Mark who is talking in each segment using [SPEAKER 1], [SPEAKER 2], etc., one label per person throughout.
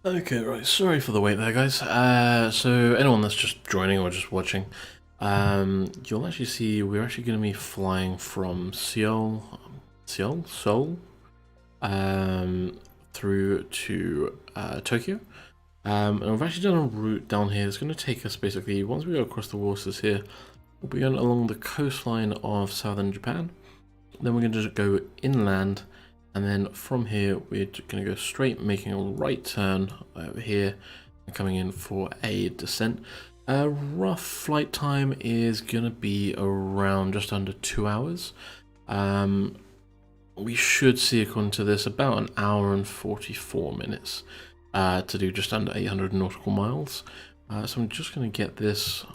[SPEAKER 1] Okay, right. Sorry for the wait there, guys. So anyone that's just joining or just watching, you'll actually see we're actually going to be flying from Seoul, um, through to Tokyo. And we've actually done a route down here. It's going to take us basically, once we go across the waters here, we'll be going along the coastline of southern Japan. Then we're going to just go inland, and then from here we're going to go straight, making a right turn over here and coming in for a descent. Rough flight time is going to be around just under 2 hours. We should see, according to this, about an hour and 44 minutes to do just under 800 nautical miles. So I'm just going to get this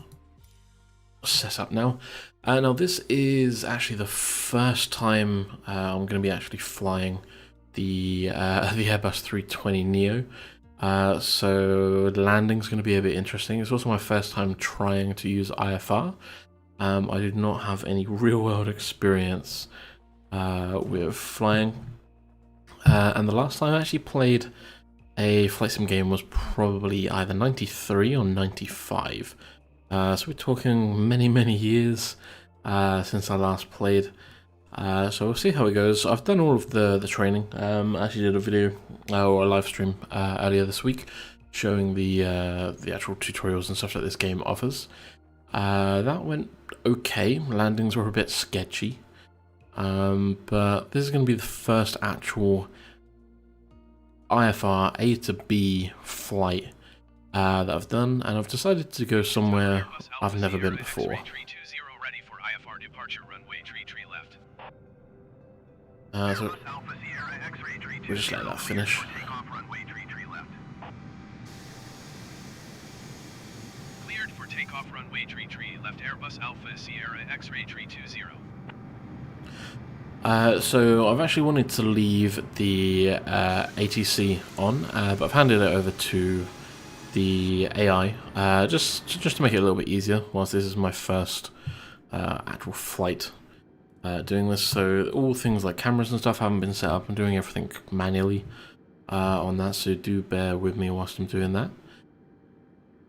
[SPEAKER 1] set up now. Now this is actually the first time I'm going to be actually flying the the Airbus A320neo. So the landing's going to be a bit interesting. It's also my first time trying to use IFR. I did not have any real-world experience with flying, and the last time I actually played a flight sim game was probably either 93 or 95. So we're talking many years since I last played. So we'll see how it goes. I've done all of the training. I actually did a video or a live stream earlier this week showing the actual tutorials and stuff that this game offers. That went okay. Landings were a bit sketchy, but this is going to be the first actual IFR A to B flight that I've done, and I've decided to go somewhere I've never been before. So we'll just let that finish.
[SPEAKER 2] Cleared for takeoff runway tree left Airbus Alpha Sierra X-ray 320.
[SPEAKER 1] So I've actually wanted to leave the ATC on, but I've handed it over to the AI just to make it a little bit easier, whilst this is my first actual flight doing this. So all things like cameras and stuff haven't been set up. I'm doing everything manually on that, so do bear with me whilst I'm doing that.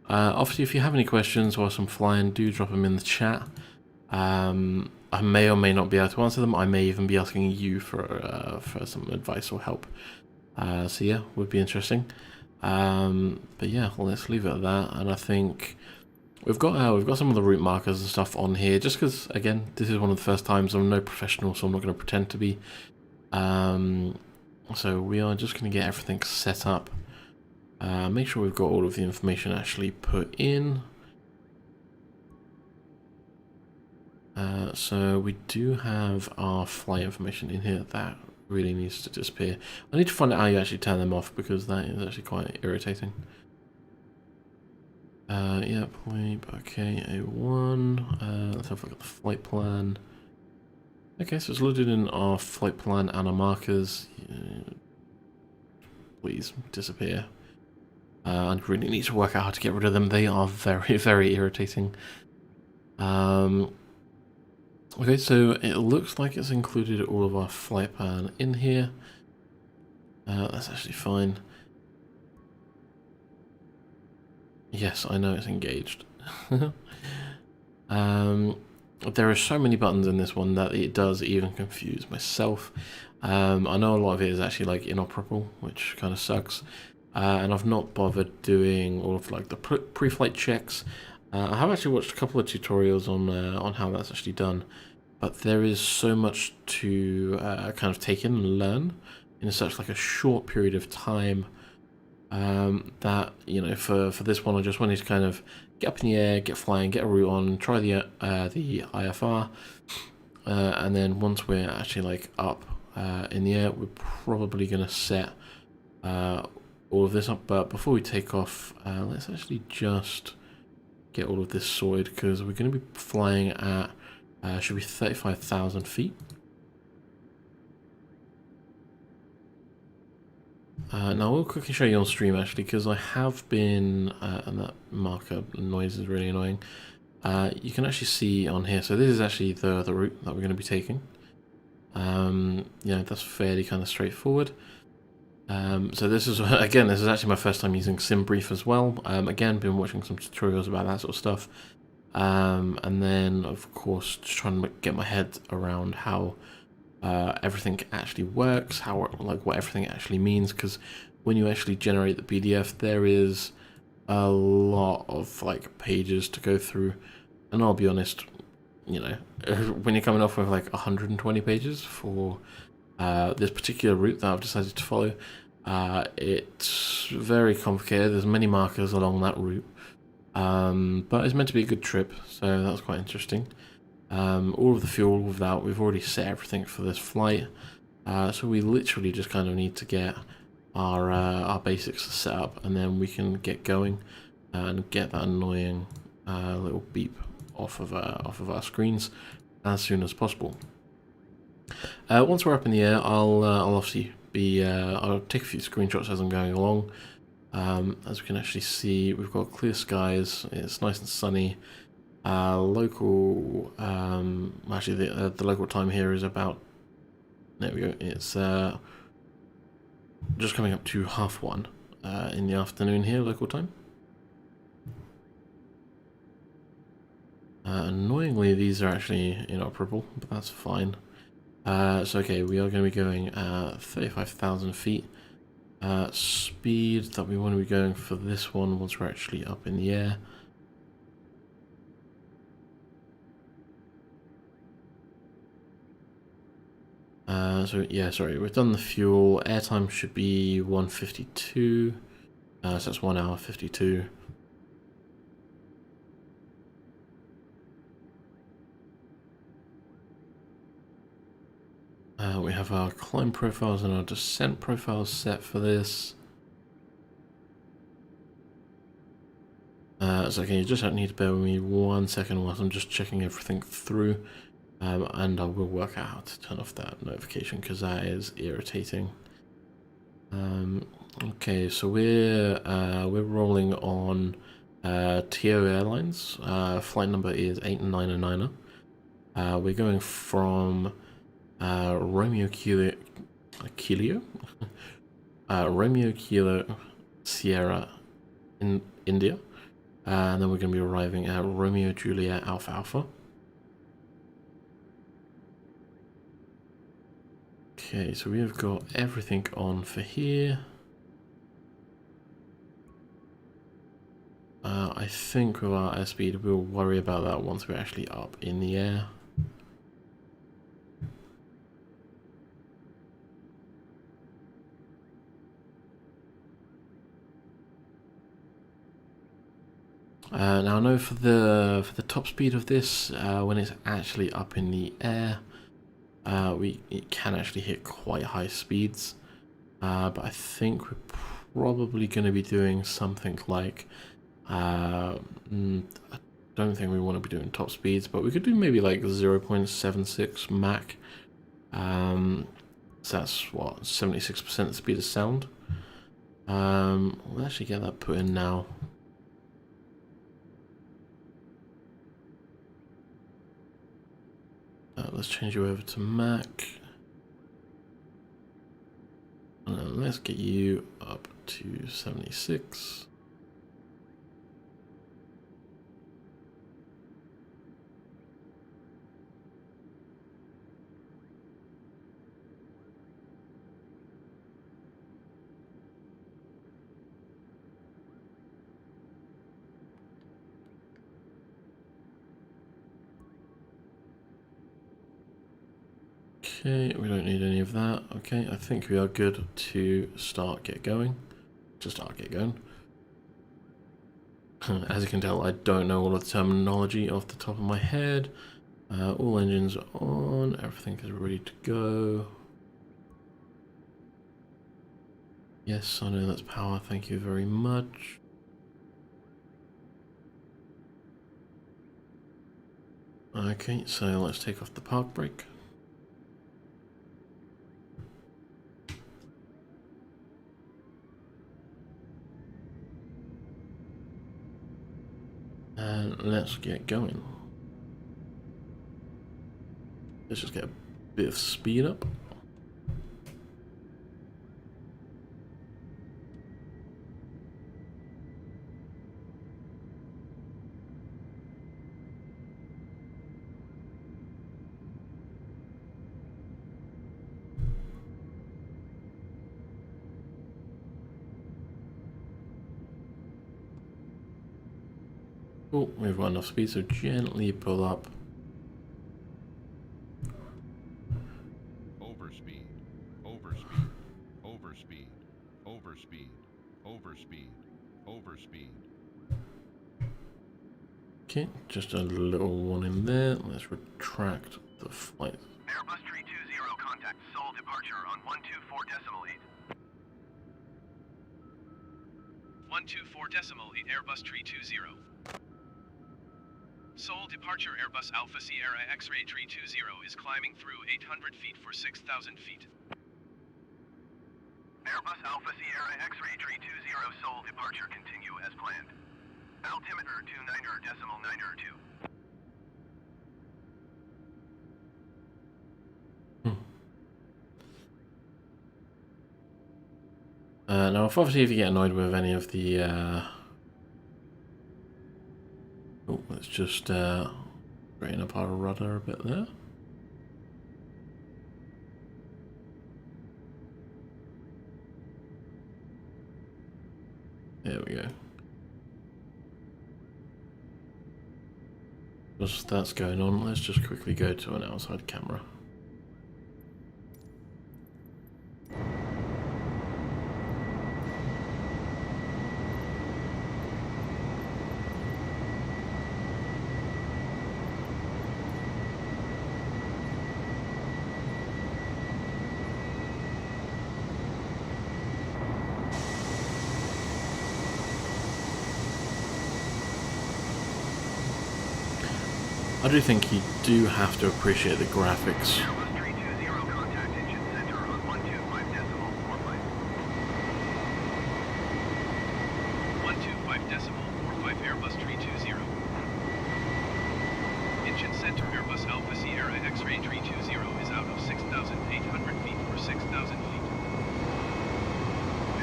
[SPEAKER 1] Obviously, if you have any questions whilst I'm flying, do drop them in the chat. I may or may not be able to answer them. I may even be asking you for some advice or help. So yeah, would be interesting. But yeah, well, let's leave it at that. And I think we've got some of the route markers and stuff on here, just because again, this is one of the first times. I'm no professional, so I'm not going to pretend to be. So we are just going to get everything set up. Make sure we've got all of the information actually put in. So we do have our flight information in here. That really needs to disappear. I need to find out how you actually turn them off, because that is actually quite irritating. Yeah, point, okay, A1. Let's have a look at the flight plan. Okay, so it's loaded in our flight plan and our markers. Please disappear. I really need to work out how to get rid of them. They are very irritating. Okay, so it looks like it's included all of our flight plan in here. That's actually fine. Yes, I know it's engaged. There are so many buttons in this one that it does even confuse myself. I know a lot of it is actually like inoperable, which kind of sucks. And I've not bothered doing all of like the pre-flight checks. I have actually watched a couple of tutorials on how that's actually done, but there is so much to kind of take in and learn in such like a short period of time, that, you know, for this one I just wanted to kind of get up in the air, get flying, get a route on, try the IFR, and then once we're actually like up in the air, we're probably going to set all of this up. But before we take off, let's actually just get all of this sorted, because we're going to be flying at should be 35,000 feet. Now I will quickly show you on stream actually, because I have been, and that marker noise is really annoying. You can actually see on here, so this is actually the route that we're going to be taking. Yeah, that's fairly kind of straightforward. So this is, again, this is actually my first time using SimBrief as well. Again, been watching some tutorials about that sort of stuff. And then, of course, just trying to get my head around how everything actually works, how, like, what everything actually means, because when you actually generate the PDF, there is a lot of, like, pages to go through. And I'll be honest, you know, when you're coming off with, like, 120 pages for this particular route that I've decided to follow, it's very complicated. There's many markers along that route, but it's meant to be a good trip, so that's quite interesting. All of the fuel without, we've already set everything for this flight, so we literally just kind of need to get our basics set up, and then we can get going and get that annoying little beep off of our screens as soon as possible. Once we're up in the air, I'll obviously be I'll take a few screenshots as I'm going along. As we can actually see, we've got clear skies. It's nice and sunny. Local, actually the local time here is about, there we go. It's just coming up to 1:30 in the afternoon here, local time. Annoyingly, these are actually inoperable, but that's fine. So okay, we are going to be going 35,000 feet. Speed that we want to be going for this one once we're actually up in the air. So yeah, sorry, we've done the fuel. Airtime should be 1:52. So that's 1 hour 52. We have our climb profiles and our descent profiles set for this. So okay, you just need to bear with me 1 second whilst I'm just checking everything through, and I will work out how to turn off that notification because that is irritating. Okay, so we're rolling on TO Airlines. Flight number is 899er. We're going from Romeo Kilo Romeo Kilo Sierra in India, and then we're going to be arriving at Romeo Juliet Alpha Alpha. Okay, so we have got everything on for here. I think with our airspeed, we'll worry about that once we're actually up in the air. Now I know for the top speed of this, when it's actually up in the air, it can actually hit quite high speeds. But I think we're probably going to be doing something like, I don't think we want to be doing top speeds, but we could do maybe like 0.76 Mach. So that's what, 76% speed of sound. We'll actually get that put in now. Let's change you over to Mach. And let's get you up to 76. Okay, we don't need any of that. Okay, I think we are good to get going. As you can tell, I don't know all of the terminology off the top of my head. All engines are on, everything is ready to go. Yes, I know that's power, thank you very much. Okay, so let's take off the park brake. And let's get going. Let's just get a bit of speed up. Oh, we've got enough speed, so gently pull up.
[SPEAKER 3] Overspeed, overspeed, overspeed, overspeed, overspeed, overspeed.
[SPEAKER 1] Okay, just a little one in there. Let's retract the flight.
[SPEAKER 2] Airbus 320 contact Seoul departure on 124.8. 124.8 Airbus 320. Seoul departure Airbus Alpha Sierra X-ray 320 is climbing through 800 feet for 6,000 feet. Airbus Alpha Sierra X-ray 320 Seoul departure continue as planned. Altimeter 29.92.
[SPEAKER 1] Now, obviously, if you get annoyed with any of the... Oh, let's just straighten up our rudder a bit there. There we go. Whilst that's going on, let's just quickly go to an outside camera. I do think you do have to appreciate the graphics.
[SPEAKER 2] Airbus 320 contact engine center on 125.45. 125.45 Airbus 320. Engine center Airbus Alpha Sierra X-ray 320 is out of 6,800 feet for 6,000 feet.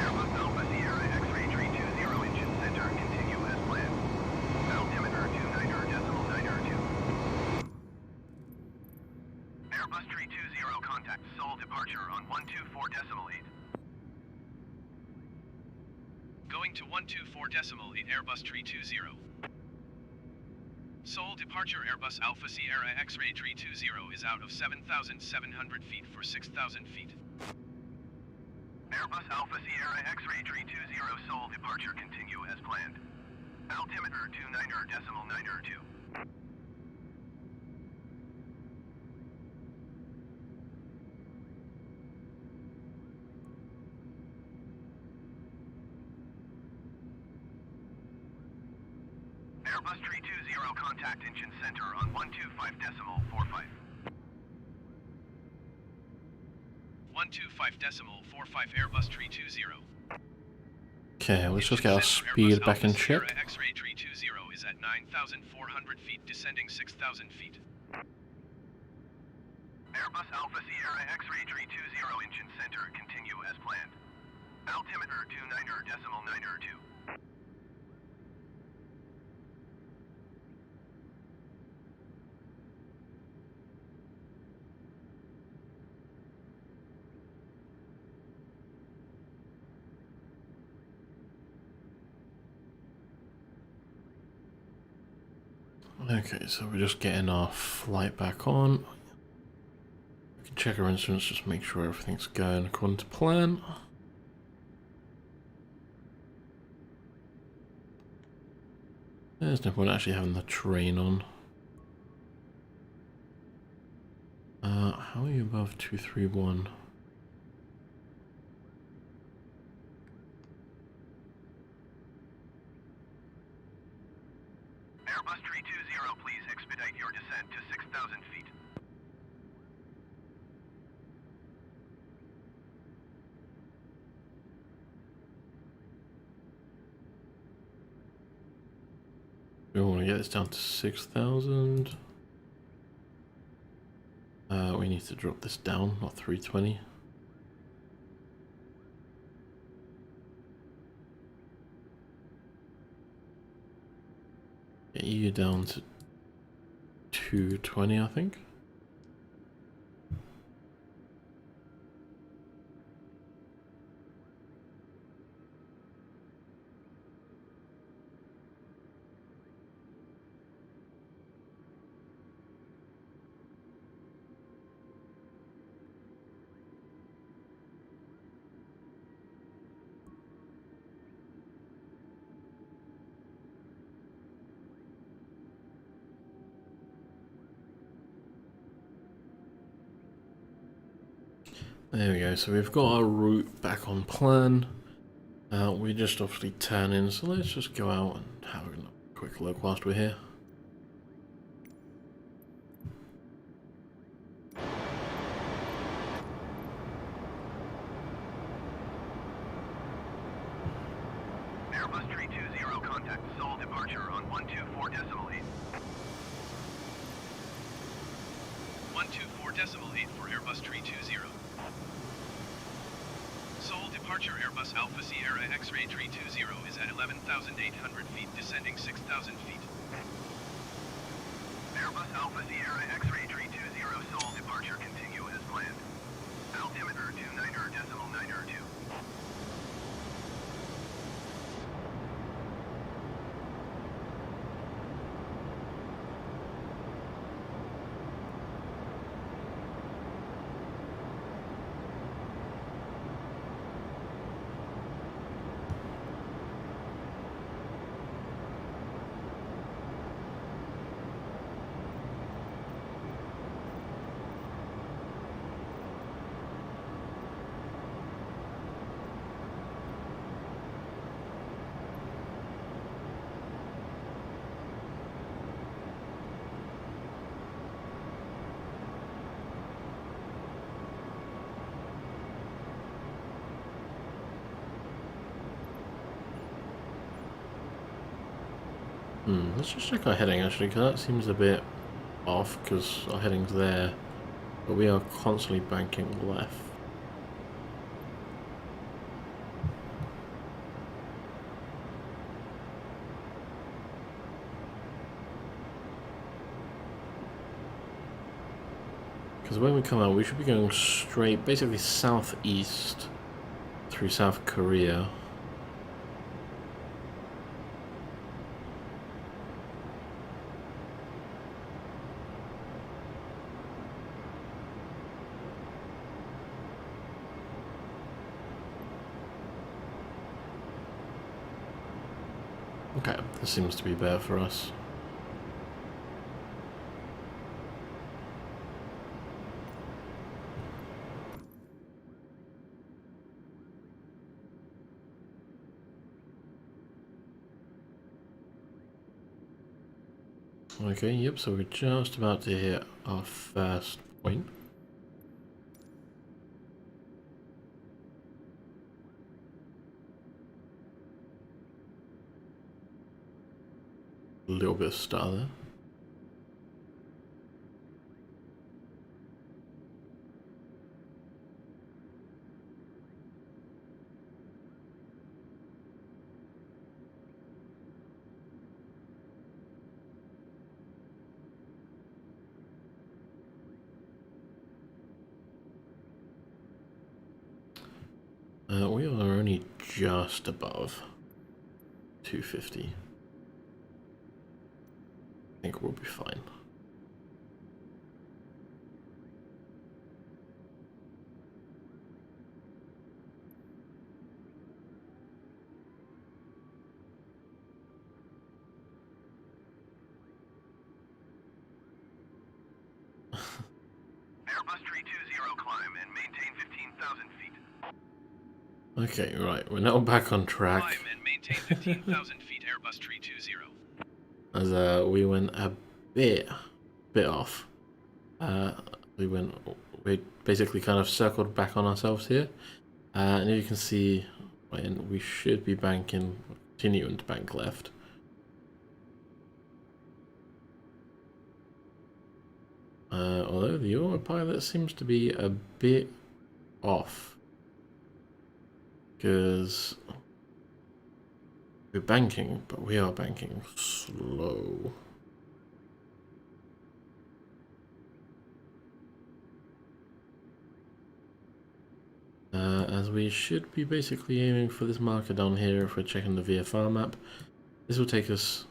[SPEAKER 2] Airbus Alpha Sierra X-ray 320 engine center continue as planned. Altimeter 29.92. Airbus 320 contact Seoul departure on 124.8. Going to 124.8 Airbus 320. Seoul departure Airbus Alpha Sierra X-ray 320 is out of 7,700 feet for 6,000 feet. Airbus Alpha Sierra X-ray 320 Seoul departure continue as planned. Altimeter 29.92. Airbus 320 contact engine center on 125.45. 125.45 Airbus 320.
[SPEAKER 1] Okay, let's just get our
[SPEAKER 2] Engine center
[SPEAKER 1] speed
[SPEAKER 2] Airbus
[SPEAKER 1] back in
[SPEAKER 2] Alpha Sierra
[SPEAKER 1] check.
[SPEAKER 2] X-ray 320 is at 9,400 feet, descending 6,000 feet. Airbus Alpha Sierra X-ray 320 engine center continue as planned. Altimeter 29.92.
[SPEAKER 1] Okay, so we're just getting our flight back on. We can check our instruments, just make sure everything's going according to plan. There's no point actually having the train on. How are you above 231?
[SPEAKER 2] Airbus 320, please expedite your descent to 6,000 feet.
[SPEAKER 1] We want to get this down to 6,000. We need to drop this down, not 320. Get you down to 220, I think. There we go, so we've got our route back on plan. We just obviously turn in, so let's just go out and have a quick look whilst we're here.
[SPEAKER 2] Airbus 320, contact Seoul departure on 124.8. 124.8 for Airbus 320. Seoul departure Airbus Alpha Sierra X-ray 320 is at 11,800 feet, descending 6,000 feet. Airbus Alpha Sierra X-ray 320 Seoul departure continue as planned. Altimeter 29.902.
[SPEAKER 1] Let's just check our heading actually, because that seems a bit off, because our heading's there, but we are constantly banking left. Because when we come out, we should be going straight, basically southeast through South Korea. Okay, this seems to be better for us. Okay, yep, so we're just about to hit our first point. A little bit of star there. We are only just above 250. I think we'll be fine.
[SPEAKER 2] Airbus 320 climb and maintain 15,000 feet.
[SPEAKER 1] Okay, right, we're now back on track.
[SPEAKER 2] Climb and maintain 15,000 feet Airbus 320.
[SPEAKER 1] As we went a bit off. We basically kind of circled back on ourselves here. And you can see, we should be banking, continuing to bank left. Although the autopilot seems to be a bit off. Because we're banking, but we are banking slow. As we should be basically aiming for this marker down here if we're checking the VFR map. This will take us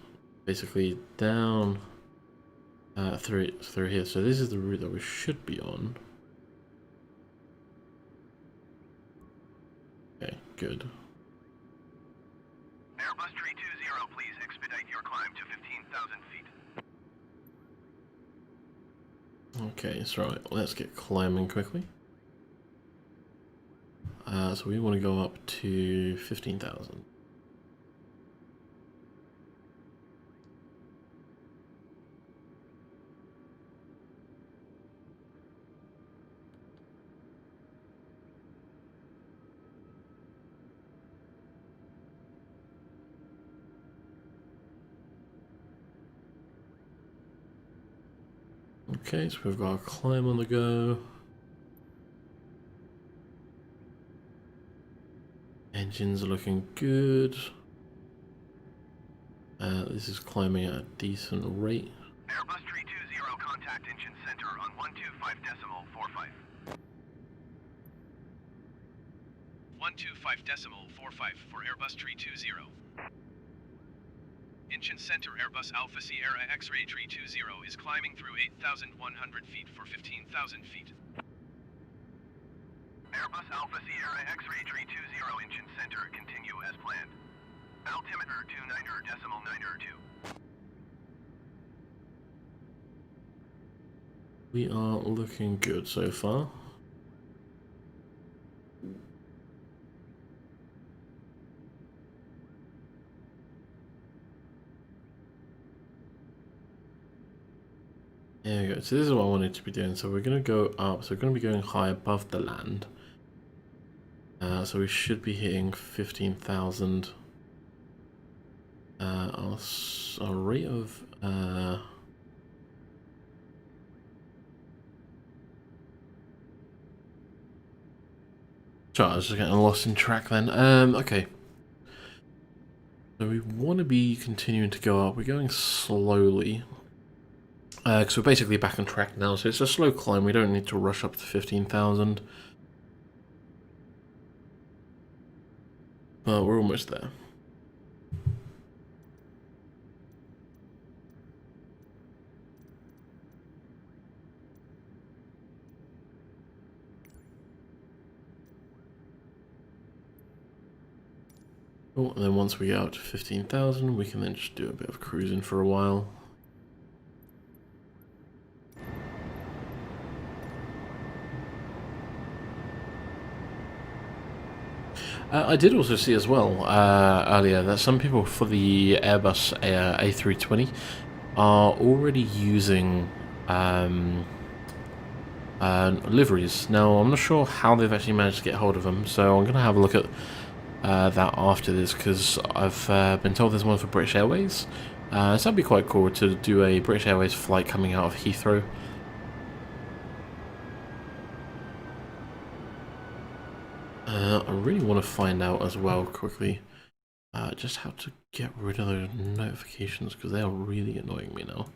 [SPEAKER 1] basically down through here. So this is the route that we should be on. Okay, good.
[SPEAKER 2] Airbus 320, please expedite your climb to 15,000 feet.
[SPEAKER 1] Okay, that's right. Let's get climbing quickly. So we want to go up to 15,000. Okay, so we've got a climb on the go. Engines are looking good. This is climbing at a decent rate.
[SPEAKER 2] Airbus 320, contact engine center on 125.45. 125.45 for Airbus 320. Engine center Airbus Alpha Sierra X-ray 320 is climbing through 8,100 feet for 15,000 feet. Airbus Alpha Sierra X-ray 320 engine center continue as planned. Altimeter 29.92.
[SPEAKER 1] We are looking good so far. There we go. So this is what I wanted to be doing. So we're going to go up. So we're going to be going high above the land. So we should be hitting 15,000. Our rate of sorry, I was just getting lost in track then. Okay. So we want to be continuing to go up. We're going slowly. Because we're basically back on track now, so it's a slow climb. We don't need to rush up to 15,000. But we're almost there. Oh, and then once we get out to 15,000, we can then just do a bit of cruising for a while. I did also see as well earlier that some people for the Airbus A320 are already using liveries. Now, I'm not sure how they've actually managed to get hold of them, so I'm going to have a look at that after this, because I've been told there's one for British Airways. So that'd be quite cool to do a British Airways flight coming out of Heathrow. I really want to find out as well quickly just how to get rid of those notifications, because they are really annoying me now.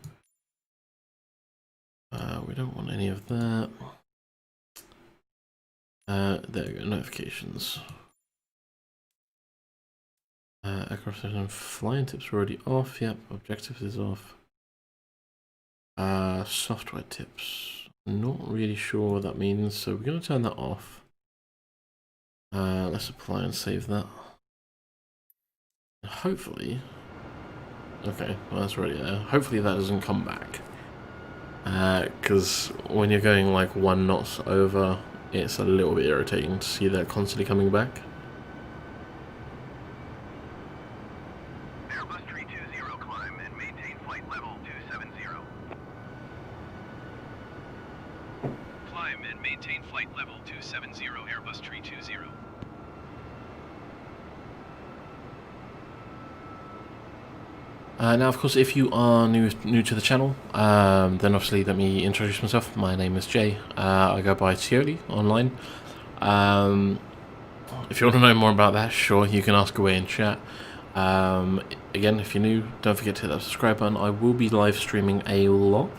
[SPEAKER 1] We don't want any of that. There we go, notifications. Aircraft and flying tips are already off. Yep, objectives is off. Software tips. Not really sure what that means, so we're going to turn that off. Let's apply and save that. Hopefully, okay, well that's already there. Hopefully that doesn't come back. Because when you're going like 1 knot over, it's a little bit irritating to see that constantly coming back.
[SPEAKER 2] Airbus 320 climb and maintain flight level 270. Climb and maintain flight level 270 Airbus 320.
[SPEAKER 1] Now, of course, if you are new to the channel, then obviously let me introduce myself. My name is Jay. I go by Seoul online. If you want to know more about that, sure, you can ask away in chat. Again, if you're new, don't forget to hit that subscribe button. I will be live streaming a lot.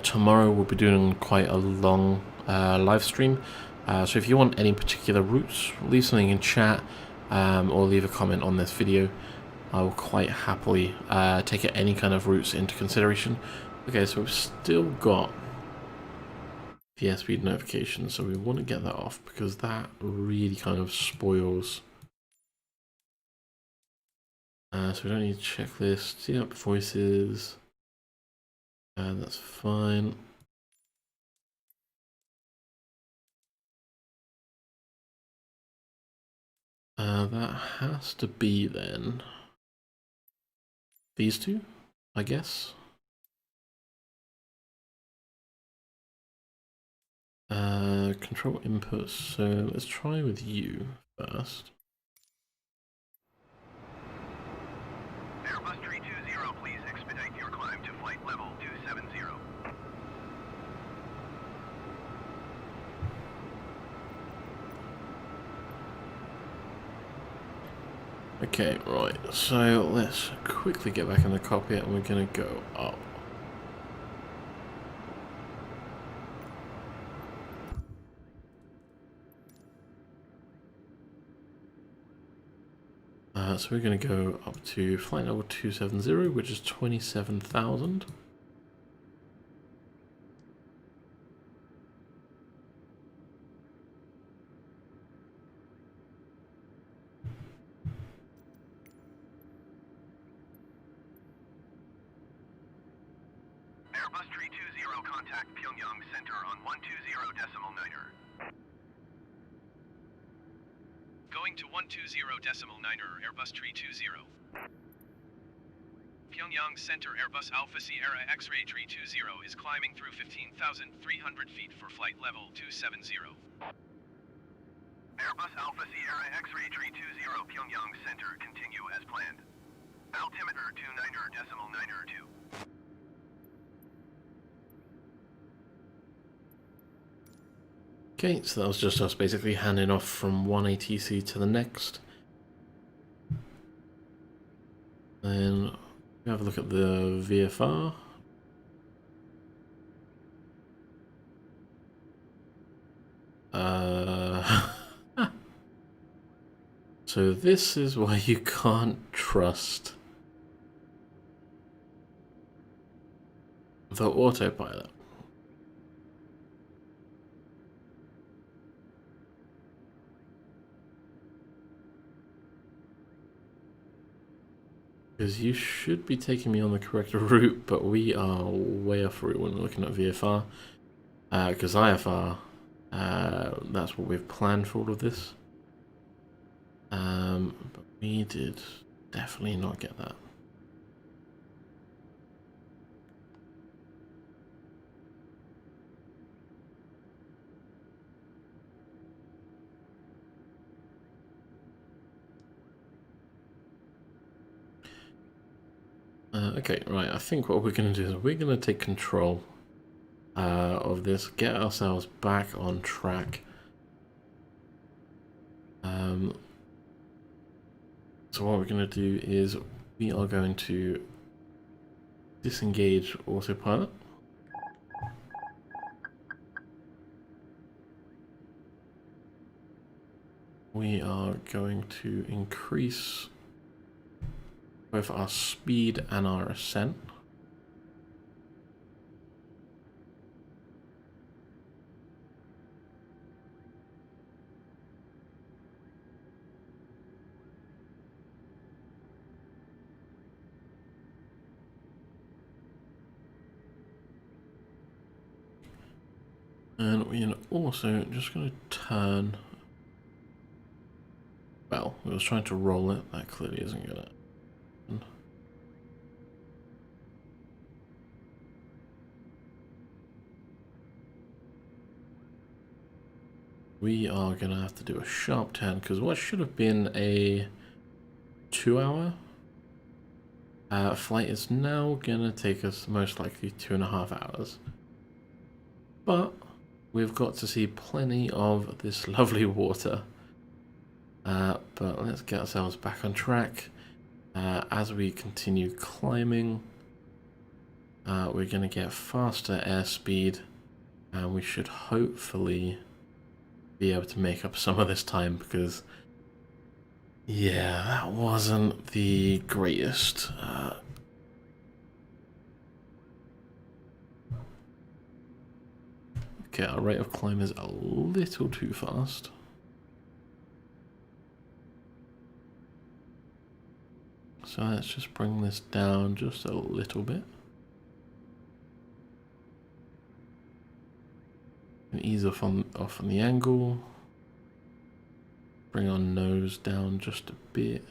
[SPEAKER 1] Tomorrow we'll be doing quite a long live stream. So if you want any particular routes, leave something in chat or leave a comment on this video. I will quite happily take any kind of routes into consideration. Okay, so we've still got the airspeed notification, so we want to get that off because that really kind of spoils. So we don't need checklists. Yep, voices. That's fine. That has to be then these two, I guess. Control inputs. So let's try with you first.
[SPEAKER 2] Airbus 320, please expedite your climb to flight level 270.
[SPEAKER 1] Okay, right. So let's quickly get back in the cockpit and we're going to go up. So we're going to go up to flight level 270, which is 27,000.
[SPEAKER 2] Airbus 320, contact Pyongyang Center on 120.9er. Going to 120.9er, Airbus 320. Pyongyang Center Airbus Alpha Sierra X-ray 320 is climbing through 15,300 feet for flight level 270. Airbus Alpha Sierra X-ray 320 Pyongyang Center continue as planned. Altimeter 29.9er2.
[SPEAKER 1] Okay, so that was just us basically handing off from one ATC to the next. Then we have a look at the VFR. So this is why you can't trust the autopilot. Because you should be taking me on the correct route, but we are way off route when we're looking at VFR. Because IFR, that's what we've planned for all of this. But we did definitely not get that. Okay, right, I think what we're going to do is we're going to take control of this, get ourselves back on track. So what we're going to do is we are going to disengage autopilot. We are going to increase both our speed and our ascent. And we're also just going to turn. Well, we was trying to roll it. That clearly isn't going to happen. We are going to have to do a sharp turn because what should have been a 2-hour flight is now going to take us most likely 2.5 hours. But we've got to see plenty of this lovely water. But let's get ourselves back on track. As we continue climbing, we're going to get faster airspeed, and we should hopefully be able to make up some of this time because, yeah, that wasn't the greatest. Okay, our rate of climb is a little too fast. So let's just bring this down just a little bit. And ease off on the angle. bring our nose down just a bit.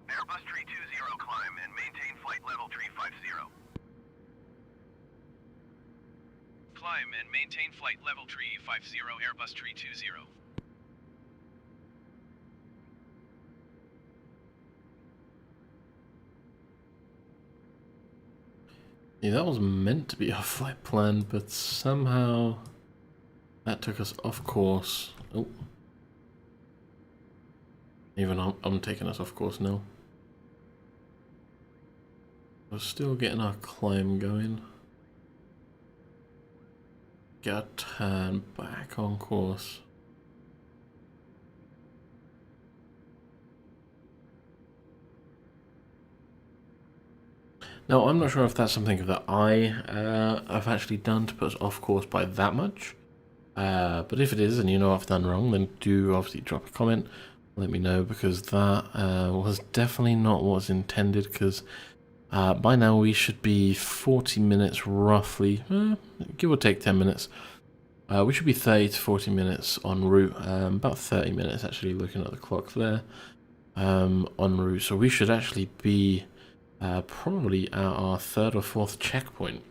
[SPEAKER 2] Airbus 320 climb and maintain flight level 350. Climb and maintain flight level 350 Airbus 320.
[SPEAKER 1] Yeah, that was meant to be our flight plan, but somehow that took us off course. Oh. Even I'm taking us off course now. We're still getting our climb going. Get our turn back on course. Now, I'm not sure if that's something that I've actually done to put us off course by that much. But if it is, and you know I've done wrong, then do obviously drop a comment. Let me know, because that was definitely not what was intended, because by now we should be 40 minutes roughly, give or take 10 minutes. We should be 30 to 40 minutes en route, about 30 minutes actually looking at the clock there, en route. So we should actually be probably at our 3rd or 4th checkpoint.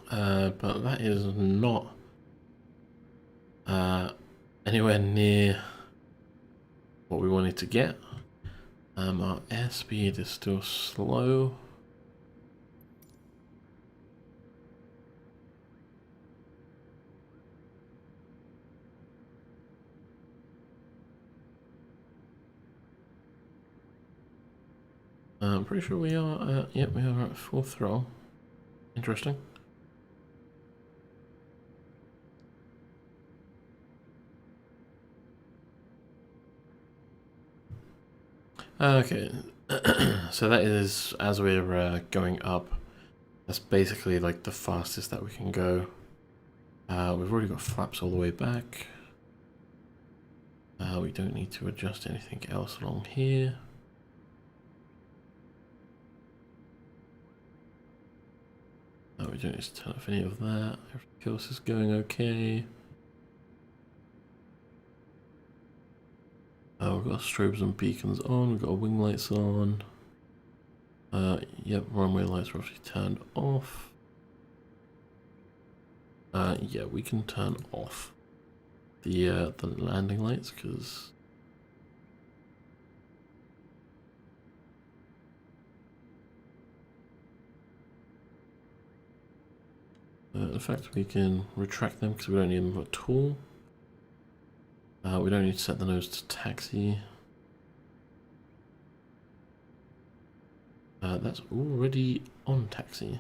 [SPEAKER 1] But that is not anywhere near what we wanted to get. Our airspeed is still slow. I'm pretty sure we are, yep, we are at full throttle. Interesting. Okay, so that is, as we're going up, that's basically like the fastest that we can go. We've already got flaps all the way back. We don't need to adjust anything else along here. We don't need to turn off any of that. Everything else is going okay. We've got strobes and beacons on, we've got our wing lights on. Yep, runway lights are obviously turned off. Yeah, we can turn off the landing lights, because in fact we can retract them because we don't need them at all. We don't need to set the nose to taxi. That's already on taxi.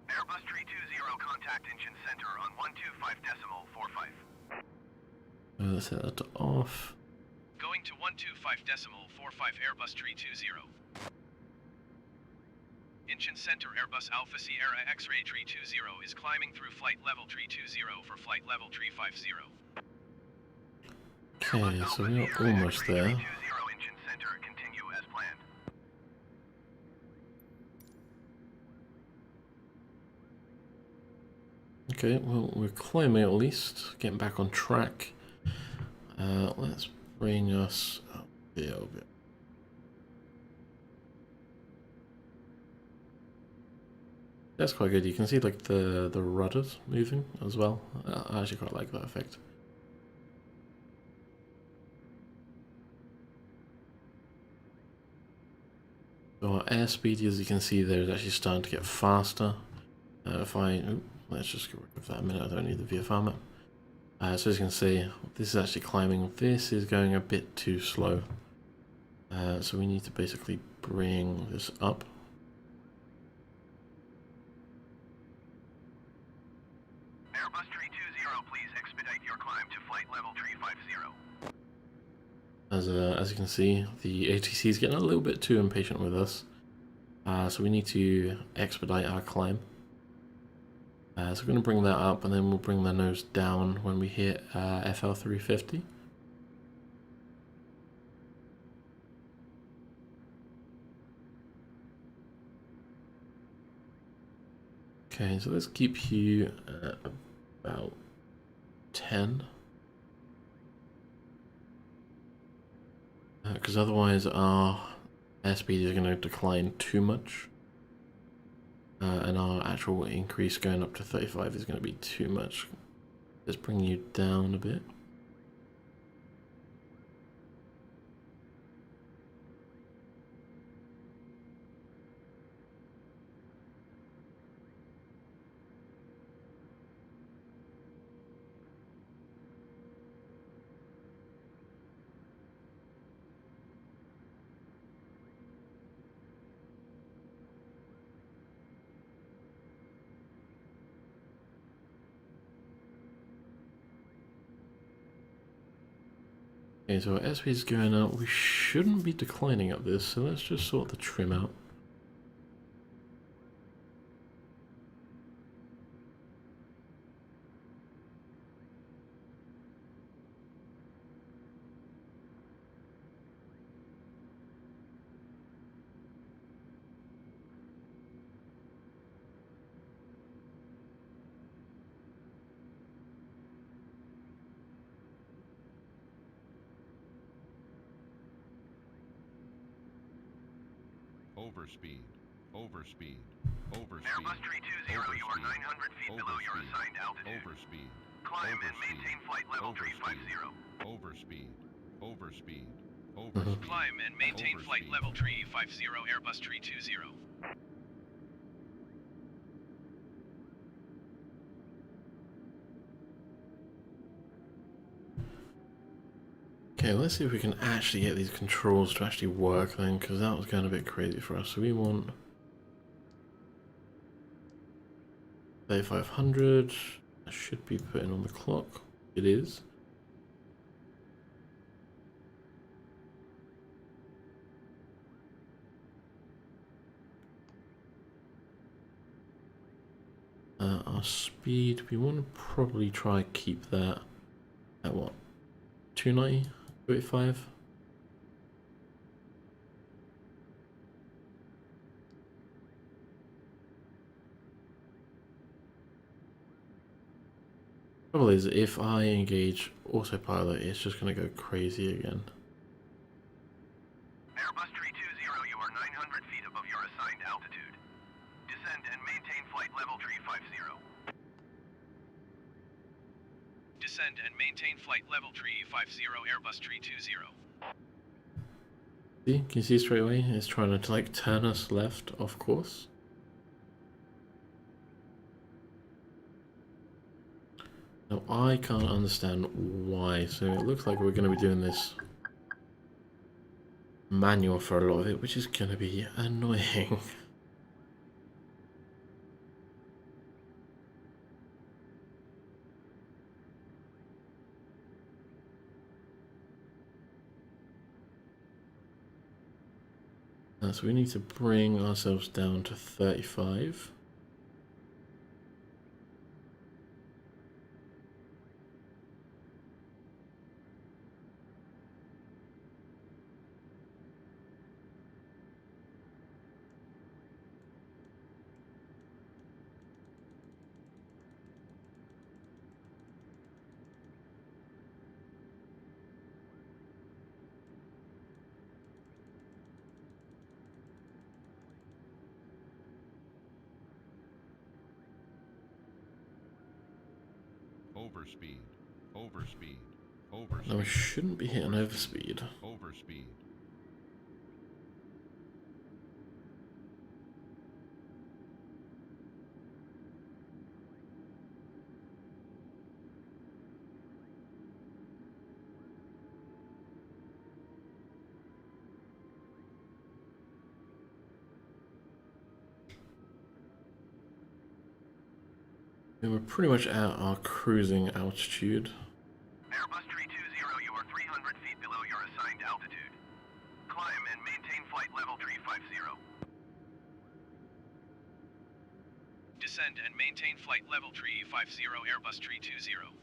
[SPEAKER 2] Airbus 320 contact engine center on 125.45.
[SPEAKER 1] Let's set that to off.
[SPEAKER 2] Going to 125.45 Airbus 320. Engine center Airbus Alpha Sierra X-ray 320 is climbing through flight level 320 for flight level 350.
[SPEAKER 1] Okay, so we're almost there.
[SPEAKER 2] Engine center continue as planned.
[SPEAKER 1] Okay, well, we're climbing at least, getting back on track. Let's bring us up here a bit. That's quite good. You can see like the rudders moving as well. I actually quite like that effect. So our airspeed, as you can see there, is actually starting to get faster. Let's just get rid of that a minute. I don't need the VFR map. So as you can see, this is actually climbing. This is going a bit too slow. So we need to basically bring this up.
[SPEAKER 2] Airbus 320, please expedite your climb to flight level 350.
[SPEAKER 1] As you can see, the ATC is getting a little bit too impatient with us. So we need to expedite our climb. So we're going to bring that up, and then we'll bring the nose down when we hit FL 350. Okay, so let's keep you at about 10. Because otherwise our airspeed is going to decline too much. And our actual increase going up to 35 is going to be too much. Let's bring you down a bit. Okay, so our airspeed is going up. We shouldn't be declining up this, so let's just sort the trim out.
[SPEAKER 3] Overspeed. Overspeed. Overspeed.
[SPEAKER 2] Airbus 320, you are 900 feet below your assigned altitude.
[SPEAKER 3] Overspeed.
[SPEAKER 2] Climb and maintain flight level 350.
[SPEAKER 3] Overspeed. Overspeed.
[SPEAKER 1] Mhm.
[SPEAKER 3] Overspeed.
[SPEAKER 2] Climb and maintain flight level 350, Airbus 320.
[SPEAKER 1] Okay, let's see if we can actually get these controls to actually work then, because that was going a bit crazy for us. So we want 3500. That should be put in on the clock. It is. Our speed, we want to probably try keep that at what? 290? 35? Trouble is, if I engage autopilot, it's just going to go crazy again.
[SPEAKER 2] Airbus 320, you are 900 feet above your assigned altitude. Descend and maintain flight level 350. Descend and maintain flight level 350, Airbus 320.
[SPEAKER 1] See, can you see straight away? It's trying to like turn us left off course. Now I can't understand why, so it looks like we're going to be doing this manual for a lot of it, which is going to be annoying. So we need to bring ourselves down to 35.
[SPEAKER 3] Overspeed. Overspeed. Overspeed.
[SPEAKER 1] Now we shouldn't be hitting overspeed.
[SPEAKER 3] Overspeed.
[SPEAKER 1] And we're pretty much at our cruising altitude.
[SPEAKER 2] Airbus 320, you are 300 feet below your assigned altitude. Climb and maintain flight level 350. Descend and maintain flight level 350, Airbus 320.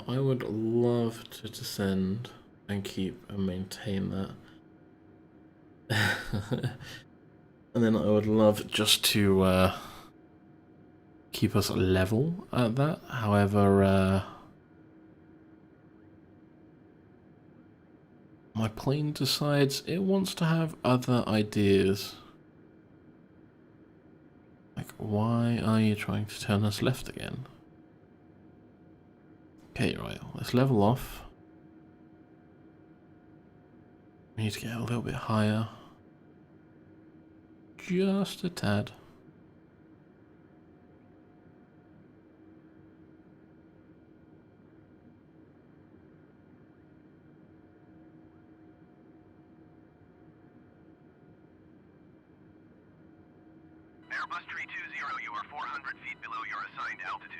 [SPEAKER 1] I would love to descend and keep and maintain that. And then I would love just to keep us level at that. However, my plane decides it wants to have other ideas. Like, why are you trying to turn us left again? Okay, right, let's level off. We need to get a little bit higher. Just a tad.
[SPEAKER 2] Airbus 320, you are 400 feet below your assigned altitude.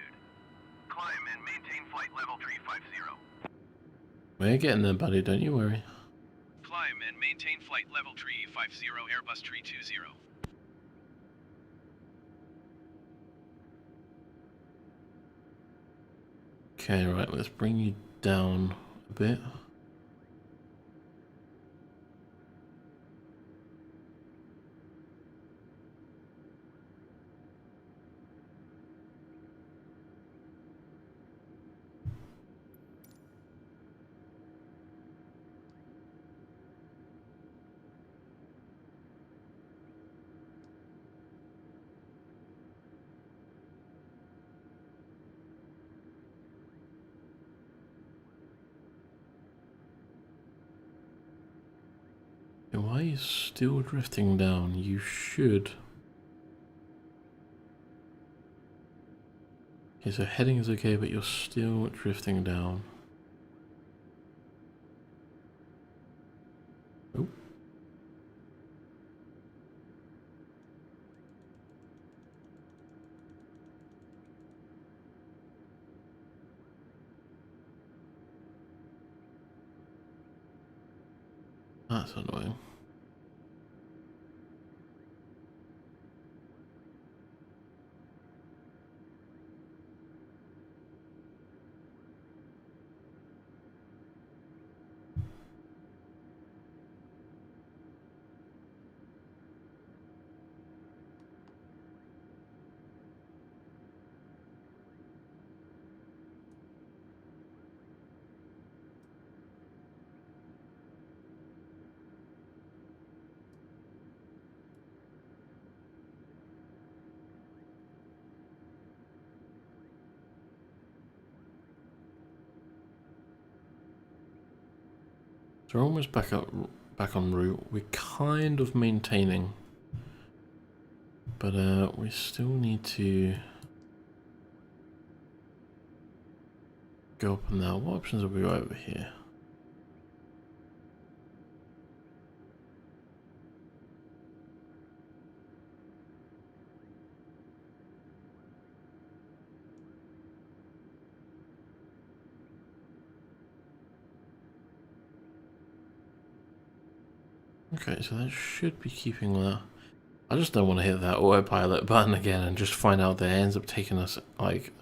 [SPEAKER 2] Climb and maintain flight level 350.
[SPEAKER 1] We're getting there, buddy, don't you worry.
[SPEAKER 2] Climb and maintain flight level 350, Airbus 320.
[SPEAKER 1] Okay, right, let's bring you down a bit. Why are you still drifting down? You should. Okay, so heading is okay, but you're still drifting down. Oh. That's annoying. So we're almost back on route. We're kind of maintaining, but we still need to go up and down. What options have we got over here? Okay, so that should be keeping that. I just don't want to hit that autopilot button again and just find out that it ends up taking us like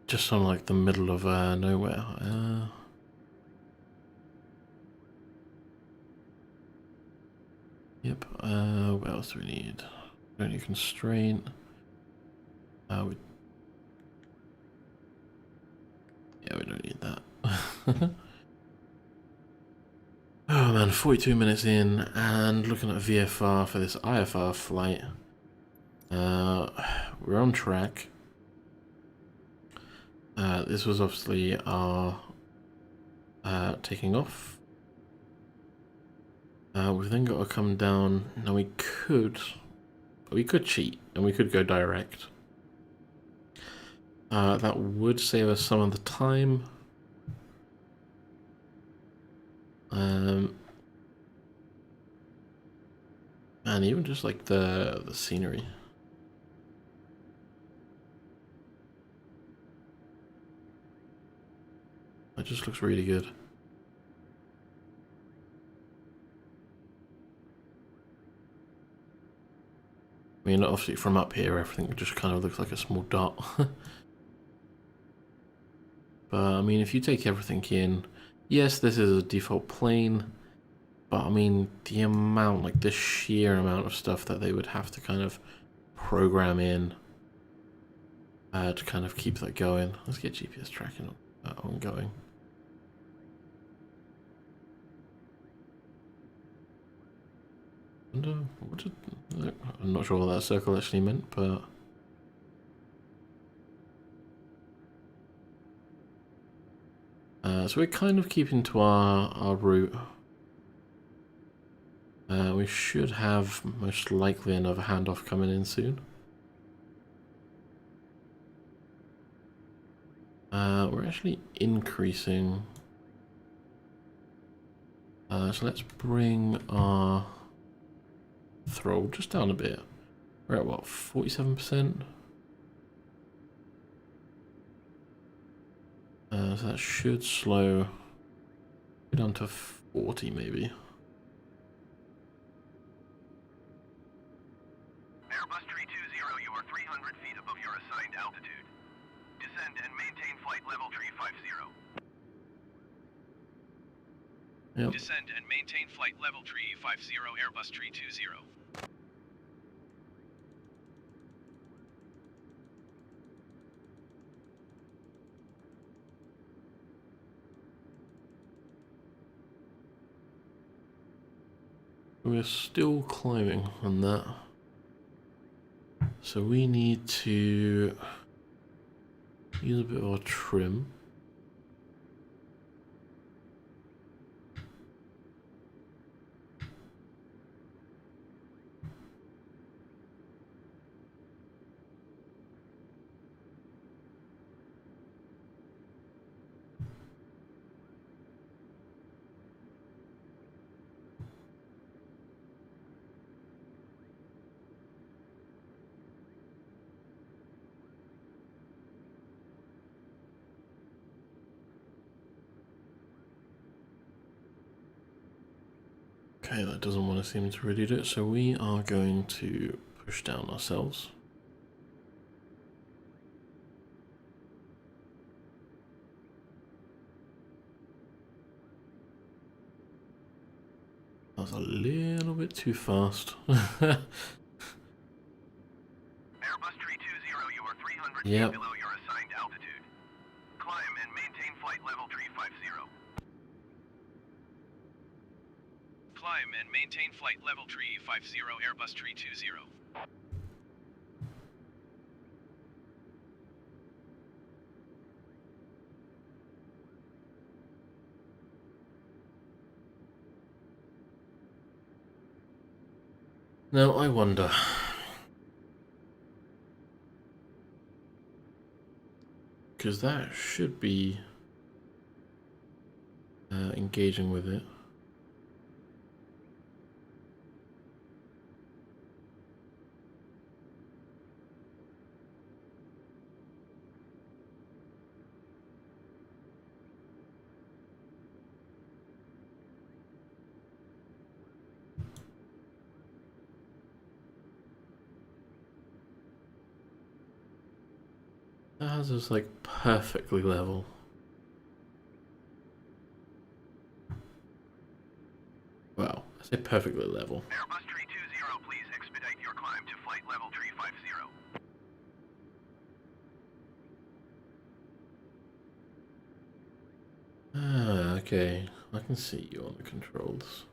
[SPEAKER 1] just on like the middle of nowhere. Yep. What else do we need? We don't need constraint. Yeah, we don't need that. Oh man, 42 minutes in, and looking at VFR for this IFR flight. We're on track. This was obviously our taking off. We've then got to come down. Now we could cheat and we could go direct. That would save us some of the time. And even just like the scenery. It just looks really good. I mean, obviously from up here, everything just kind of looks like a small dot. But I mean, if you take everything in, yes, this is a default plane. But I mean, the amount, like the sheer amount of stuff that they would have to kind of program in to kind of keep that going. Let's get GPS tracking ongoing. And, I'm not sure what that circle actually meant, but so we're kind of keeping to our route. We should have most likely another handoff coming in soon. We're actually increasing. So let's bring our throttle just down a bit. We're at what, 47%? So that should slow down to 40 maybe.
[SPEAKER 2] Airbus 320, you are 300 feet above your assigned altitude. Descend and maintain flight level 350.
[SPEAKER 1] Yep.
[SPEAKER 2] Descend and maintain flight level 350 Airbus 320.
[SPEAKER 1] We're still climbing on that. So we need to use a bit of a trim. Okay, that doesn't want to seem to really do it, so we are going to push down ourselves. That was a little bit too fast.
[SPEAKER 2] Airbus 320, you are 300
[SPEAKER 1] Yep.
[SPEAKER 2] feet below your assigned altitude. Climb and maintain flight level 350. Climb and maintain flight level 350 Airbus 320.
[SPEAKER 1] Now I wonder, because that should be engaging with it. That has us like perfectly level. Wow, I say perfectly level.
[SPEAKER 2] Airbus 320, please expedite your climb to flight level 350.
[SPEAKER 1] Ah, okay. I can see you on the controls.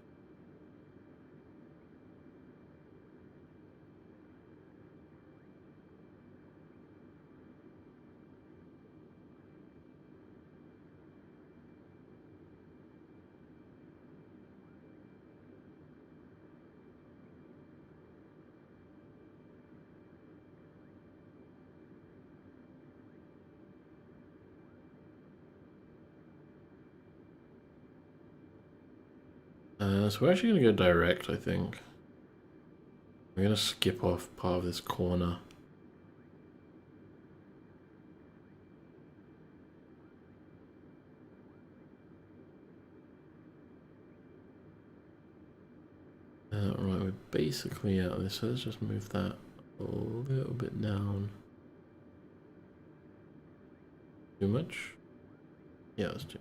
[SPEAKER 1] So we're actually going to go direct, I think. We're going to skip off part of this corner. Right, we're basically out of this, so let's just move that a little bit down. Too much? Yeah, that's too.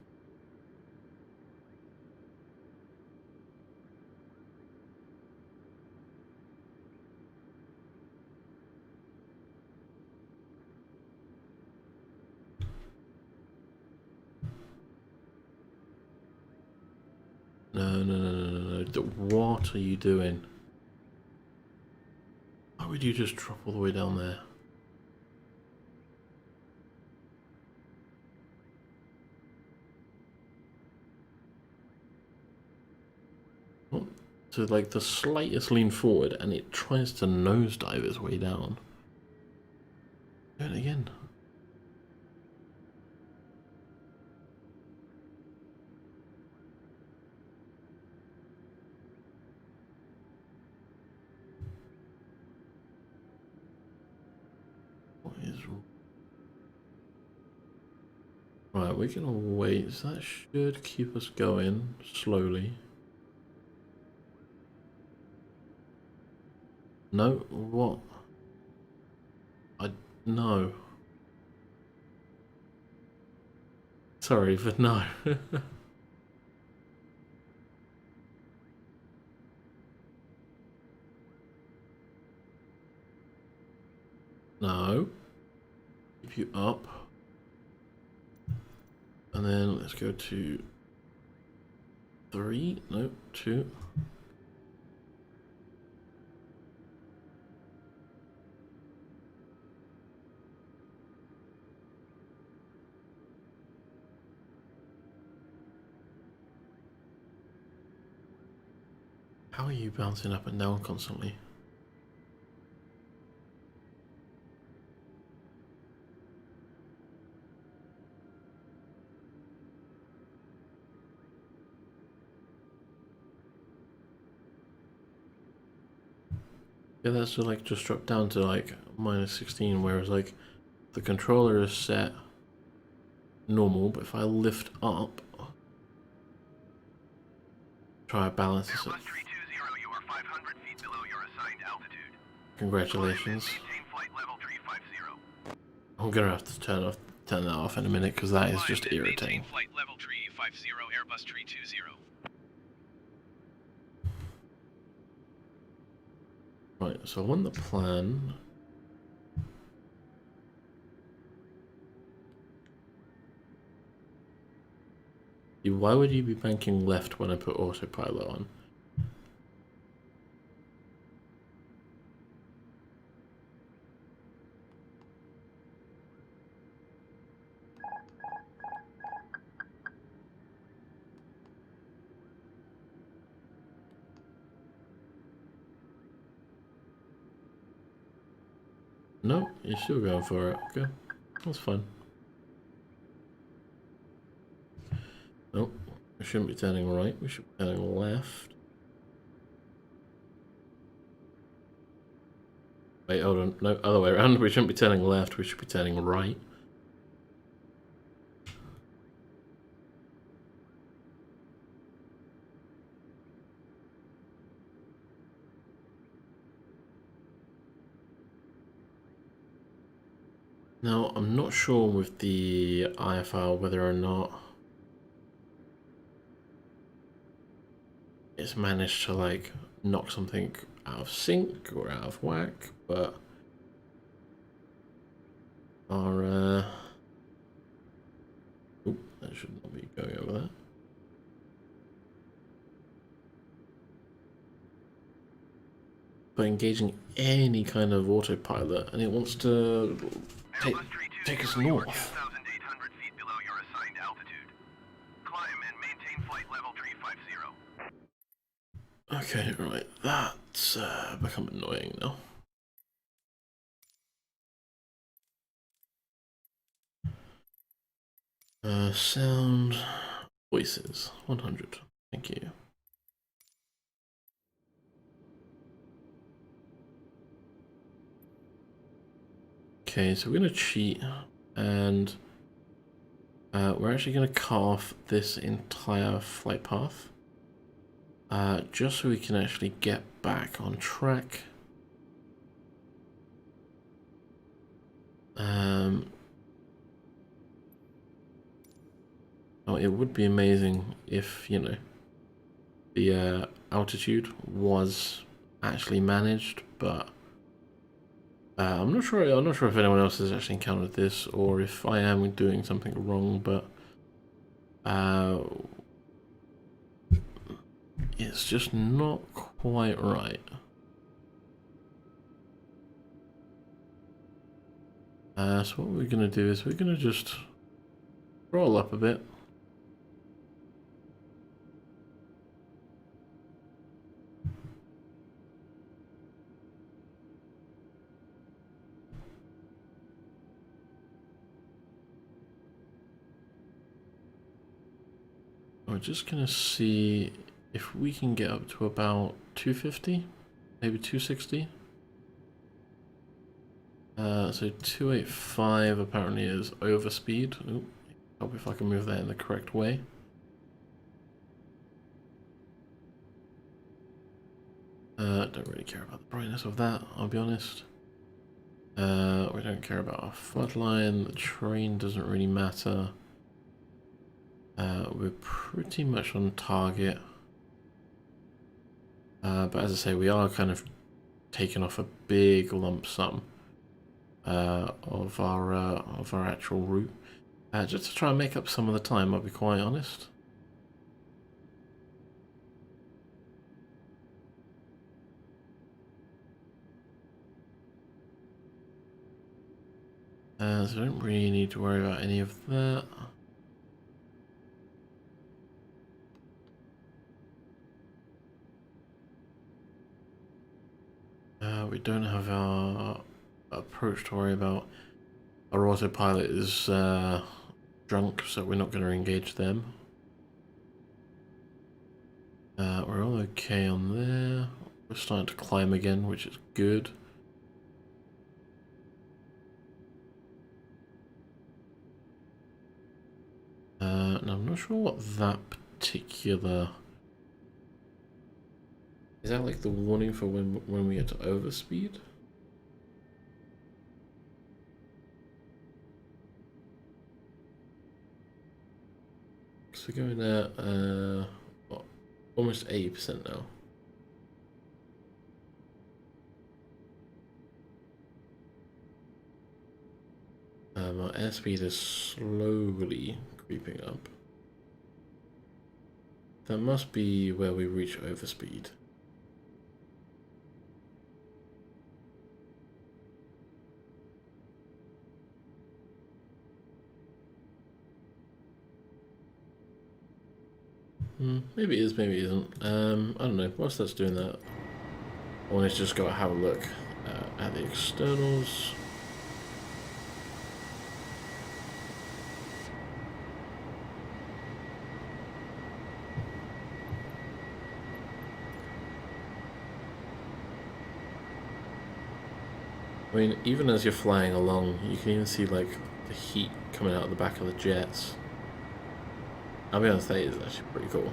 [SPEAKER 1] no. What are you doing? Why would you just drop all the way down there? What? So like the slightest lean forward and it tries to nosedive its way down. Do it again. What is wrong? Right, we're gonna wait. So that should keep us going slowly. No, what? No. Sorry, but no. No. Keep you up. And then let's go to 3. No, 2. How are you bouncing up and down constantly? Yeah, that's like just dropped down to like -16, whereas like the controller is set normal, but if I lift up, try to balance this up.
[SPEAKER 2] Airbus 320, you are 500 feet below your assigned altitude.
[SPEAKER 1] Congratulations.
[SPEAKER 2] Maintain flight level 350.
[SPEAKER 1] I'm gonna have to turn that off in a minute because that is just irritating.
[SPEAKER 2] Flight level 350, Airbus 320.
[SPEAKER 1] Right, so on the plan, why would you be banking left when I put autopilot on? No, you're still going for it. Okay, that's fine. No, we shouldn't be turning right. We should be turning left. Wait, hold on. No, other way around. We shouldn't be turning left. We should be turning right. Now, I'm not sure with the IFR whether or not it's managed to like knock something out of sync or out of whack, but our oop, that should not be going over there. But engaging any kind of autopilot, and it wants to take us north.
[SPEAKER 2] 2,800 feet below your assigned altitude. Climb and maintain flight level 350.
[SPEAKER 1] Okay, right, that's become annoying now. Sound, voices, 100. Thank you. Okay, so we're gonna cheat, and we're actually gonna cut off this entire flight path, just so we can actually get back on track. Oh, it would be amazing if, you know, the altitude was actually managed, but I'm not sure. I'm not sure if anyone else has actually encountered this, or if I am doing something wrong. But it's just not quite right. So what we're going to do is we're going to just roll up a bit. We're just going to see if we can get up to about 250, maybe 260. So 285 apparently is overspeed. Ooh, hope if I can move that in the correct way. Don't really care about the brightness of that, I'll be honest. We don't care about our floodline. The train doesn't really matter. We're pretty much on target. But as I say, we are kind of taking off a big lump sum of our actual route, just to try and make up some of the time. I'll be quite honest. So I don't really need to worry about any of that. We don't have our approach to worry about. Our autopilot is drunk, so we're not going to engage them. We're all okay on there. We're starting to climb again, which is good. Now I'm not sure what that particular... Is that like the warning for when we get to overspeed? So we're going at what, almost 80% now. Our airspeed is slowly creeping up. That must be where we reach overspeed. Maybe it is, maybe it isn't. I don't know. Whilst that's doing that, I want to just go have a look at the externals. I mean, even as you're flying along, you can even see like the heat coming out of the back of the jets. I'll be honest, that is actually pretty cool.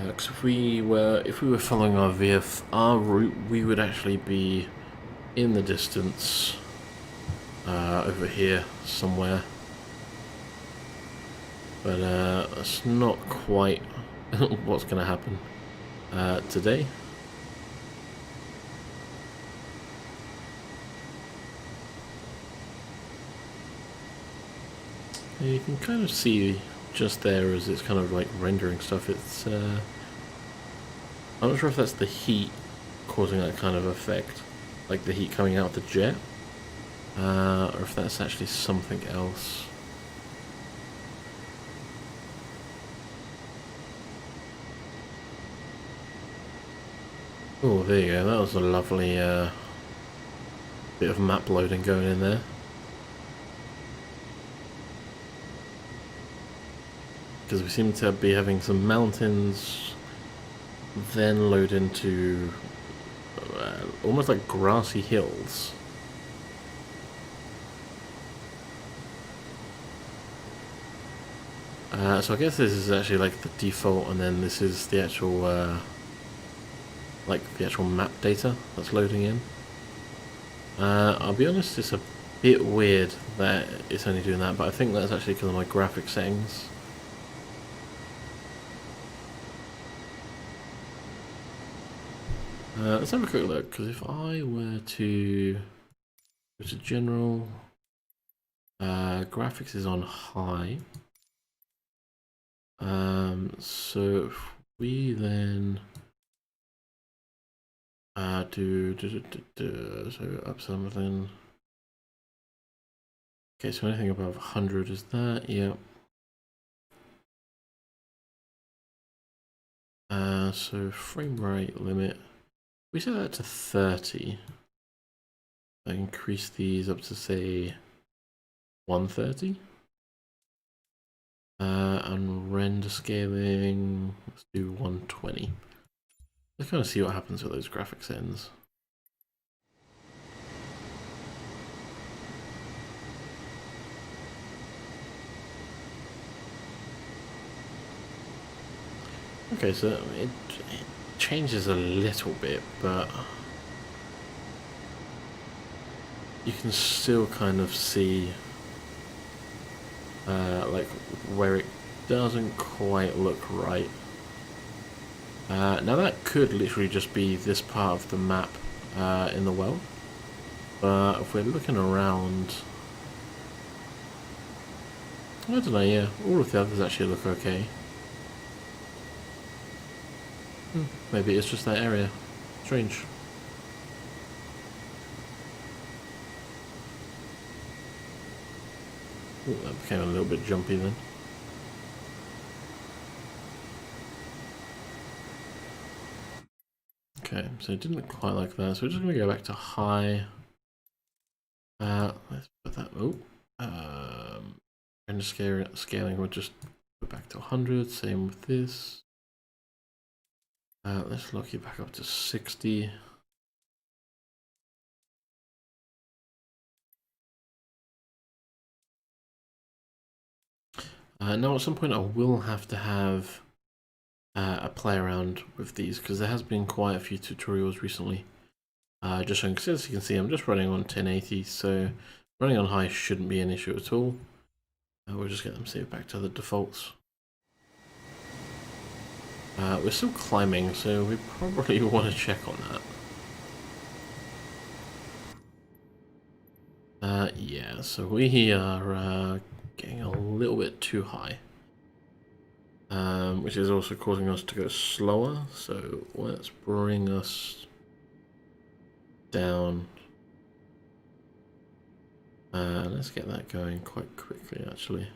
[SPEAKER 1] Because if we were following our route, we would actually be in the distance over here somewhere. But that's not quite what's going to happen today. And you can kind of see just there as it's kind of like rendering stuff. It's I'm not sure if that's the heat causing that kind of effect, like the heat coming out the jet, or if that's actually something else. Oh, there you go. That was a lovely bit of map loading going in there. Because we seem to be having some mountains, then load into almost like grassy hills. So I guess this is actually like the default, and then this is the actual like the actual map data that's loading in. I'll be honest, it's a bit weird that it's only doing that, but I think that's actually because of my graphic settings. Let's have a quick look, because if I were to go to general, graphics is on high. So if we then so up something. Okay, so anything above 100 is that, yeah. So frame rate limit, we set that to 30. I increase these up to say 130. And render scaling, let's do 120. Let's kind of see what happens with those graphics ends. Okay, so it changes a little bit, but you can still kind of see like where it doesn't quite look right. Now that could literally just be this part of the map in the well, but if we're looking around, I don't know, yeah, all of the others actually look okay. Maybe it's just that area. Strange. Ooh, that became a little bit jumpy then. Okay, so it didn't look quite like that, so we're just going to go back to high. Let's put that, render scaling, we'll just go back to 100, same with this. Let's lock you back up to 60. Now at some point I will have to have a play around with these, because there has been quite a few tutorials recently. Just showing, because as you can see, I'm just running on 1080, so running on high shouldn't be an issue at all. We'll just get them saved back to the defaults. We're still climbing, so we probably want to check on that. Yeah, so we are getting a little bit too high, which is also causing us to go slower. So let's bring us down. Let's get that going quite quickly, actually.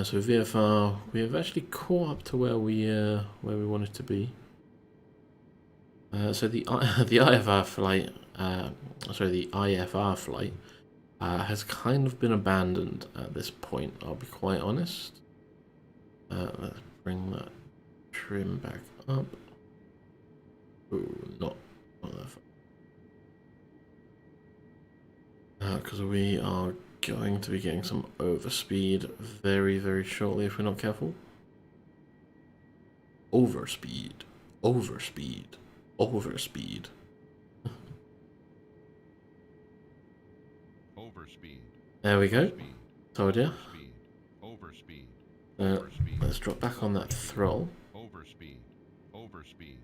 [SPEAKER 1] So VFR, we have actually caught up to where we wanted to be. So the IFR flight, the IFR flight has kind of been abandoned at this point. I'll be quite honest. Let's bring that trim back up. Ooh, not that far. Because we are going to be getting some overspeed very, very shortly if we're not careful. Overspeed, overspeed, overspeed.
[SPEAKER 3] Overspeed.
[SPEAKER 1] There we go. Told ya.
[SPEAKER 3] Overspeed.
[SPEAKER 1] Let's drop back on that throttle.
[SPEAKER 3] Overspeed. Overspeed.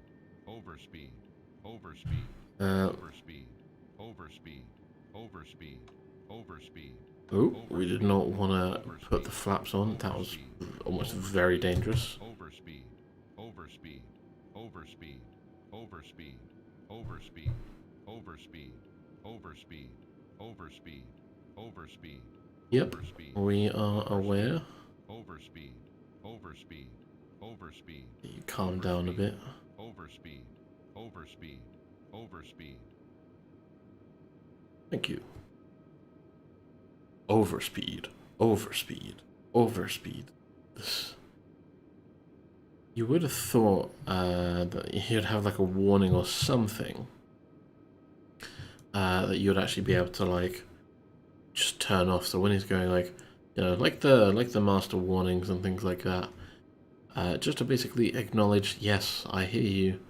[SPEAKER 3] Overspeed. Overspeed.
[SPEAKER 1] Uh,
[SPEAKER 3] Overspeed. Overspeed. Overspeed. Overspeed.
[SPEAKER 1] Oh, we did not want to put the flaps on. That was almost very dangerous.
[SPEAKER 3] Overspeed. Overspeed. Overspeed. Overspeed. Overspeed. Overspeed. Overspeed. Overspeed. Overspeed.
[SPEAKER 1] Yep, we are aware.
[SPEAKER 3] Overspeed. Overspeed. Overspeed.
[SPEAKER 1] You calm down a bit.
[SPEAKER 3] Overspeed. Overspeed. Overspeed.
[SPEAKER 1] Thank you. Overspeed. Overspeed. Overspeed. This. You would have thought that you'd have like a warning or something that you would actually be able to like just turn off. So when he's going like, you know, like the master warnings and things like that, just to basically acknowledge, yes, I hear you,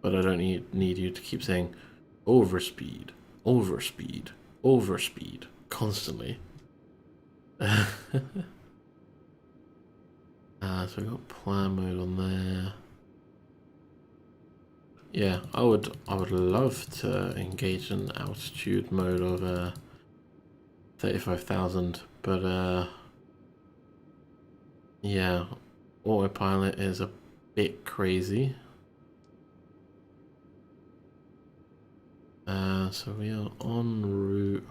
[SPEAKER 1] but I don't need you to keep saying overspeed, overspeed, overspeed constantly. So we've got plan mode on there. Yeah, I would love to engage in altitude mode of 35,000, but yeah, autopilot is a bit crazy. So we are en route,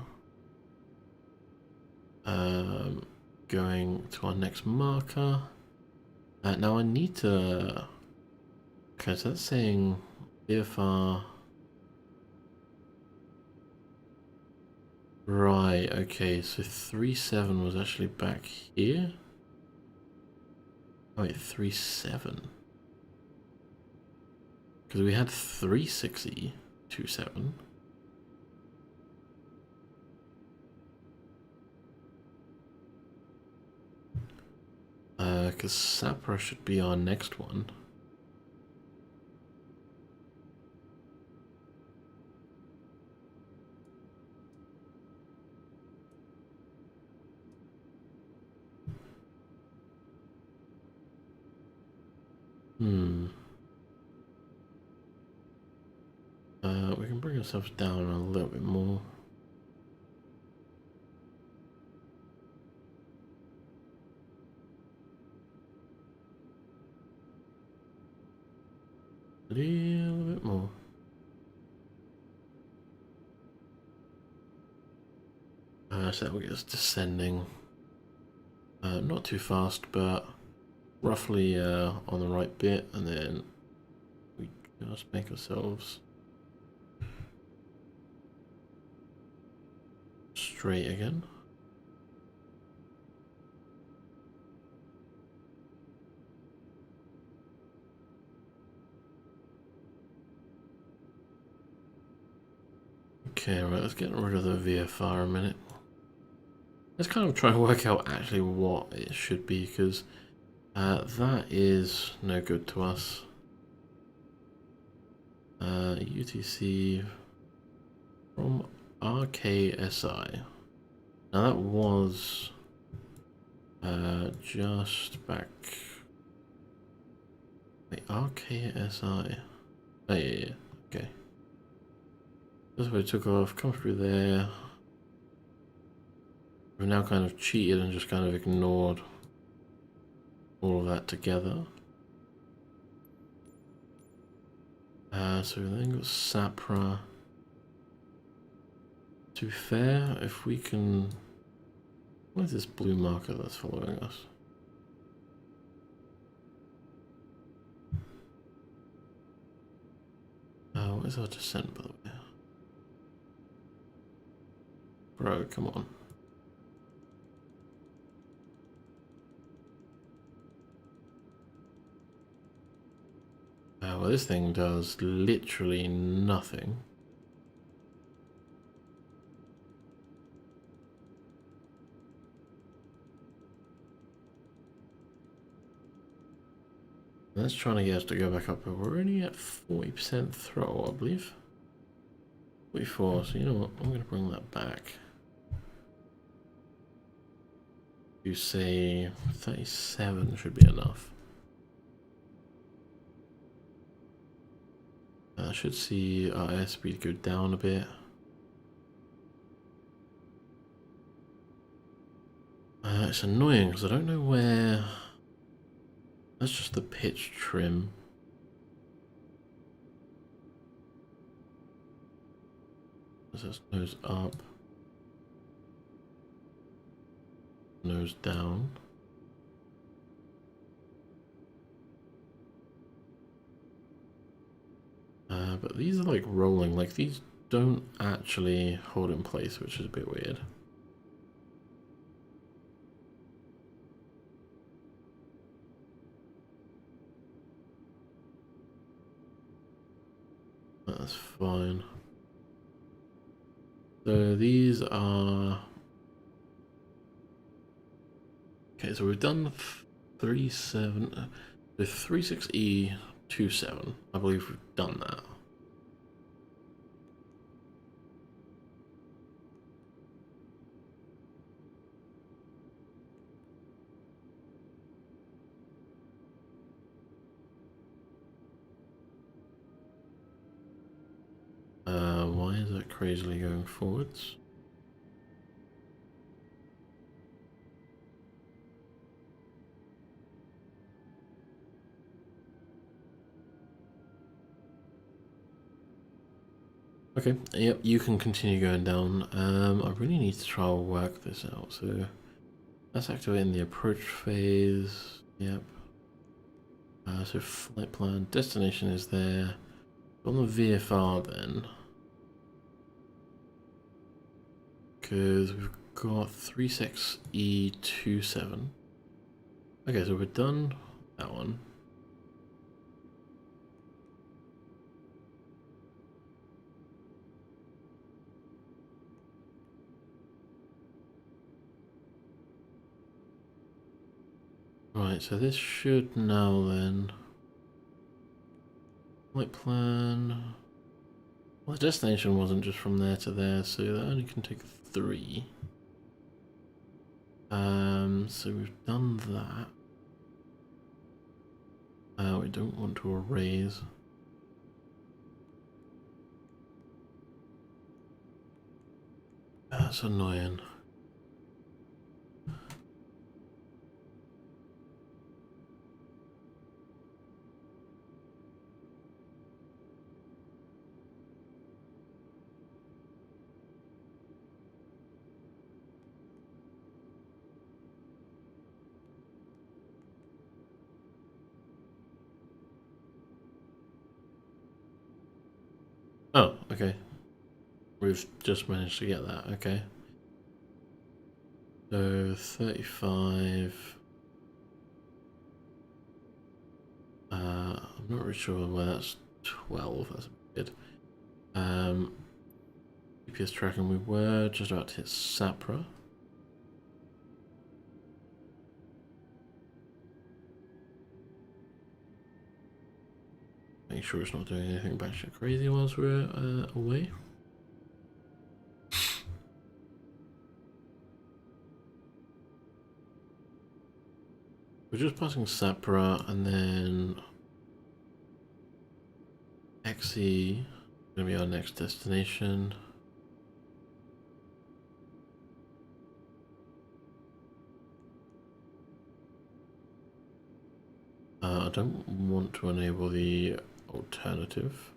[SPEAKER 1] going to our next marker. Now I need to. Okay, so that's saying IFR. Right. Okay, so 37 was actually back here. Oh, wait, 37. Because we had 360, 27. Because Sapra should be our next one. We can bring ourselves down a little bit more. A little bit more. So that will get us descending. Not too fast, but roughly on the right bit, and then we just make ourselves straight again. Okay, right, let's get rid of the VFR a minute. Let's kind of try to work out actually what it should be, because that is no good to us. UTC from RKSI. Now that was just back. Wait, RKSI. Oh yeah, okay. This way took off, come through there. We've now kind of cheated and just kind of ignored all of that together. So we then got Sapra. To be fair, if we can... What is this blue marker that's following us? What is our descent, by the way? Bro, come on. Well, this thing does literally nothing. That's trying to get us to go back up, but we're only at 40% throttle, I believe. 44, so you know what, I'm going to bring that back. You say 37 should be enough. I should see our airspeed go down a bit. It's annoying because I don't know where... That's just the pitch trim. This is nose up. Nose down. But these are like rolling, like these don't actually hold in place, which is a bit weird. That's fine. So these are... Okay, so we've done 37... The 36E27. I believe we've done that. Why is that crazily going forwards? Okay, yep, you can continue going down. I really need to try and work this out. So that's activating the approach phase. Yep. So flight plan, destination is there. On the VFR then, because we've got 36E27. Okay, so we're done that one. Right, so this should now then... Flight plan... Well, the destination wasn't just from there to there, so that only can take 3. So we've done that. We don't want to erase. That's annoying. Oh, okay. We've just managed to get that, okay. So 35. I'm not really sure where that's 12. That's a bit good. GPS tracking. We were just about to hit Sapra. Make sure it's not doing anything batshit crazy whilst we're away. We're just passing Sapra and then XE gonna be our next destination. I don't want to enable the alternative.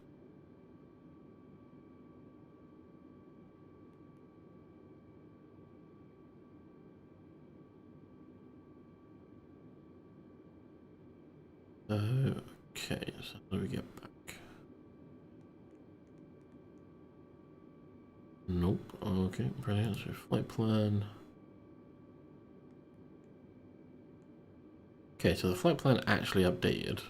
[SPEAKER 1] Okay, so how do we get back? Nope. Okay, brilliant. So flight plan. Okay, so the flight plan actually updated.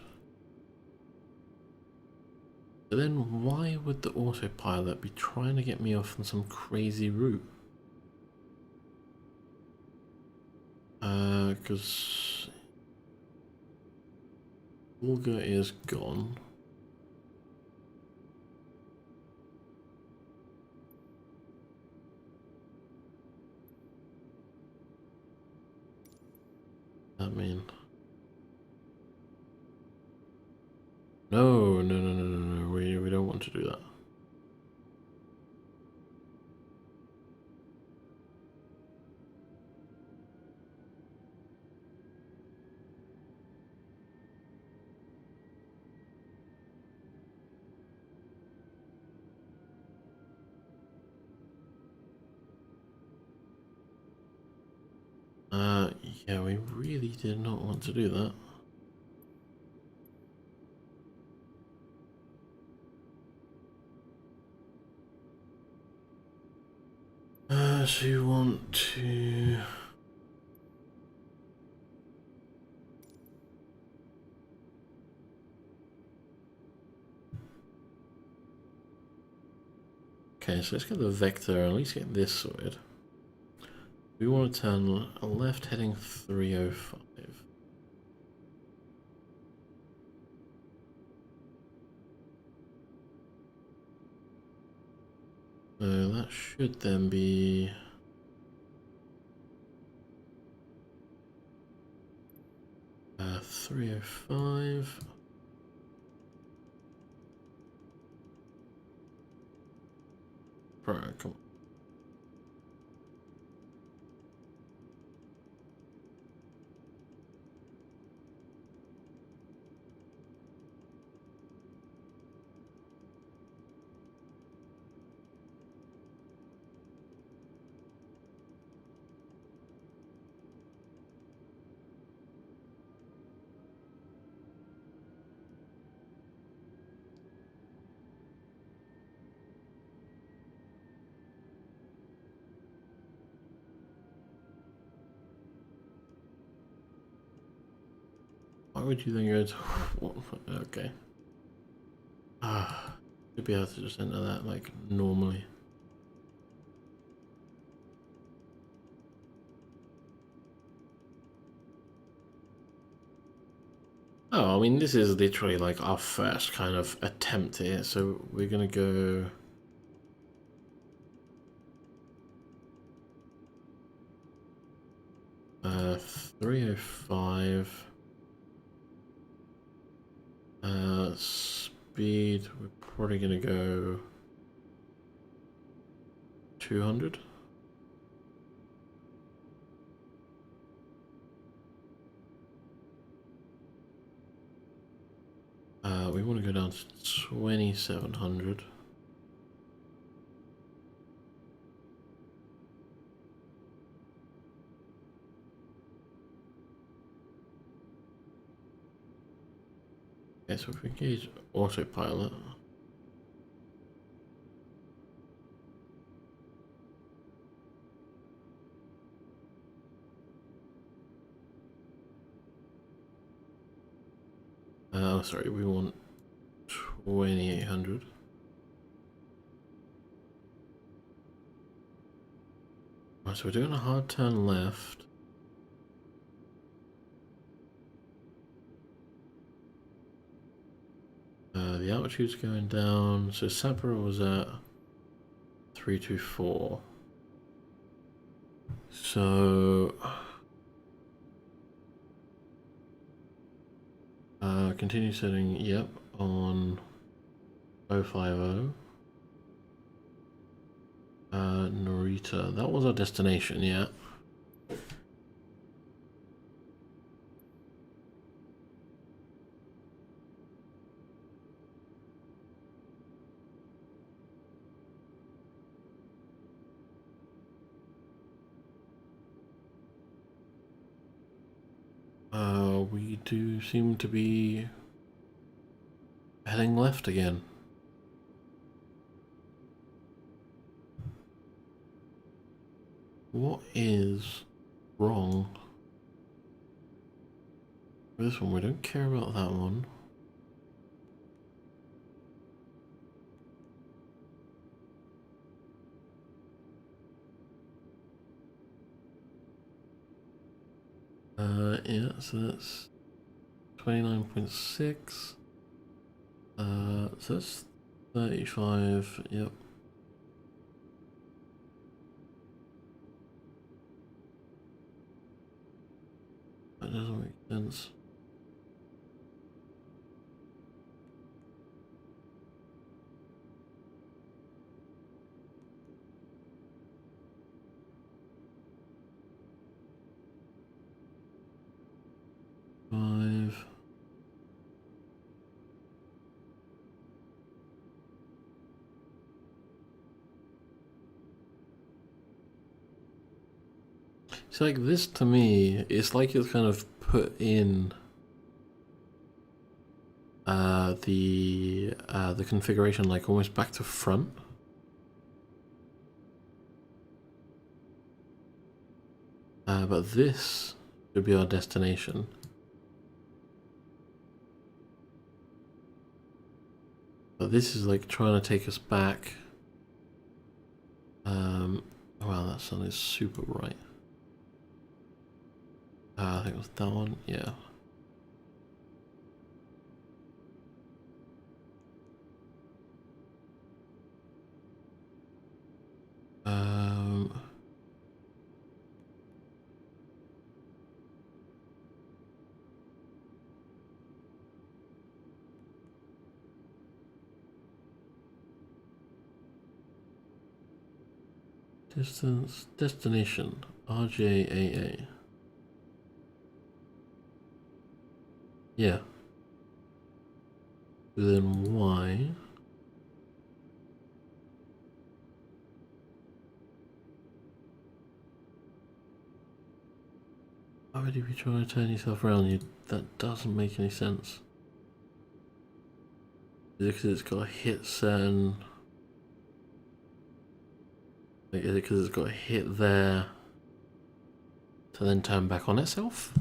[SPEAKER 1] But then why would the autopilot be trying to get me off on some crazy route? Because Volga is gone. I mean, no, we don't want to do that. Yeah, we really did not want to do that. So you want to... Okay, so let's get the vector, at least get this sorted. We want to turn left heading 305. So that should then be 305. Right, come on. Why would you think it's okay? Should be able to just enter that like normally. Oh, I mean, this is literally like our first kind of attempt here, so we're gonna go. Uh, 305. Speed, we're probably gonna go 200. We want to go down to 2700. Okay, so if we engage autopilot. Oh, sorry, we want 2800. Right, so we're doing a hard turn left. The altitude's going down, so Sapporo was at 324. So continue setting, yep, on 050. Narita, that was our destination, yeah. We do seem to be heading left again. What is wrong with this one? We don't care about that one. Yeah, so that's 29.6. So that's 35, yep. That doesn't make sense. Five. It's like this to me, it's like you've kind of put in the configuration like almost back to front. But this should be our destination. But this is like trying to take us back Wow, that sun is super bright. I think it was that one, yeah. Distance, destination, RJAA. Yeah. Then why? Why would you be trying to turn yourself around? That doesn't make any sense. Is it because it's got to hit certain... Like, is it because it's got to hit there to then turn back on itself?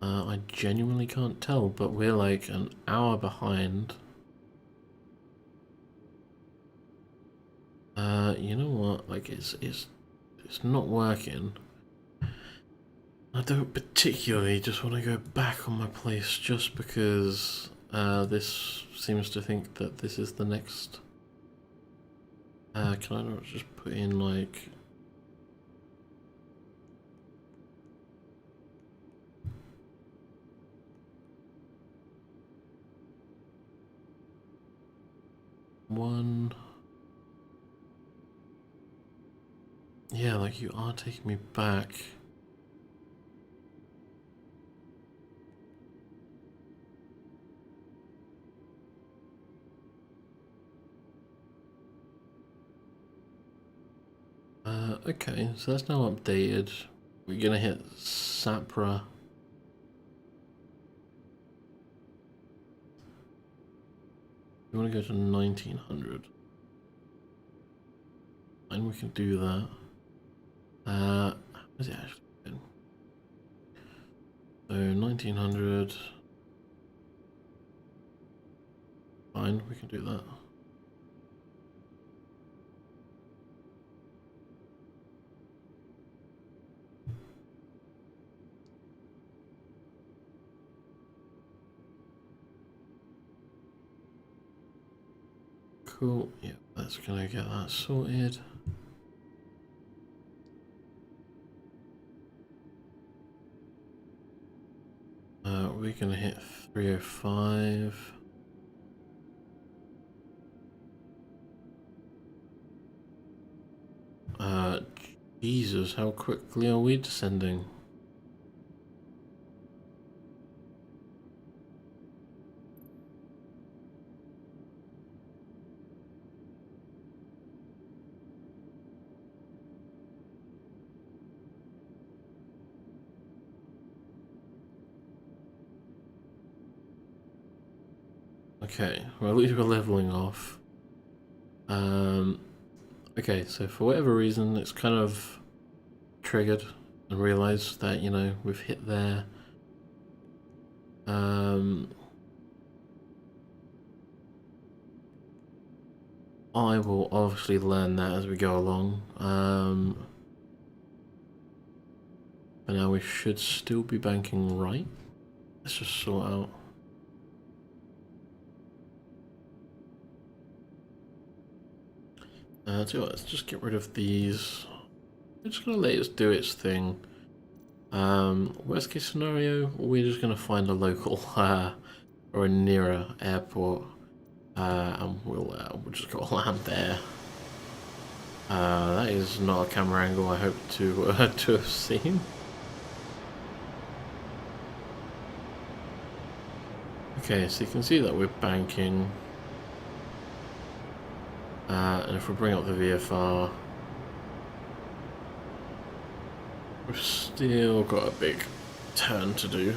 [SPEAKER 1] I genuinely can't tell, but we're like an hour behind. You know what? Like it's not working. I don't particularly just want to go back on my place just because this seems to think that this is the next. Can I not just put in like... one? Yeah, like you are taking me back. Okay, so that's now updated. We're gonna hit Sapra. We want to go to 1900. And we can do that. How is it actually been? So 1900. Fine, we can do that. Cool, yeah, that's gonna get that sorted. We're gonna hit 305. Jesus, how quickly are we descending? Okay, well at least we're leveling off. Okay, so for whatever reason it's kind of triggered and realized that, you know, we've hit there. I will obviously learn that as we go along. But now we should still be banking right. Let's just sort out. Let's just get rid of these. We're just gonna let it do its thing. Worst case scenario, we're just gonna find a local or a nearer airport, and we'll just go land there. That is not a camera angle I hope to to have seen. Okay, so you can see that we're banking. And if we bring up the VFR, we've still got a big turn to do.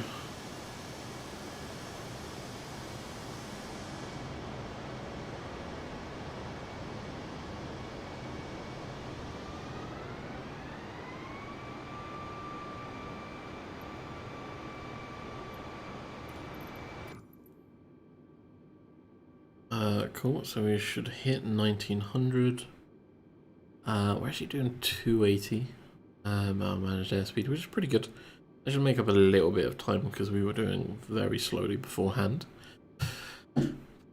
[SPEAKER 1] Cool, so we should hit 1900. We're actually doing 280 our managed airspeed, which is pretty good. I should make up a little bit of time because we were doing very slowly beforehand.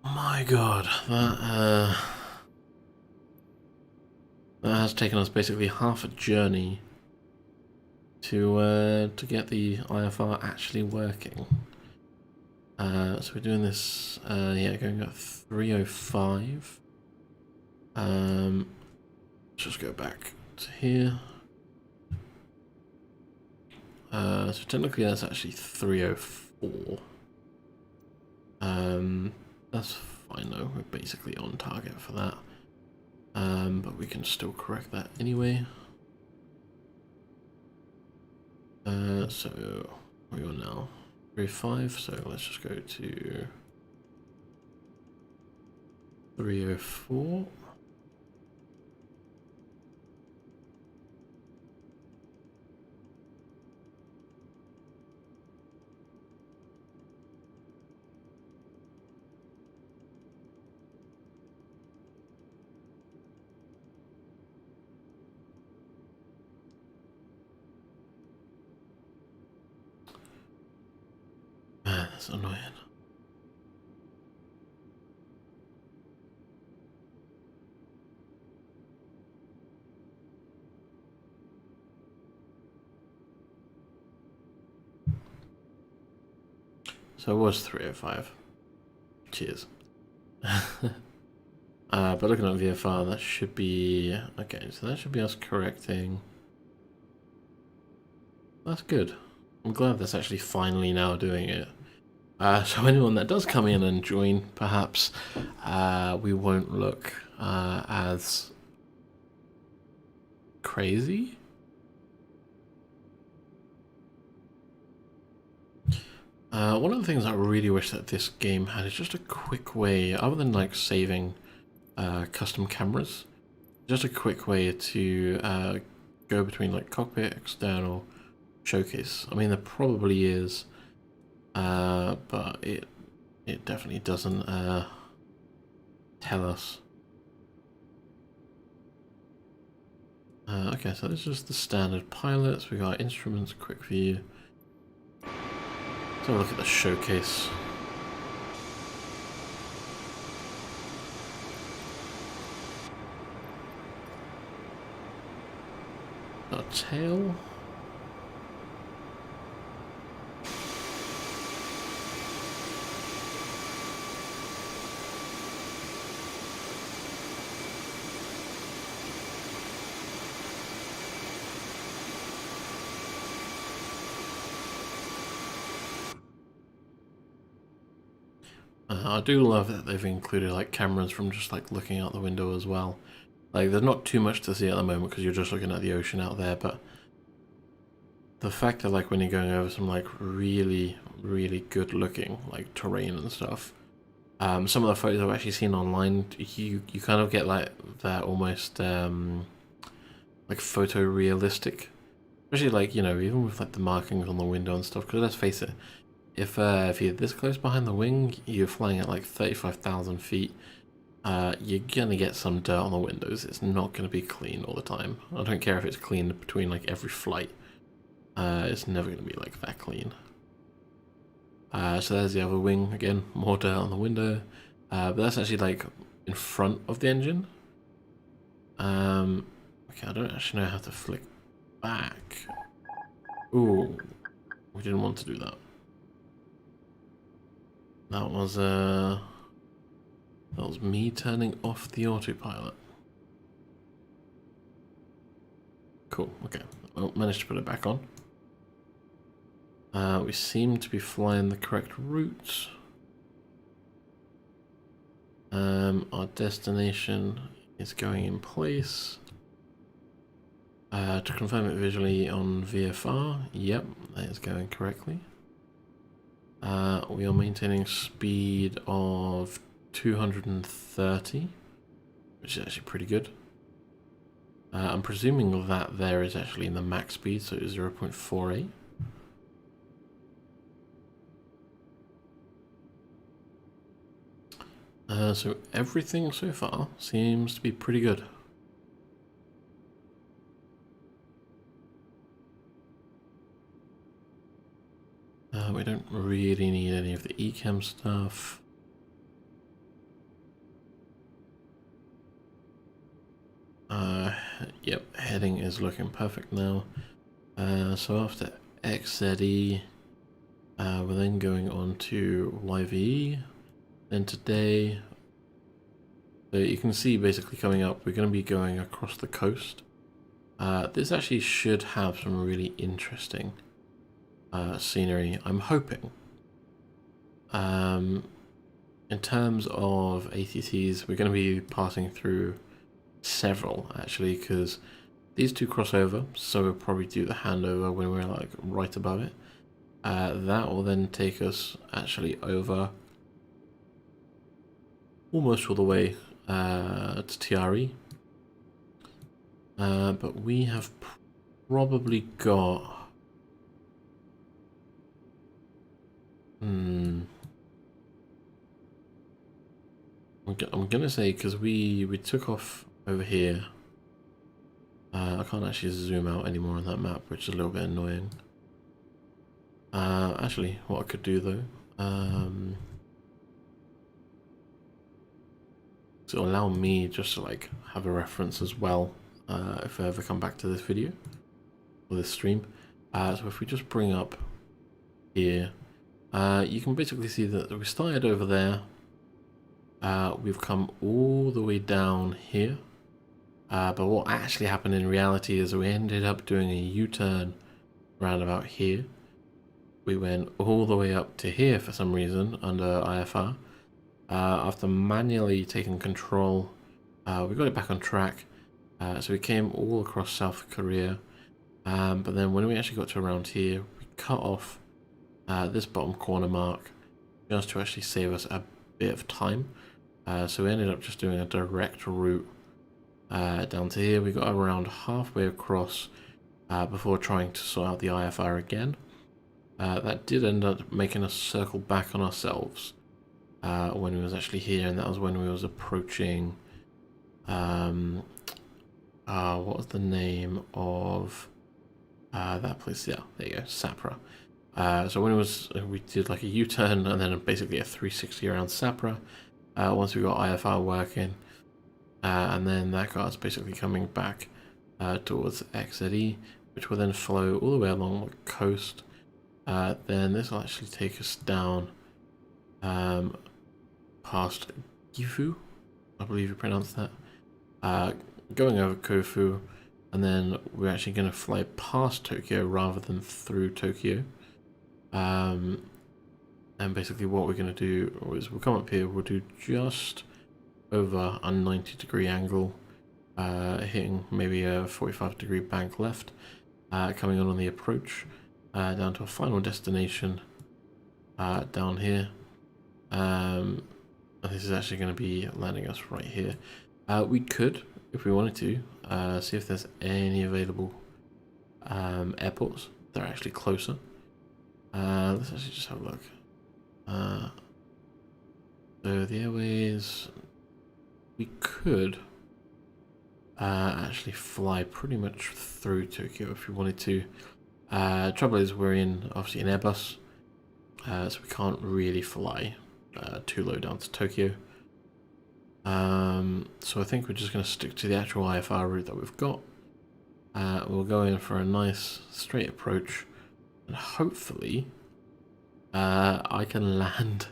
[SPEAKER 1] My god, that has taken us basically half a journey to get the IFR actually working. So we're doing this, yeah, going at 305. Let's just go back to here. So technically that's actually 304. That's fine though, we're basically on target for that. But we can still correct that anyway. So we are now 305, so let's just go to 304. Man, that's annoying. So it was 305. Cheers. But looking at VFR, that should be... Okay, so that should be us correcting. That's good. I'm glad that's actually finally now doing it. So anyone that does come in and join, perhaps we won't look as crazy. One of the things I really wish that this game had is just a quick way, other than like saving custom cameras, just a quick way to go between like cockpit, external, showcase. I mean, there probably is, but it definitely doesn't tell us. Okay, so this is just the standard pilots. We got instruments, quick view. Let's have a look at the showcase. Got a tail. I do love that they've included like cameras from just like looking out the window as well. Like there's not too much to see at the moment because you're just looking at the ocean out there, but the fact that like when you're going over some like really good looking like terrain and stuff, some of the photos I've actually seen online, you kind of get like that almost like photorealistic, especially like, you know, even with like the markings on the window and stuff, because let's face it, if you're this close behind the wing, you're flying at like 35,000 feet, you're gonna get some dirt on the windows. It's not gonna be clean all the time. I don't care if it's clean between like every flight. It's never gonna be like that clean. So there's the other wing again, more dirt on the window, but that's actually like in front of the engine. Okay, I don't actually know how to flick back. Ooh, we didn't want to do that. That was me turning off the autopilot. Cool, okay. Well, managed to put it back on. We seem to be flying the correct route. Our destination is going in place. To confirm it visually on VFR, yep, that is going correctly. We are maintaining speed of 230, which is actually pretty good. I'm presuming that there is actually in the max speed, so it's 0.48. So everything so far seems to be pretty good. We don't really need any of the echem stuff. Yep, heading is looking perfect now. So after XZE, we're then going on to YVE, then today. So you can see basically coming up, we're going to be going across the coast. This actually should have some really interesting scenery, I'm hoping. In terms of ATTs, we're going to be passing through several actually, because these two cross over, so we'll probably do the handover when we're like right above it. That will then take us actually over almost all the way to TRE. But we have probably got... I'm gonna say, because we took off over here. I can't actually zoom out anymore on that map, which is a little bit annoying. Actually, what I could do though, to allow me just to like have a reference as well, if I ever come back to this video or this stream. So if we just bring up here, you can basically see that we started over there. We've come all the way down here. But what actually happened in reality is we ended up doing a U-turn around about here. We went all the way up to here for some reason under IFR. After manually taking control, we got it back on track. So we came all across South Korea. But then when we actually got to around here, we cut off this bottom corner mark just to actually save us a bit of time. So we ended up just doing a direct route down to here. We got around halfway across before trying to sort out the IFR again. That did end up making us circle back on ourselves when we was actually here, and that was when we was approaching what was the name of that place? Yeah, there you go, Sapra. So when it was, we did like a U-turn and then basically a 360 around Sapra once we got IFR working. And then that got us basically coming back towards XZE, which will then flow all the way along the coast. Then this will actually take us down past Gifu, I believe you pronounce that, going over Kofu, and then we're actually going to fly past Tokyo rather than through Tokyo. And basically what we're going to do is we'll come up here, we'll do just over a 90-degree angle, hitting maybe a 45-degree bank left, coming on the approach, down to a final destination down here. This is actually going to be landing us right here. We could, if we wanted to, see if there's any available airports that are actually closer. Let's actually just have a look. So the airways, we could actually fly pretty much through Tokyo if we wanted to. Trouble is we're in obviously an Airbus, so we can't really fly too low down to Tokyo. So I think we're just going to stick to the actual IFR route that we've got. We'll go in for a nice straight approach, and hopefully I can land.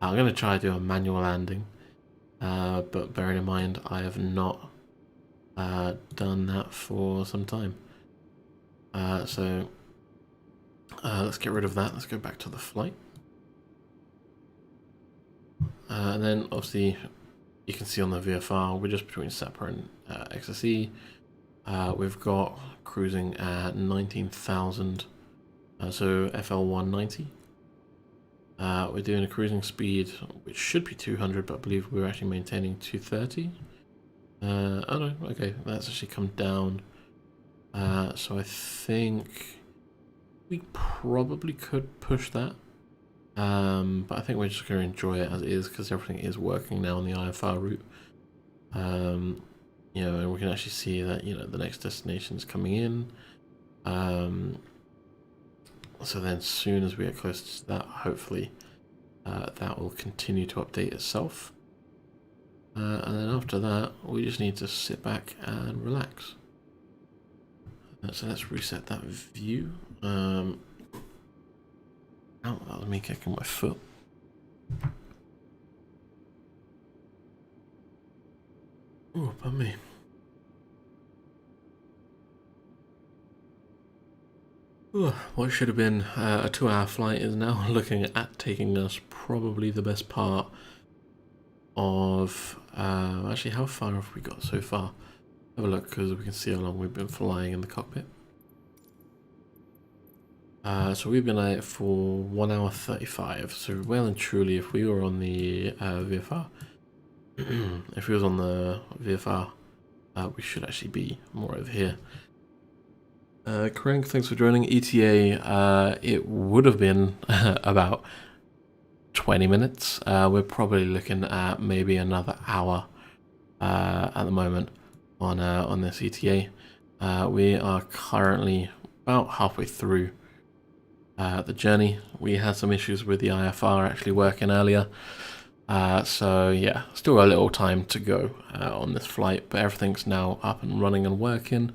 [SPEAKER 1] I'm going to try to do a manual landing, but bearing in mind I have not done that for some time. So let's get rid of that. Let's go back to the flight. And then obviously you can see on the VFR we're just between Sapra and XSE. We've got cruising at 19,000, so FL190. We're doing a cruising speed which should be 200, but I believe we're actually maintaining 230. Oh no, okay, that's actually come down. So I think we probably could push that. But I think we're just going to enjoy it as it is because everything is working now on the IFR route. You know, and we can actually see that, you know, the next destination is coming in. So then as soon as we get close to that, hopefully that will continue to update itself. And then after that, we just need to sit back and relax. So let's reset that view. Oh, that was me kicking my foot. Oh, pardon me. What should have been a 2-hour flight is now looking at taking us probably the best part of... actually, how far have we got so far? Have a look, because we can see how long we've been flying in the cockpit. So we've been at it for 1 hour 35. So well and truly, if we were on the VFR, if we was on the VFR, we should actually be more over here. Crank, thanks for joining. ETA, it would have been about 20 minutes. We're probably looking at maybe another hour at the moment on this ETA. We are currently about halfway through the journey. We had some issues with the IFR actually working earlier. So yeah, still a little time to go on this flight, but everything's now up and running and working.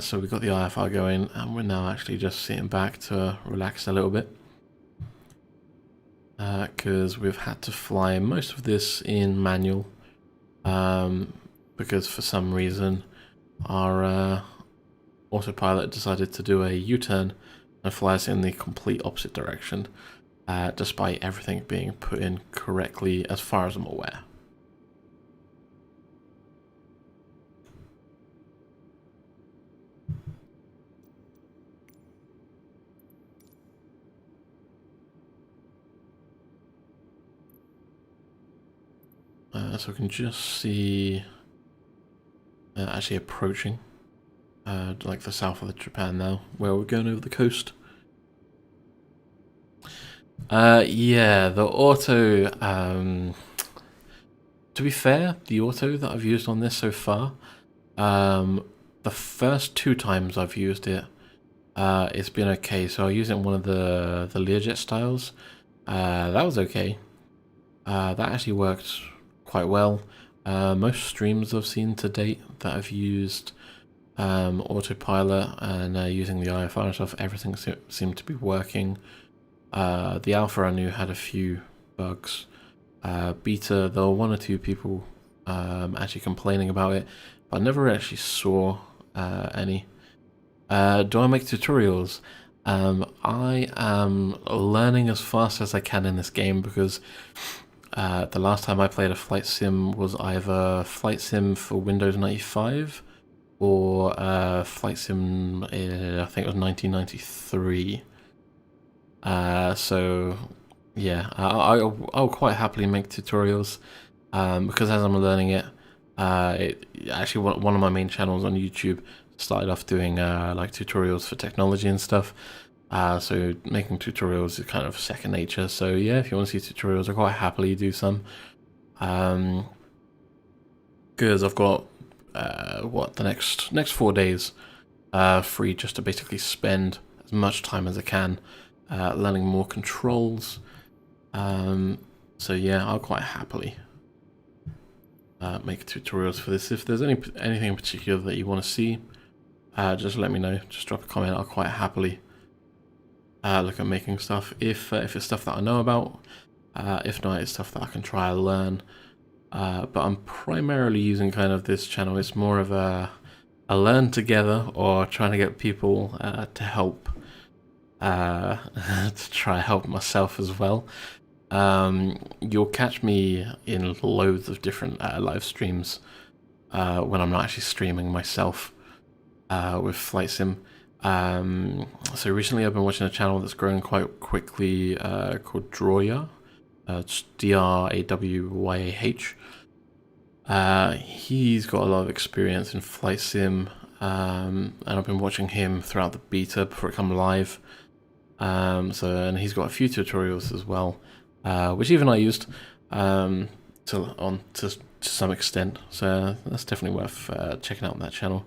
[SPEAKER 1] So we've got the IFR going, and we're now actually just sitting back to relax a little bit. Because we've had to fly most of this in manual. Because for some reason our autopilot decided to do a U-turn and fly us in the complete opposite direction, despite everything being put in correctly as far as I'm aware. So we can just see actually approaching like the south of the Japan now, where we're going over the coast. Yeah, the auto, to be fair, the auto that I've used on this so far, the first 2 times I've used it, it's been okay. So I used it in one of the Learjet styles. That was okay. That actually worked quite well. Most streams I've seen to date that I've used autopilot and using the IFR and stuff, everything seemed to be working. The Alpha I knew had a few bugs. Beta, there were 1 or 2 people actually complaining about it, but I never actually saw any. Do I make tutorials? I am learning as fast as I can in this game because the last time I played a flight sim was either Flight Sim for Windows 95 or Flight Sim, I think it was 1993. So yeah, I'll quite happily make tutorials because as I'm learning it, actually one of my main channels on YouTube started off doing like tutorials for technology and stuff. So making tutorials is kind of second nature. So yeah, if you want to see tutorials, I'll quite happily do some. Because I've got what, the next 4 days free just to basically spend as much time as I can learning more controls. So yeah, I'll quite happily make tutorials for this. If there's anything in particular that you want to see, just let me know. Just drop a comment. I'll quite happily look at making stuff if it's stuff that I know about. If not, it's stuff that I can try and learn. But I'm primarily using kind of this channel. It's more of a learn together or trying to get people to help, to try help myself as well. You'll catch me in loads of different live streams when I'm not actually streaming myself with Flight Sim. So recently I've been watching a channel that's growing quite quickly called RJAA. It's DRAWYAH. He's got a lot of experience in Flight Sim, and I've been watching him throughout the beta before it comes live. And he's got a few tutorials as well, which even I used to some extent. So that's definitely worth checking out on that channel.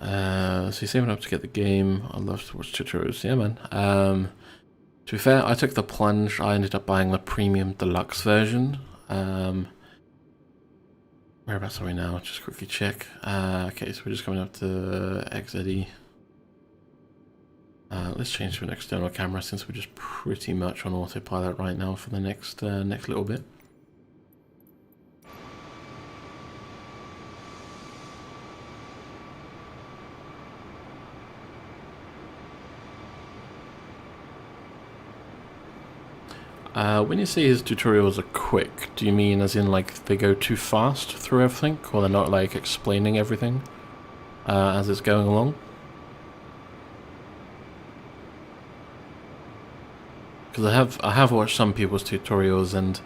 [SPEAKER 1] So you're saving up to get the game. I love to watch tutorials. Yeah, man. To be fair, I took the plunge. I ended up buying the premium deluxe version. Whereabouts are we now? Just quickly check. Okay, so we're just coming up to XZE. Let's change to an external camera since we're just pretty much on autopilot right now for the next little bit. When you say his tutorials are quick, do you mean as in like they go too fast through everything, or they're not like explaining everything as it's going along? Because I have watched some people's tutorials and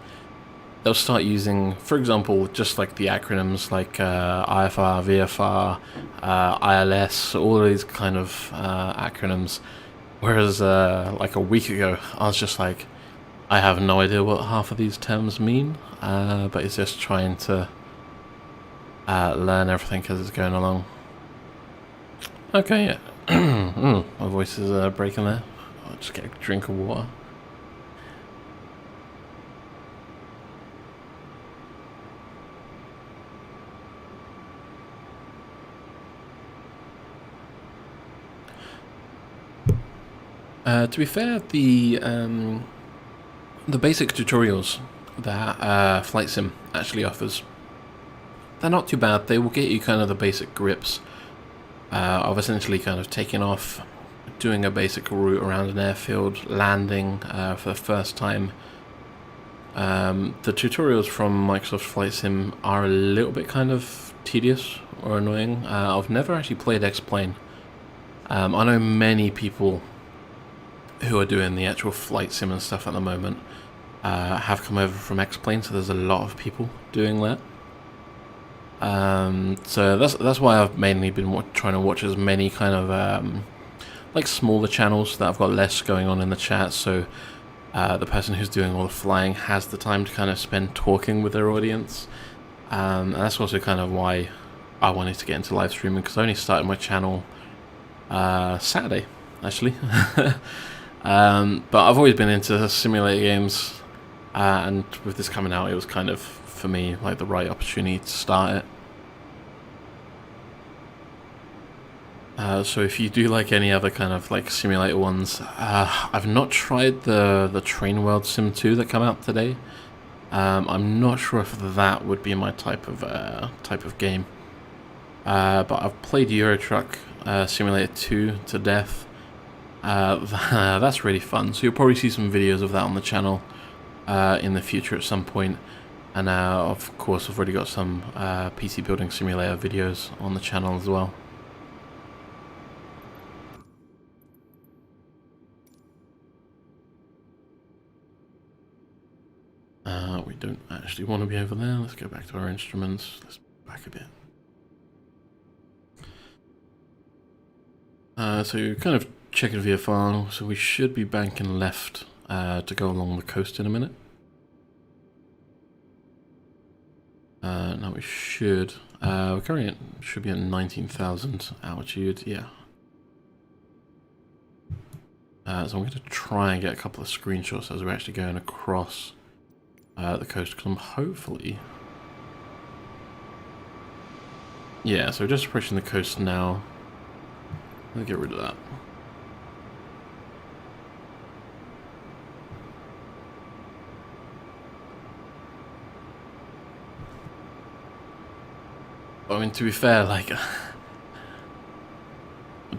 [SPEAKER 1] they'll start using, for example, just like the acronyms like IFR, VFR, ILS, all of these kind of acronyms. Whereas like a week ago, I was just like, I have no idea what half of these terms mean, but it's just trying to learn everything as it's going along. Okay, yeah. My voice is breaking there. I'll just get a drink of water. To be fair, the basic tutorials that Flight Sim actually offers, they're not too bad. They will get you kind of the basic grips of essentially kind of taking off, doing a basic route around an airfield, landing for the first time. The tutorials from Microsoft Flight Sim are a little bit kind of tedious or annoying. I've never actually played X-Plane. I know many people who are doing the actual flight sim and stuff at the moment have come over from X-Plane, so there's a lot of people doing that. So that's why I've mainly been trying to watch as many kind of like smaller channels that I've got less going on in the chat, so the person who's doing all the flying has the time to kind of spend talking with their audience. And that's also kind of why I wanted to get into live streaming, because I only started my channel Saturday, actually. But I've always been into simulator games, and with this coming out, it was kind of, for me, like the right opportunity to start it. So if you do like any other kind of like simulator ones, I've not tried the Train World Sim 2 that came out today. I'm not sure if that would be my type of game. But I've played Euro Truck Simulator 2 to death. That's really fun, so you'll probably see some videos of that on the channel in the future at some point. And of course I've already got some PC building simulator videos on the channel as well. We don't actually want to be over there. Let's go back to our instruments. Let's back a bit. So you're kind of checking VFR, so we should be banking left to go along the coast in a minute. Now we should, we're currently should be at 19,000 altitude, yeah. So I'm going to try and get a couple of screenshots as we're actually going across the coast, because I'm hopefully... Yeah, so we're just approaching the coast now. Let's get rid of that. I mean, to be fair, like,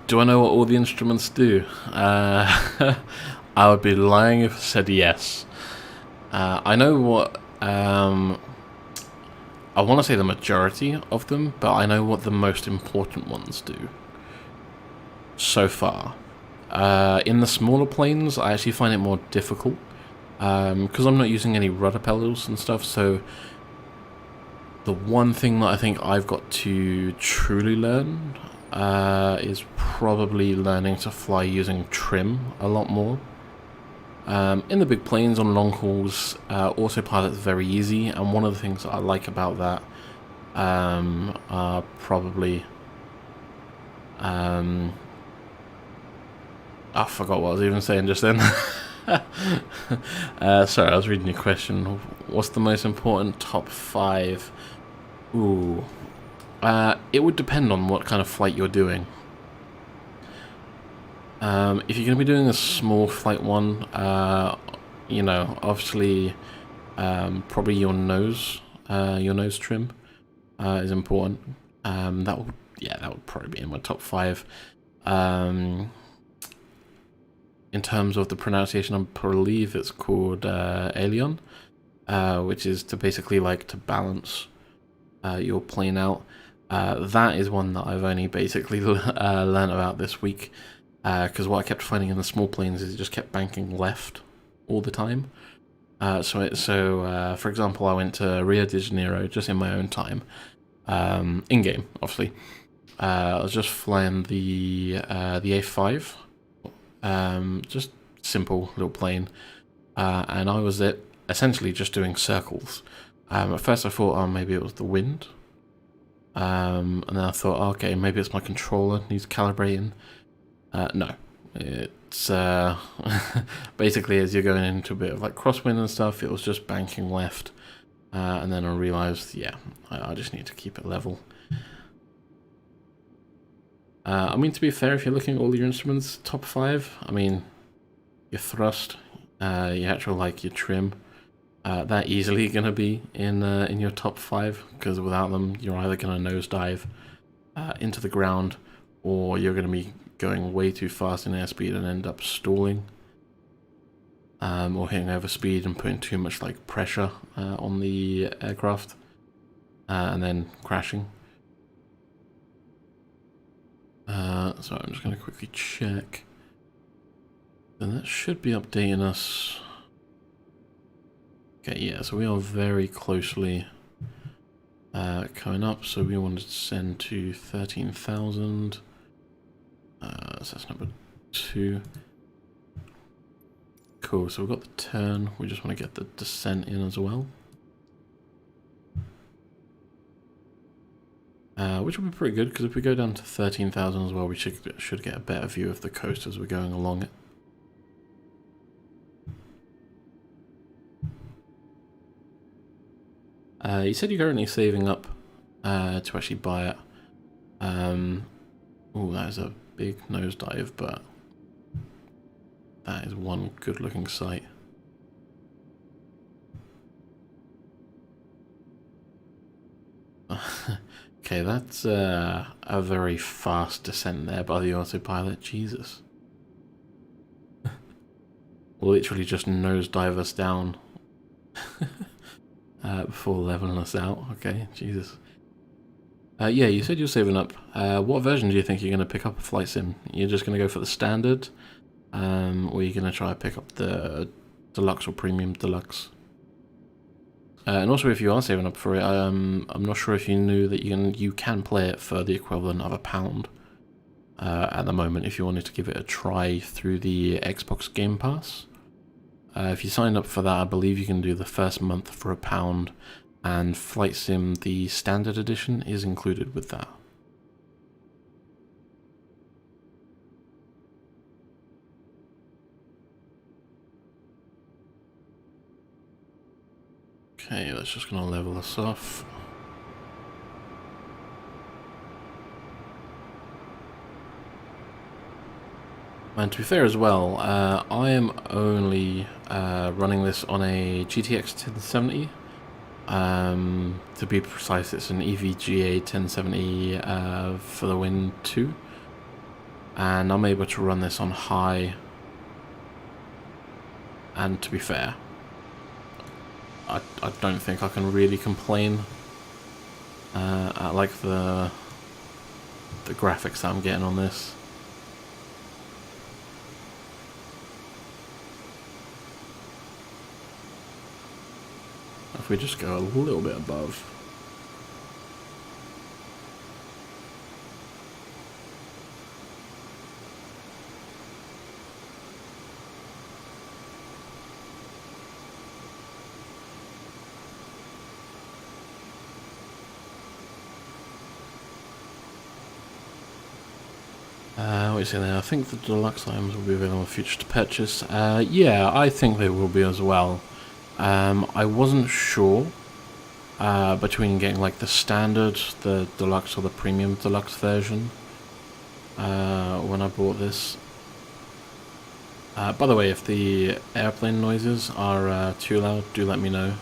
[SPEAKER 1] do I know what all the instruments do? I would be lying if I said yes. I know what, I want to say the majority of them, but I know what the most important ones do so far. In the smaller planes, I actually find it more difficult, because I'm not using any rudder pedals and stuff, so the one thing that I think I've got to truly learn is probably learning to fly using trim a lot more. In the big planes on long hauls, autopilot's very easy, and one of the things that I like about that are probably... I forgot what I was even saying just then. Sorry, I was reading your question. What's the most important top 5? Ooh. It would depend on what kind of flight you're doing. If you're going to be doing a small flight one, you know, obviously, probably your nose trim is important. That would probably be in my top 5. In terms of the pronunciation, I believe it's called Alien, which is to basically like to balance your plane out. That is one that I've only basically learned about this week, because what I kept finding in the small planes is it just kept banking left all the time. So for example, I went to Rio de Janeiro just in my own time, in-game, obviously. I was just flying the A5. Just simple little plane, and I was essentially just doing circles. At first I thought, oh, maybe it was the wind, and then I thought, okay, maybe it's my controller needs calibrating. No, it's basically as you're going into a bit of like crosswind and stuff, it was just banking left, and then I realized, yeah, I just need to keep it level. I mean, to be fair, if you're looking at all your instruments, top 5, I mean, your thrust, your actual, like, your trim, that easily going to be in your top 5, because without them, you're either going to nosedive into the ground, or you're going to be going way too fast in airspeed and end up stalling, or hitting overspeed and putting too much, like, pressure on the aircraft, and then crashing. So I'm just going to quickly check. And that should be updating us. Okay, yeah, so we are very closely coming up. So we wanted to send to 13,000. So that's number 2. Cool, so we've got the turn. We just want to get the descent in as well. Which will be pretty good, because if we go down to 13,000 as well, we should get a better view of the coast as we're going along it. You said you're currently saving up to actually buy it. Oh, that is a big nosedive, but that is one good-looking sight. Okay, that's a very fast descent there by the autopilot. Jesus. Literally just nosedive us down before leveling us out. Okay, Jesus. Yeah, you said you're saving up. What version do you think you're going to pick up a flight sim? You're just going to go for the standard? Or are you going to try to pick up the deluxe or premium deluxe? And also, if you are saving up for it, I'm not sure if you knew that you can play it for the equivalent of £1 at the moment if you wanted to give it a try through the Xbox Game Pass. If you sign up for that, I believe you can do the first month for £1, and Flight Sim, the standard edition, is included with that. Okay, that's just going to level us off. And to be fair as well, I am only running this on a GTX 1070. To be precise, it's an EVGA 1070 for the Win 2. And I'm able to run this on high. And to be fair, I don't think I can really complain at like the graphics that I'm getting on this. If we just go a little bit above. What is it there? I think the deluxe items will be available in the future to purchase. Yeah, I think they will be as well. I wasn't sure between getting like the standard, the deluxe, or the premium deluxe version when I bought this. By the way, if the airplane noises are too loud, do let me know.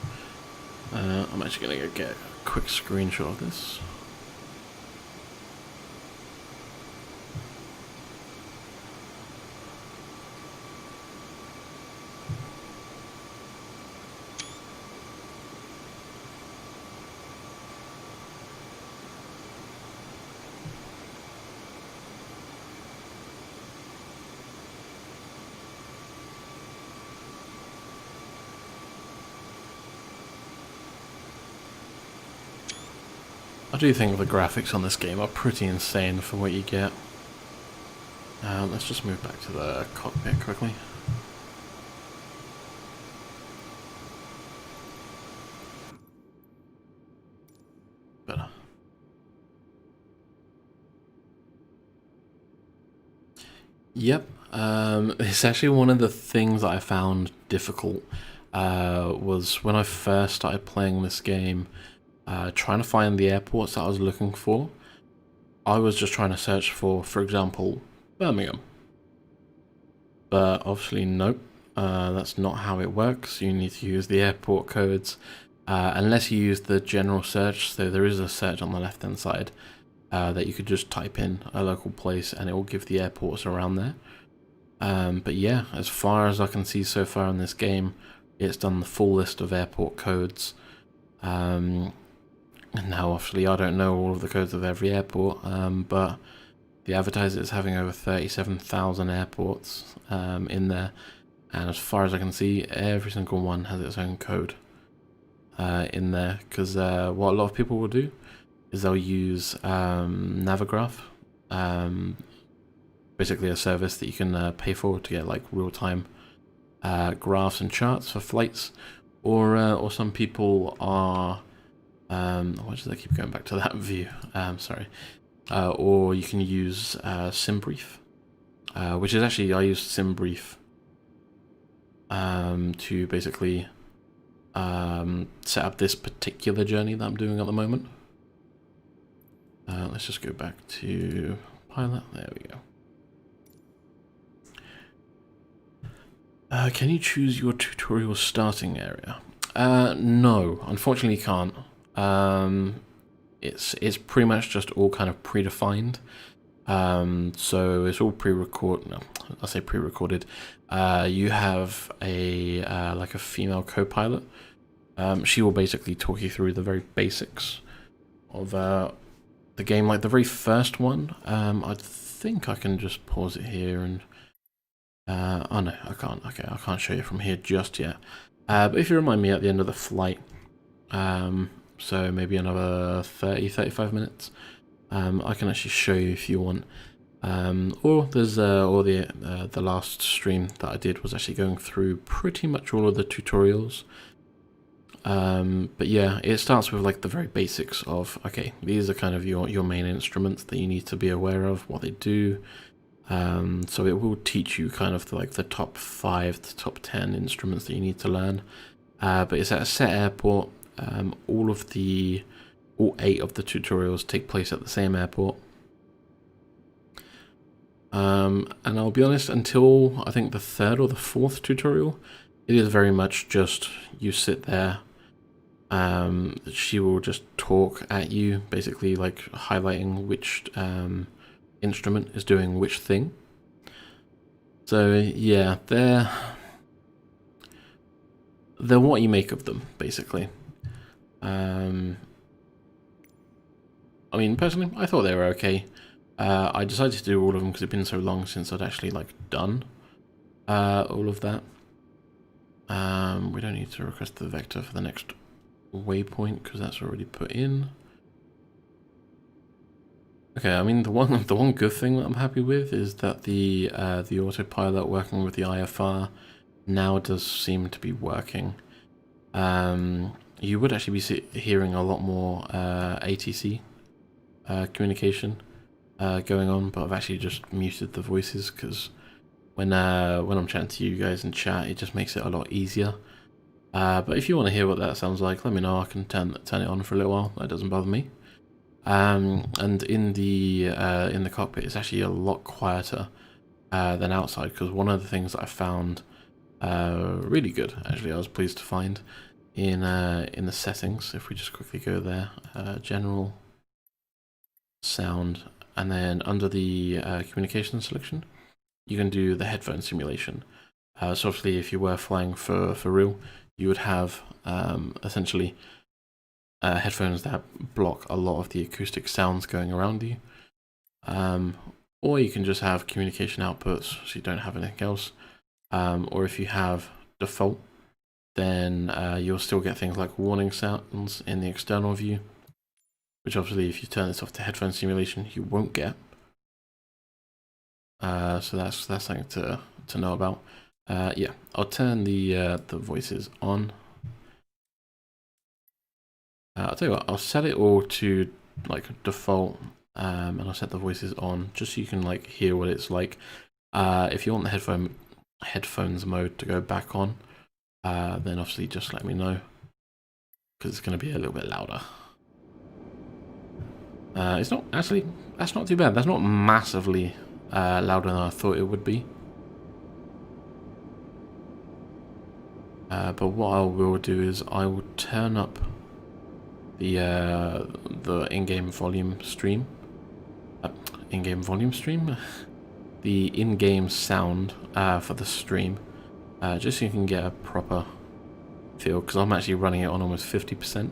[SPEAKER 1] I'm actually going to get a quick screenshot of this. I do think the graphics on this game are pretty insane for what you get. Let's just move back to the cockpit quickly. Better. Yep. It's actually one of the things that I found difficult was when I first started playing this game. Trying to find the airports that I was looking for. I was just trying to search for example, Birmingham. But obviously, nope, that's not how it works. You need to use the airport codes, unless you use the general search. So there is a search on the left-hand side that you could just type in a local place and it will give the airports around there. But yeah, as far as I can see so far in this game, it's done the full list of airport codes. Now, obviously, I don't know all of the codes of every airport, but the advertiser is having over 37,000 airports in there, and as far as I can see, every single one has its own code in there, because what a lot of people will do is they'll use Navigraph, basically a service that you can pay for to get like real-time graphs and charts for flights, or some people are why does that keep going back to that view? Sorry. Or you can use SimBrief, which is actually, I use SimBrief to basically set up this particular journey that I'm doing at the moment. Let's just go back to Pilot. There we go. Can you choose your tutorial starting area? No, unfortunately you can't. It's pretty much just all kind of predefined. So it's all no, I say pre-recorded. You have a like a female co-pilot. She will basically talk you through the very basics of the game, like the very first one. I think I can just pause it here and oh no, I can't. Okay, I can't show you from here just yet. But if you remind me at the end of the flight, so maybe another 30-35 minutes, I can actually show you if you want. Or there's or the last stream that I did was actually going through pretty much all of the tutorials. But yeah, it starts with like the very basics of, okay, these are kind of your main instruments that you need to be aware of, what they do. So it will teach you kind of like the top 5 to top 10 instruments that you need to learn. But it's at a set airport. All 8 of the tutorials take place at the same airport. And I'll be honest, until I think the 3rd or the 4th tutorial, it is very much just you sit there. She will just talk at you, basically like highlighting which instrument is doing which thing. So yeah, they're what you make of them, basically. I mean, personally, I thought they were okay. I decided to do all of them because it'd been so long since I'd actually like done all of that. We don't need to request the vector for the next waypoint because that's already put in. Okay, I mean the one good thing that I'm happy with is that the autopilot working with the IFR now does seem to be working. You would actually be hearing a lot more ATC communication going on, but I've actually just muted the voices because when I'm chatting to you guys in chat, it just makes it a lot easier. But if you want to hear what that sounds like, let me know. I can turn it on for a little while. That doesn't bother me. And in the cockpit, it's actually a lot quieter than outside, because one of the things that I found really good, actually, I was pleased to find in the settings. If we just quickly go there, general sound, and then under the communication selection, you can do the headphone simulation. So obviously, if you were flying for real, you would have essentially headphones that block a lot of the acoustic sounds going around you. Or you can just have communication outputs, so you don't have anything else. Or if you have default, then you'll still get things like warning sounds in the external view, which obviously if you turn this off to headphone simulation, you won't get. So that's something to know about. Yeah, I'll turn the voices on. I'll tell you what, I'll set it all to like default, and I'll set the voices on just so you can like hear what it's like. If you want the headphones mode to go back on, then obviously just let me know, because it's going to be a little bit louder. It's not actually, that's not too bad. That's not massively louder than I thought it would be. But what I will do is I will turn up the in-game volume stream. The in-game sound for the stream, just so you can get a proper feel, because I'm actually running it on almost 50%.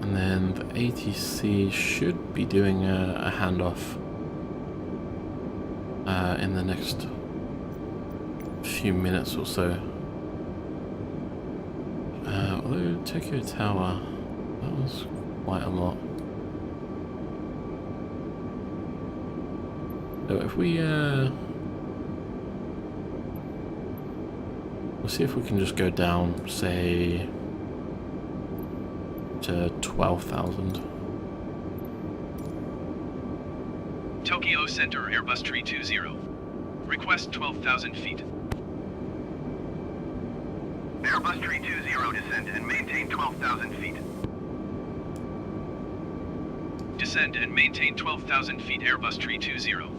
[SPEAKER 1] And then the ATC should be doing a handoff in the next few minutes or so. Although Tokyo Tower, that was quite a lot. So if we we'll see if we can just go down, say, to 12,000.
[SPEAKER 2] Tokyo Center, Airbus 320. Request 12,000 feet. Airbus 320 descend and maintain 12,000 feet. Descend and maintain 12,000 feet, Airbus 320.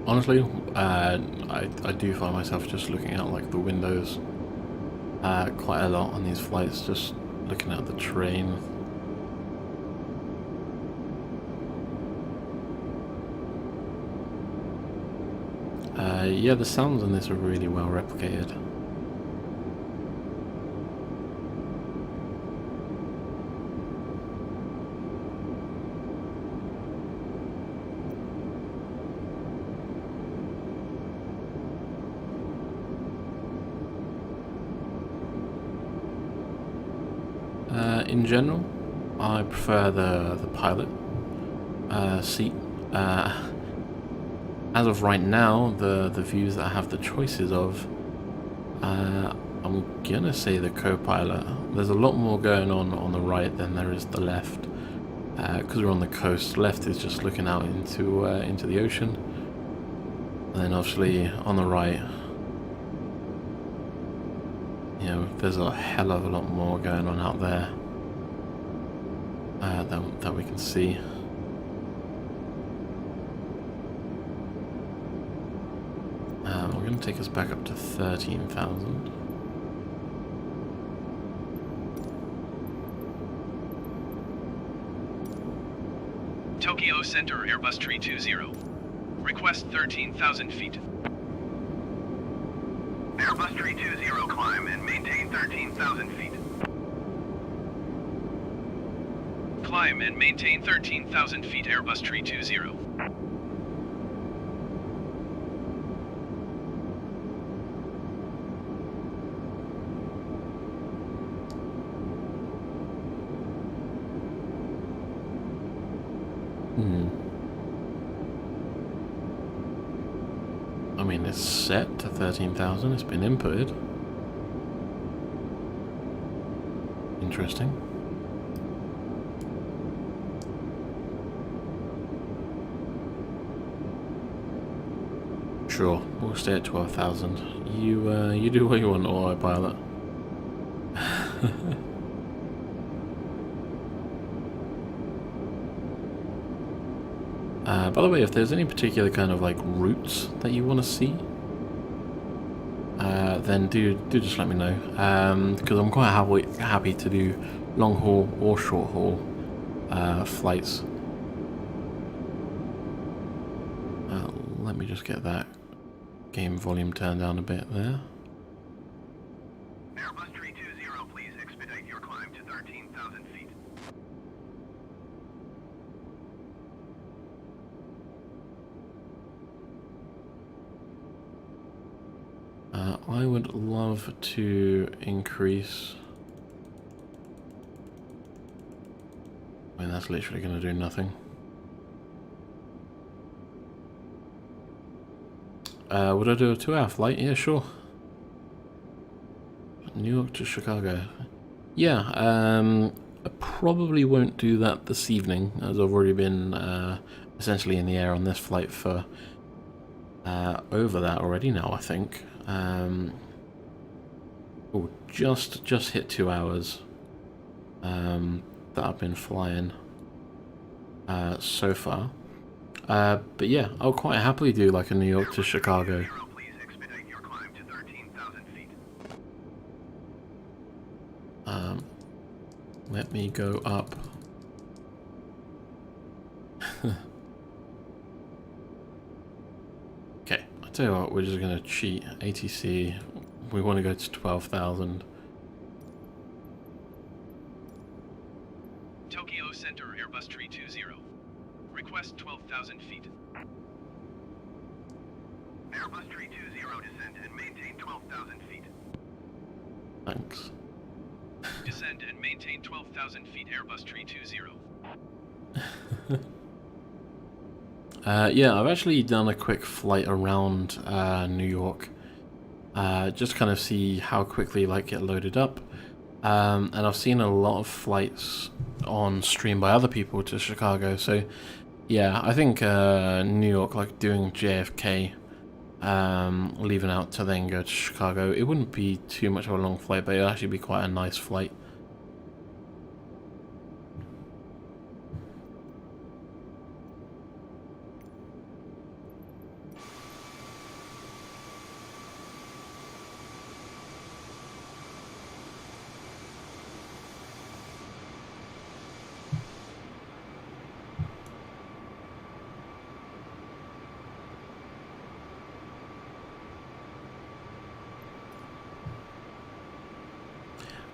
[SPEAKER 1] Honestly, I do find myself just looking out like the windows quite a lot on these flights, just looking at the train. Yeah, the sounds in this are really well replicated. In general, I prefer the pilot seat. As of right now, the views that I have the choices of, I'm I'm gonna say the co-pilot. There's a lot more going on the right than there is the left. Because we're on the coast, left is just looking out into the ocean. And then obviously on the right, you know, there's a hell of a lot more going on out there that we can see. We're going to take us back up to 13,000.
[SPEAKER 2] Tokyo Center, Airbus 320. Request 13,000 feet. Airbus 320, climb and maintain 13,000 feet. Climb and maintain 13,000 feet, Airbus 320.
[SPEAKER 1] I mean, it's set to 13,000. It's been inputted. Interesting. Sure, we'll stay at 12,000. You do what you want, autopilot. By the way, if there's any particular kind of like routes that you want to see, then do just let me know. Because I'm quite happy to do long haul or short haul flights. Let me just get that game volume turned down a bit there.
[SPEAKER 2] Airbus 320, please expedite your climb to 13,000 feet.
[SPEAKER 1] I would love to increase. I mean, that's literally going to do nothing. Would I do a 2-hour flight? Yeah, sure. New York to Chicago. Yeah, I probably won't do that this evening, as I've already been essentially in the air on this flight for over that already now, I think. Oh, just hit 2 hours that I've been flying so far. But yeah, I'll quite happily do like a New York to Chicago.
[SPEAKER 2] Please expedite your climb to 13,000 feet.
[SPEAKER 1] Let me go up. Okay, I'll tell you what, we're just gonna cheat. ATC, we want to go to 12,000.
[SPEAKER 2] Tokyo Center, Airbus 320. Request 12,000 feet. Airbus 320, descend and maintain 12,000 feet.
[SPEAKER 1] Thanks.
[SPEAKER 2] Descend and maintain 12,000 feet, Airbus 320.
[SPEAKER 1] Yeah, I've actually done a quick flight around New York, just kind of see how quickly like get loaded up, and I've seen a lot of flights on stream by other people to Chicago. So yeah, I think New York, like doing JFK, leaving out to then go to Chicago, it wouldn't be too much of a long flight, but it'd actually be quite a nice flight.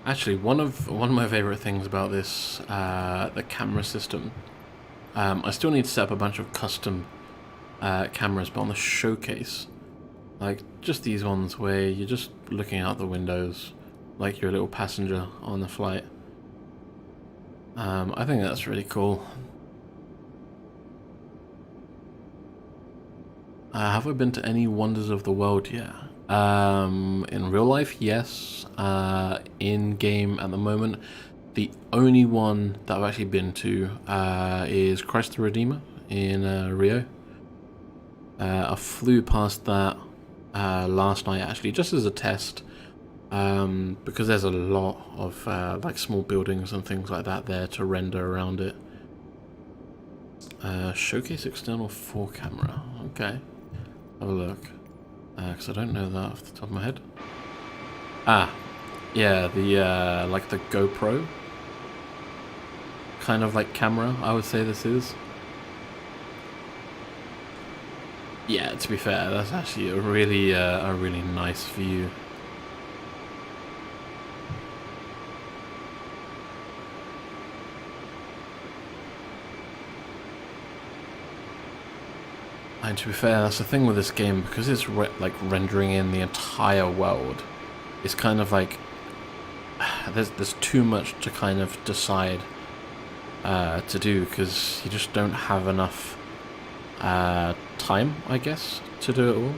[SPEAKER 1] Actually, one of my favorite things about this, the camera system, I still need to set up a bunch of custom cameras, but on the showcase, like just these ones where you're just looking out the windows like you're a little passenger on the flight. I think that's really cool. Have I been to any wonders of the world yet? In real life, yes. In game at the moment, the only one that I've actually been to is Christ the Redeemer in Rio. I flew past that last night actually, just as a test, because there's a lot of like small buildings and things like that there to render around it. Showcase external 4 camera. Okay, have a look. Because I don't know that off the top of my head. Ah, yeah, the like the GoPro kind of like camera, I would say this is. Yeah, to be fair, that's actually a really nice view. And to be fair, that's the thing with this game, because it's like rendering in the entire world. It's kind of like there's too much to kind of decide to do, because you just don't have enough time, I guess, to do it all.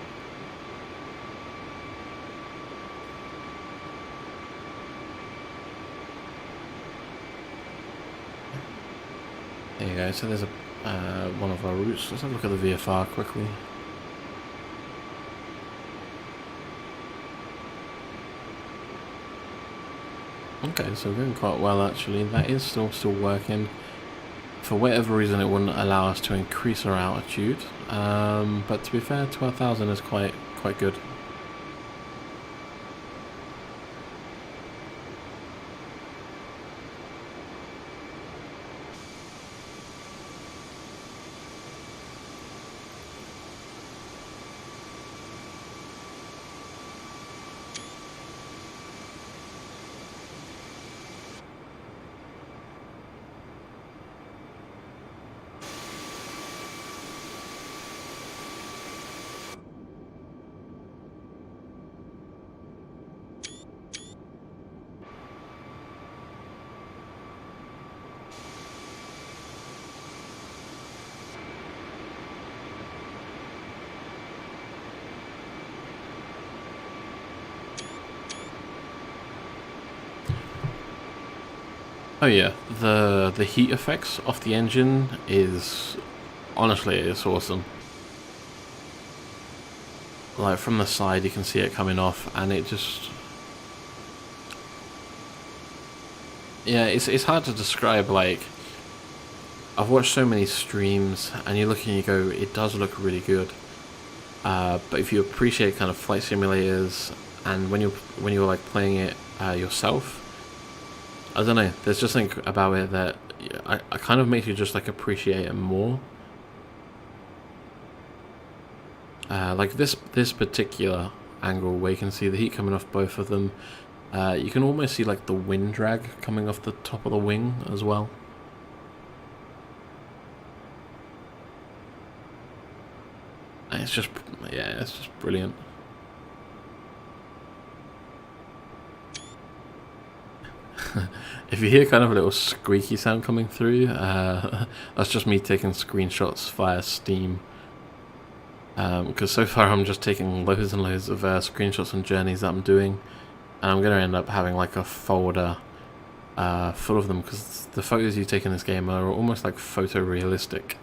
[SPEAKER 1] There you go. So there's a one of our routes. Let's have a look at the VFR quickly. Okay, so we're going quite well actually. That is still working. For whatever reason, it wouldn't allow us to increase our altitude. But to be fair, 12,000 is quite good. Oh yeah, the heat effects off the engine is, honestly, it's awesome. Like from the side you can see it coming off, and it just, yeah, it's hard to describe. Like, I've watched so many streams and you look and you go, it does look really good. But if you appreciate kind of flight simulators, and when you're like playing it yourself, I don't know, there's just something about it that I kind of makes you just like appreciate it more. Like this particular angle where you can see the heat coming off both of them, you can almost see like the wind drag coming off the top of the wing as well. And it's just, yeah, it's just brilliant. If you hear kind of a little squeaky sound coming through, that's just me taking screenshots via Steam. Because so far I'm just taking loads and loads of screenshots and journeys that I'm doing, and I'm going to end up having like a folder full of them, because the photos you take in this game are almost like photorealistic.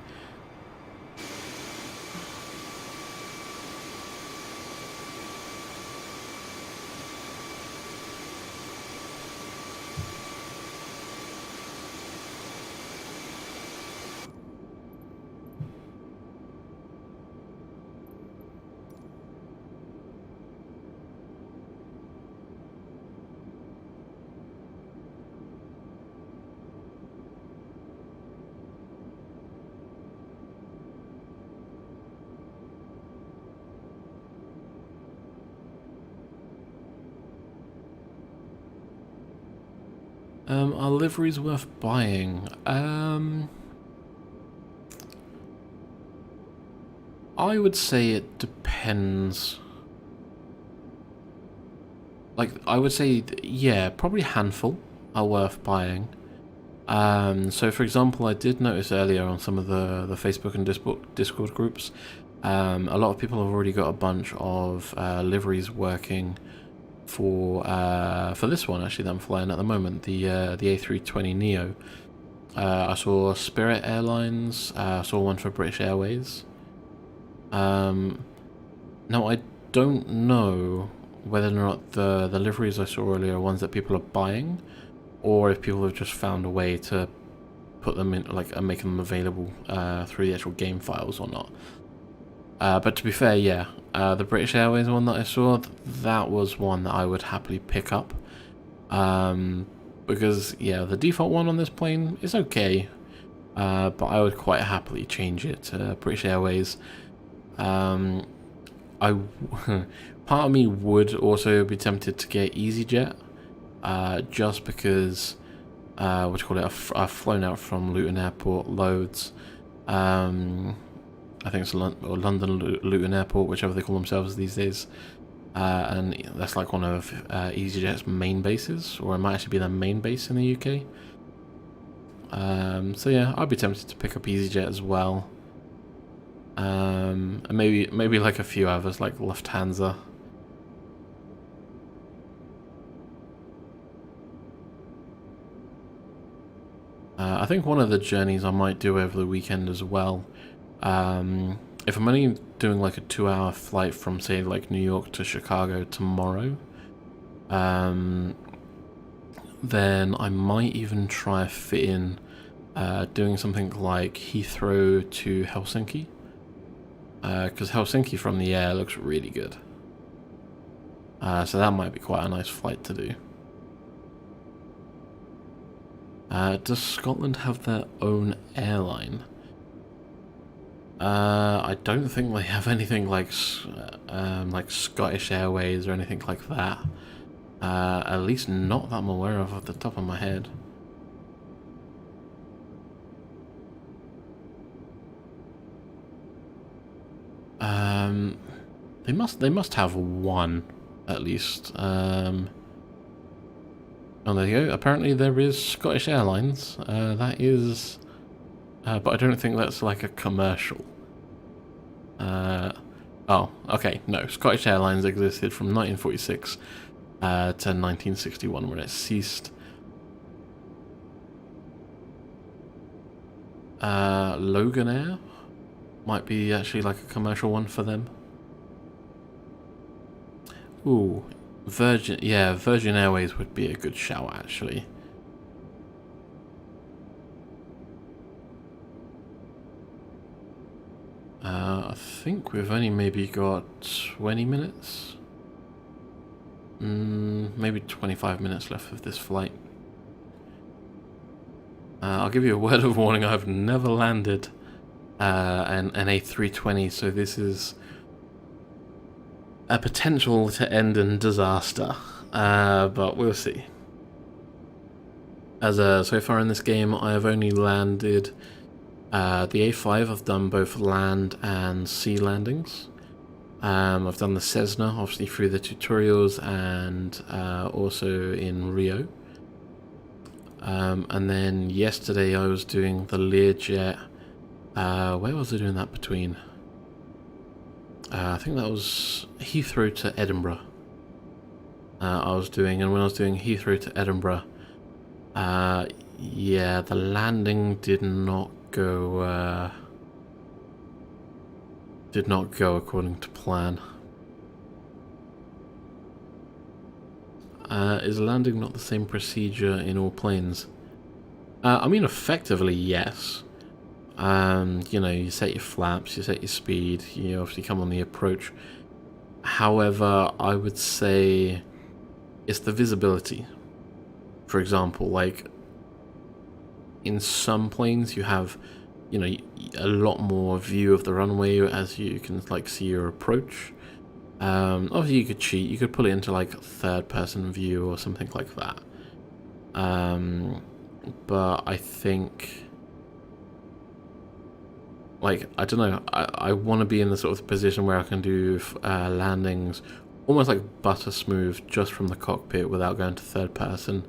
[SPEAKER 1] Are liveries worth buying? I would say it depends. Like, I would say, yeah, probably a handful are worth buying. So for example, I did notice earlier on some of the Facebook and Discord groups, A lot of people have already got a bunch of liveries working for this one actually that I'm flying at the moment, the A320neo. I saw Spirit Airlines, I saw one for British Airways. Now I don't know whether or not the liveries I saw earlier are ones that people are buying, or if people have just found a way to put them in, like, make them available through the actual game files or not. But to be fair, yeah, the British Airways one that I saw, that was one that I would happily pick up. Because, yeah, the default one on this plane is okay, but I would quite happily change it to British Airways. Part of me would also be tempted to get EasyJet, just because, I've flown out from Luton Airport loads. I think it's London Luton Airport, whichever they call themselves these days. And that's like one of EasyJet's main bases, or it might actually be their main base in the UK. So yeah, I'd be tempted to pick up EasyJet as well. And maybe like a few others, like Lufthansa. I think one of the journeys I might do over the weekend as well, if I'm only doing like a 2-hour flight from, say, like New York to Chicago tomorrow, then I might even try to fit in doing something like Heathrow to Helsinki, because Helsinki from the air looks really good. So that might be quite a nice flight to do. Does Scotland have their own airline? I don't think they have anything like Scottish Airways or anything like that. At least not that I'm aware of off the top of my head. They must have one at least. Oh, there you go. Apparently there is Scottish Airlines. That is... but I don't think that's like a commercial. Oh, okay. No, Scottish Airlines existed from 1946 to 1961 when it ceased. Logan Air might be actually like a commercial one for them. Ooh, Virgin Airways would be a good shout actually. I think we've only maybe got 20 minutes. Maybe 25 minutes left of this flight. I'll give you a word of warning, I've never landed an A320, so this is a potential to end in disaster, but we'll see. As so far in this game, I have only landed the A5. I've done both land and sea landings. I've done the Cessna, obviously through the tutorials, and also in Rio. And then yesterday I was doing the Learjet. Where was I doing that between? I think that was Heathrow to Edinburgh. I was doing, and when I was doing Heathrow to Edinburgh, yeah, the landing did not go according to plan. Is landing not the same procedure in all planes? I mean, effectively, yes. You know, you set your flaps, you set your speed, you obviously come on the approach. However, I would say it's the visibility. For example, like in some planes you have, you know, a lot more view of the runway as you can like see your approach. Obviously you could cheat, you could put it into like third person view or something like that. But I think, like, I don't know, I want to be in the sort of position where I can do landings almost like butter smooth just from the cockpit without going to third person.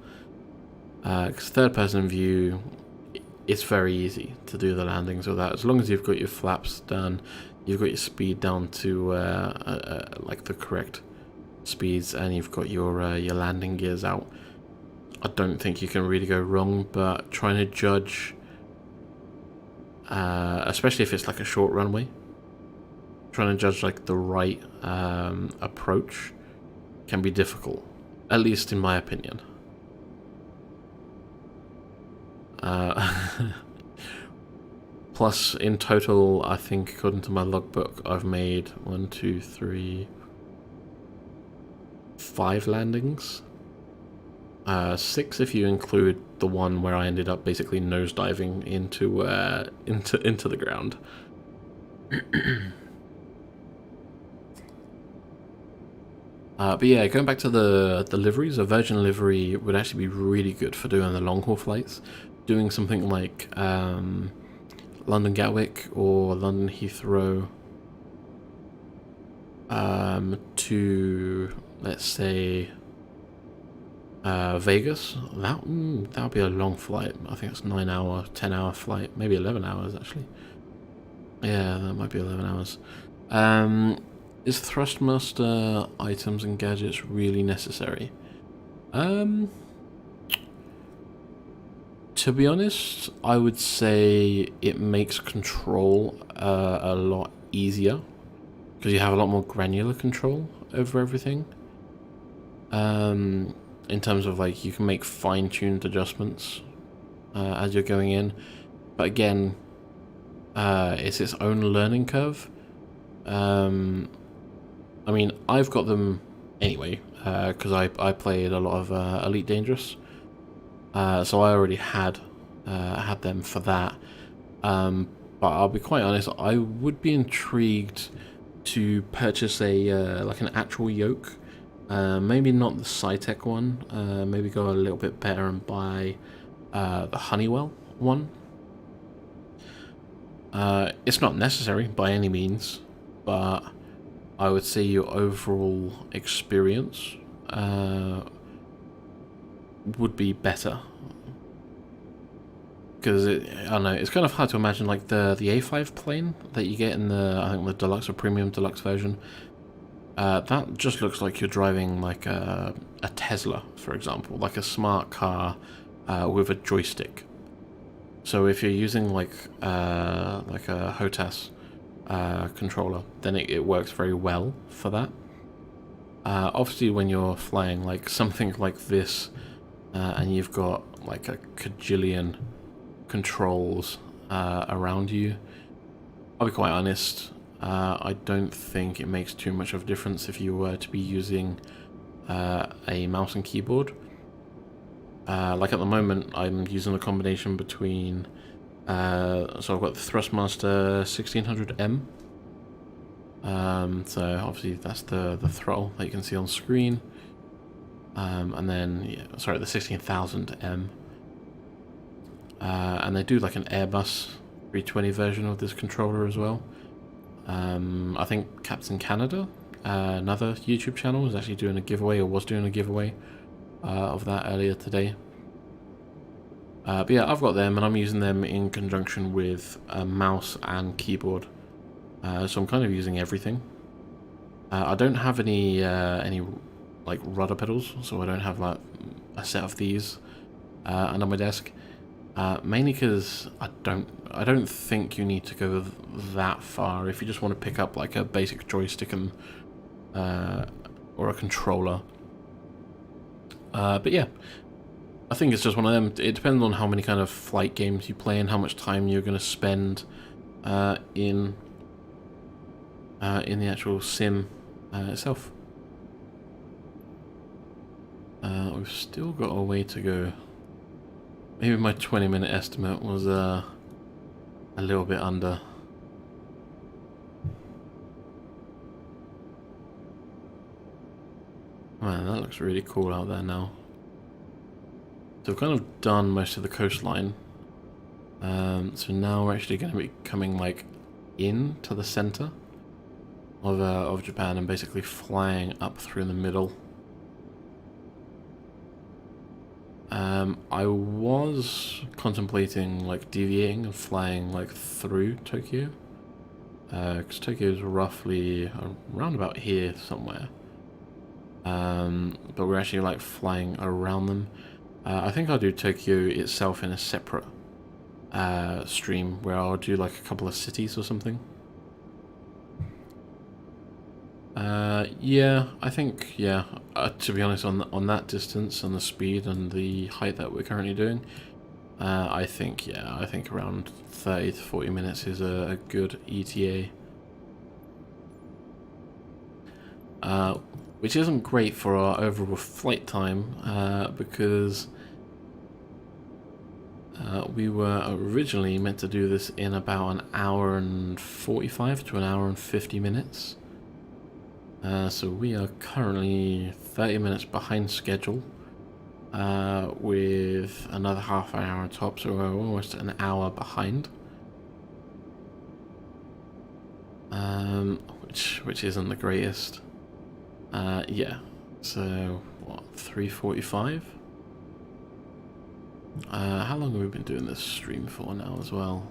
[SPEAKER 1] Because third person view, it's very easy to do the landings with that. As long as you've got your flaps done, you've got your speed down to like the correct speeds, and you've got your landing gears out, I don't think you can really go wrong. But trying to judge, especially if it's like a short runway, trying to judge like the right approach can be difficult, at least in my opinion. Plus, in total, I think, according to my logbook, I've made 1, 2, 3, 5 landings. 6 if you include the one where I ended up basically nosediving into the ground. But yeah, going back to the liveries, a Virgin livery would actually be really good for doing the long haul flights. Doing something like London Gatwick or London Heathrow to, let's say, Vegas. That would be a long flight. I think it's 9-hour, 10-hour flight, maybe 11 hours actually. Yeah, that might be 11 hours. Is Thrustmaster items and gadgets really necessary? To be honest, I would say it makes control a lot easier because you have a lot more granular control over everything. In terms of like, you can make fine-tuned adjustments as you're going in, but again, it's its own learning curve. I mean, I've got them anyway because I played a lot of Elite Dangerous. So I already had them for that, but I'll be quite honest, I would be intrigued to purchase a like an actual yoke, maybe not the Cytec one, maybe go a little bit better and buy the Honeywell one. It's not necessary by any means, but I would say your overall experience would be better, because I don't know, it's kind of hard to imagine like the A5 plane that you get in the, I think, the deluxe or premium deluxe version. That just looks like you're driving like a Tesla, for example, like a smart car with a joystick. So if you're using like a HOTAS controller, then it works very well for that. Obviously, when you're flying like something like this, and you've got like a cajillion controls around you, I'll be quite honest, I don't think it makes too much of a difference if you were to be using a mouse and keyboard. Like at the moment, I'm using a combination between, so I've got the Thrustmaster 1600M. So obviously that's the throttle that you can see on screen. And then, yeah, sorry, the 16,000M. And they do like an Airbus 320 version of this controller as well. I think Captain Canada, another YouTube channel, is actually doing a giveaway, or was doing a giveaway of that earlier today. But yeah, I've got them, and I'm using them in conjunction with a mouse and keyboard. So I'm kind of using everything. I don't have any like rudder pedals, so I don't have like a set of these under my desk. Mainly because I don't think you need to go that far if you just want to pick up like a basic joystick and or a controller. But yeah, I think it's just one of them. It depends on how many kind of flight games you play and how much time you're going to spend in the actual sim itself. We've still got a way to go. Maybe my 20-minute estimate was a little bit under. Man, that looks really cool out there now. So we've kind of done most of the coastline. So now we're actually going to be coming like into the center of Japan and basically flying up through the middle. I was contemplating like deviating and flying like through Tokyo, because Tokyo is roughly around about here somewhere. But we're actually like flying around them. I think I'll do Tokyo itself in a separate stream where I'll do like a couple of cities or something. Yeah, I think, yeah, to be honest, on that distance and the speed and the height that we're currently doing, I think, yeah, I think around 30 to 40 minutes is a good ETA. Which isn't great for our overall flight time, because we were originally meant to do this in about an hour and 45 to an hour and 50 minutes. So we are currently 30 minutes behind schedule, with another half an hour on top, so we're almost an hour behind. Which isn't the greatest. Yeah, so what, 3:45? How long have we been doing this stream for now as well?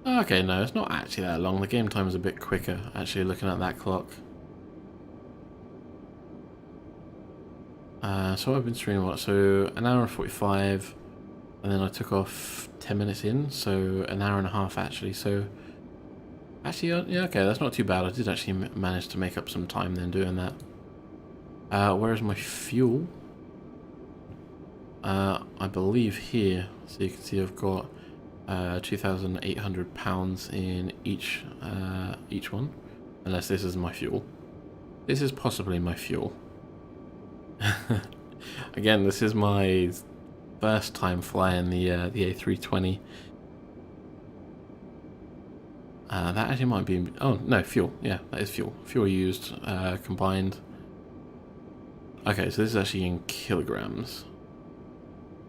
[SPEAKER 1] Okay, no, it's not actually that long. The game time is a bit quicker, actually, looking at that clock. So I've been streaming, what, so an hour and 45, and then I took off 10 minutes in, so an hour and a half actually, so... Actually, yeah, okay, that's not too bad. I did actually manage to make up some time then doing that. Where is my fuel? I believe here, so you can see I've got 2,800 pounds in each one, unless this is my fuel. This is possibly my fuel. Again, this is my first time flying the A320. That actually might be... Oh, no, fuel. Yeah, that is fuel. Fuel used, combined. Okay, so this is actually in kilograms.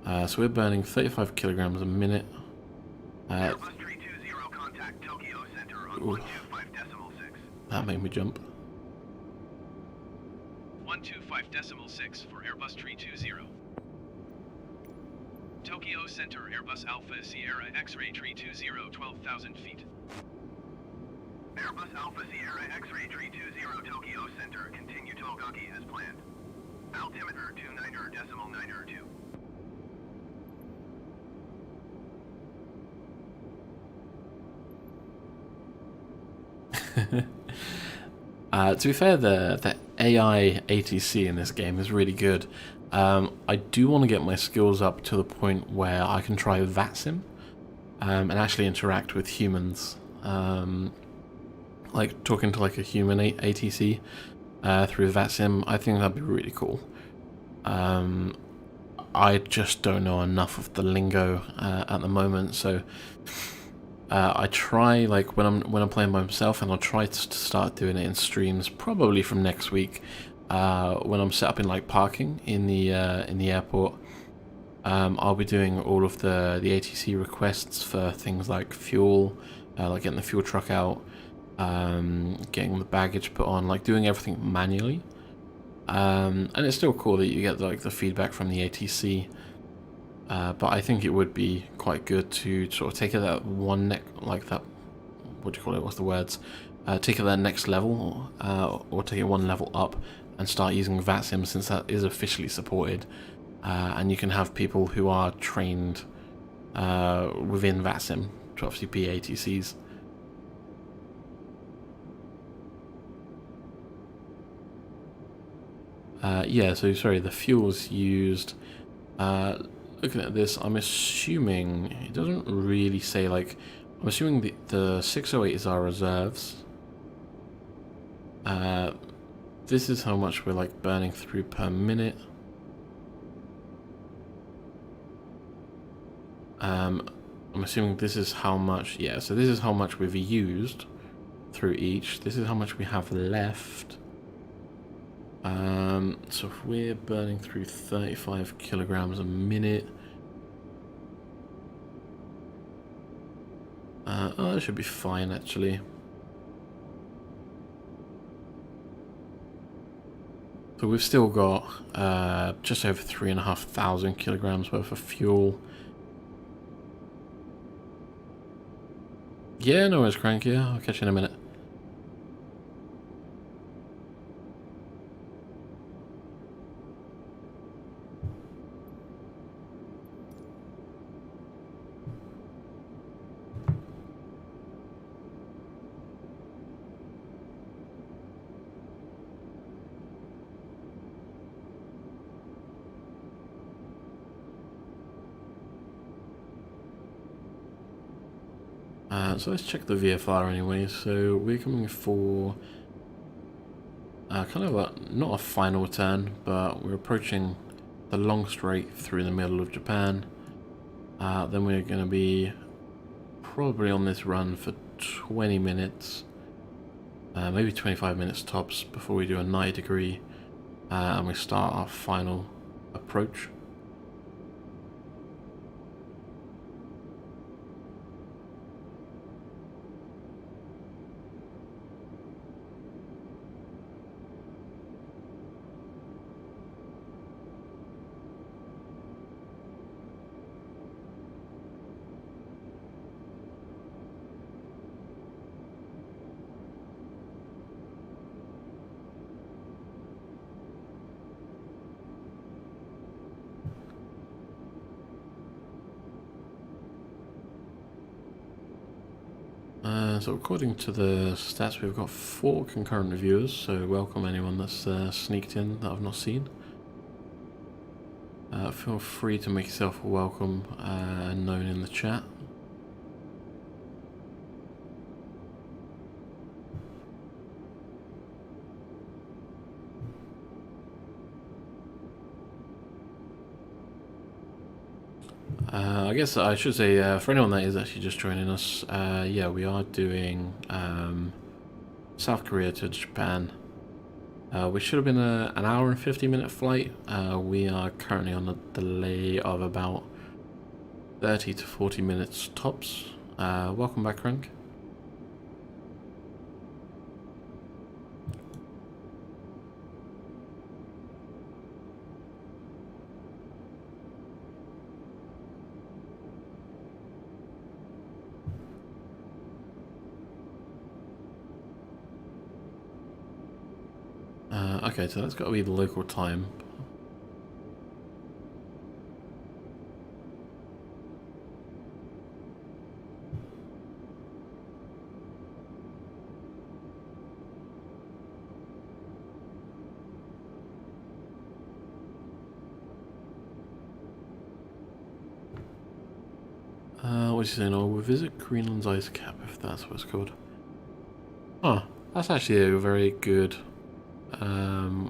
[SPEAKER 1] So we're burning 35 kilograms a minute.
[SPEAKER 2] Airbus 320 contact Tokyo Center on 125.6.
[SPEAKER 1] That made me jump.
[SPEAKER 2] 125.6 for Airbus 320. Tokyo Center, Airbus Alpha Sierra X-Ray 320, 12,000 feet. Airbus Alpha Sierra X-Ray 320 Tokyo Center, continue Togaki as planned. Altimeter 29.902.
[SPEAKER 1] To be fair, the AI ATC in this game is really good. I do want to get my skills up to the point where I can try VATSIM and actually interact with humans. Like talking to like a human ATC through VATSIM. I think that'd be really cool. I just don't know enough of the lingo at the moment, so I try, like when I'm playing by myself, and I'll try to start doing it in streams probably from next week when I'm set up in like parking in the airport. I'll be doing all of the ATC requests for things like fuel, like getting the fuel truck out, getting the baggage put on, like doing everything manually. And it's still cool that you get like the feedback from the ATC. But I think it would be quite good to sort of take it that one like that, what do you call it, what's the words? Take it that next level, or take it one level up and start using VATSIM, since that is officially supported. And you can have people who are trained within VATSIM to obviously be ATCs. Yeah, so sorry, the fuel's used. Looking at this, I'm assuming it doesn't really say, like, I'm assuming the 608 is our reserves. This is how much we're like burning through per minute. I'm assuming this is how much, yeah, so this is how much we've used through each. This is how much we have left. So if we're burning through 35 kilograms a minute, oh, that should be fine actually. So we've still got just over 3,500 kilograms worth of fuel. Yeah, no worries, Crank. Yeah, I'll catch you in a minute. So let's check the VFR anyway. So we're coming for kind of not a final turn, but we're approaching the long straight through the middle of Japan. Then we're going to be probably on this run for 20 minutes, maybe 25 minutes tops before we do a 90-degree and we start our final approach. So according to the stats, we've got 4 concurrent viewers, so welcome anyone that's sneaked in that I've not seen. Feel free to make yourself welcome and known in the chat. I guess I should say, for anyone that is actually just joining us, yeah, we are doing South Korea to Japan. We should have been an hour and 50-minute flight. We are currently on a delay of about 30 to 40 minutes tops. Welcome back, Rank. Okay, so that's got to be the local time. What is he saying? Oh, we'll visit Greenland's ice cap, if that's what it's called. Oh, that's actually a very good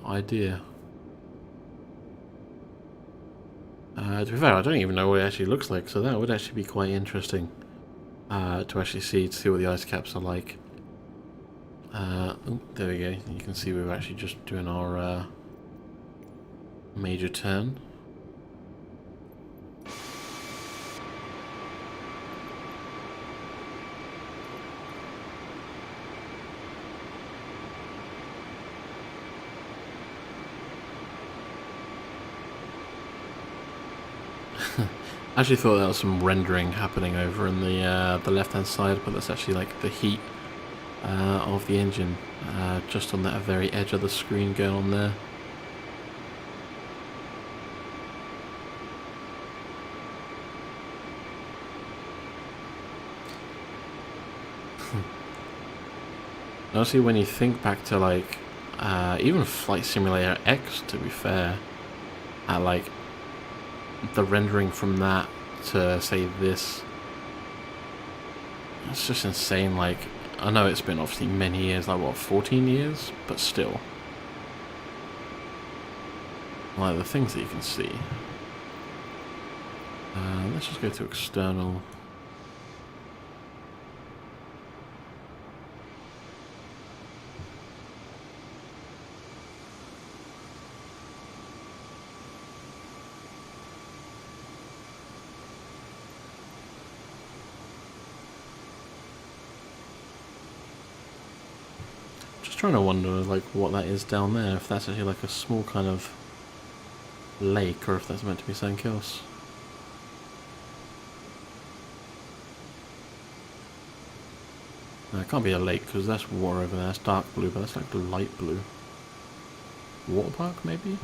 [SPEAKER 1] idea. To be fair, I don't even know what it actually looks like, so that would actually be quite interesting to actually see what the ice caps are like. Oh, there we go. You can see we're actually just doing our major turn. I actually thought there was some rendering happening over in the left-hand side, but that's actually like the heat of the engine just on that very edge of the screen going on there. Honestly, when you think back to like even Flight Simulator X, to be fair, at like the rendering from that to say this, it's just insane. Like, I know it's been obviously many years, like what, 14 years, but still, like the things that you can see. Let's just go to external. Trying to wonder like what that is down there, if that's actually like a small kind of lake or if that's meant to be something else. No, it can't be a lake because that's water over there. That's dark blue, but that's like the light blue. Water park, maybe?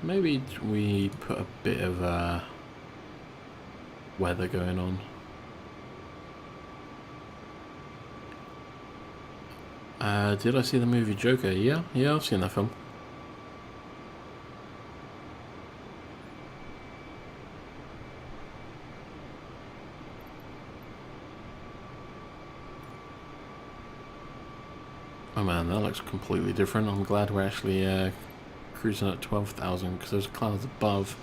[SPEAKER 1] Maybe we put a bit of weather going on. Did I see the movie Joker? Yeah, I've seen that film. Oh man, that looks completely different. I'm glad we're actually cruising at 12,000 because those clouds above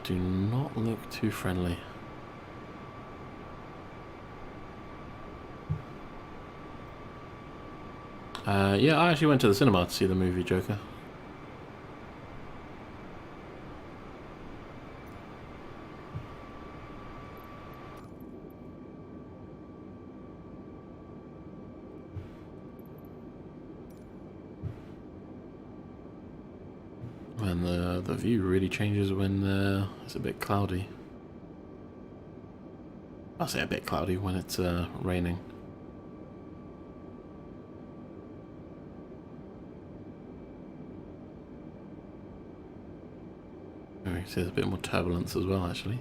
[SPEAKER 1] do not look too friendly. Yeah, I actually went to the cinema to see the movie Joker. And the view really changes when it's a bit cloudy. I'll say a bit cloudy when it's raining. Oh, you see there's a bit more turbulence as well, actually.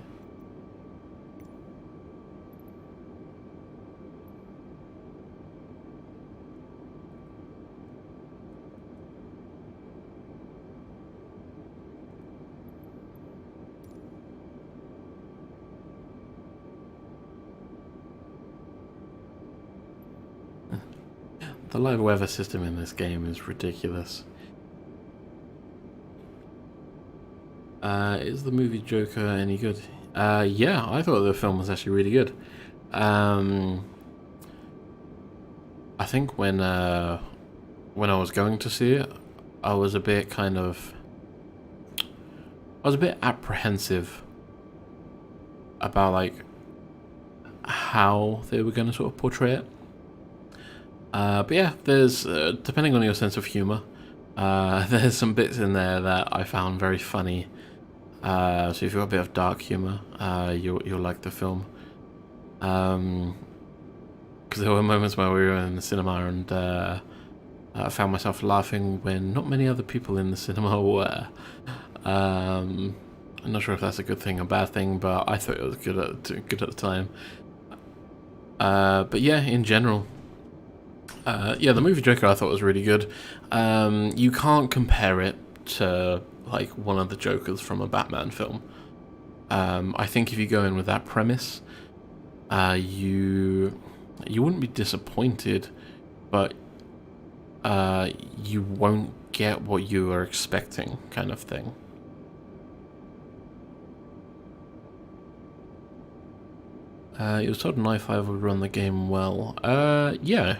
[SPEAKER 1] The live weather system in this game is ridiculous. Is the movie Joker any good? Yeah, I thought the film was actually really good. I think when I was going to see it, I was a bit apprehensive about like how they were going to sort of portray it. But yeah, there's depending on your sense of humor, there's some bits in there that I found very funny. So if you've got a bit of dark humor, you'll like the film. Because there were moments where we were in the cinema and I found myself laughing when not many other people in the cinema were. I'm not sure if that's a good thing or bad thing, but I thought it was good at the time. But yeah, in general, yeah, the movie Joker I thought was really good. You can't compare it to like one of the Jokers from a Batman film. I think if you go in with that premise, you wouldn't be disappointed, but you won't get what you are expecting, kind of thing. You was told an i5 would run the game well. Yeah.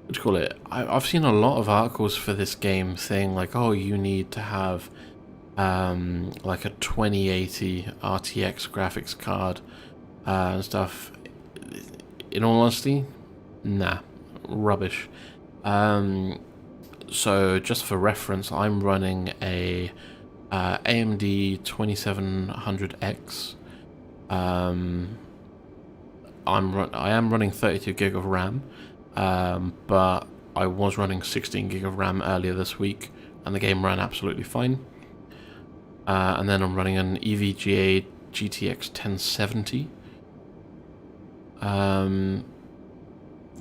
[SPEAKER 1] What do you call it? I've seen a lot of articles for this game saying like, oh, you need to have like a 2080 RTX graphics card and stuff. In all honesty, nah, rubbish. So just for reference, I'm running a AMD 2700X. I am running 32 gig of RAM, but I was running 16 gig of RAM earlier this week, and the game ran absolutely fine. And then I'm running an EVGA GTX 1070.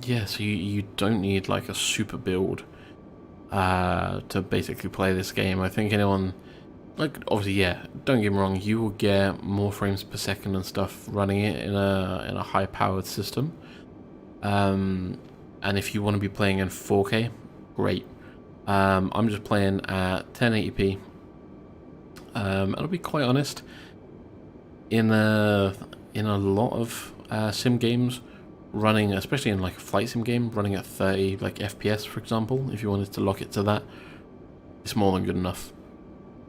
[SPEAKER 1] Yeah, so you don't need like a super build to basically play this game. I think anyone, like, obviously, yeah, don't get me wrong, you will get more frames per second and stuff running it in a high powered system. And if you want to be playing in 4K, great. I'm just playing at 1080p. And I'll be quite honest, in a lot of sim games, running, especially in like a flight sim game, running at 30 like FPS, for example, if you wanted to lock it to that, it's more than good enough.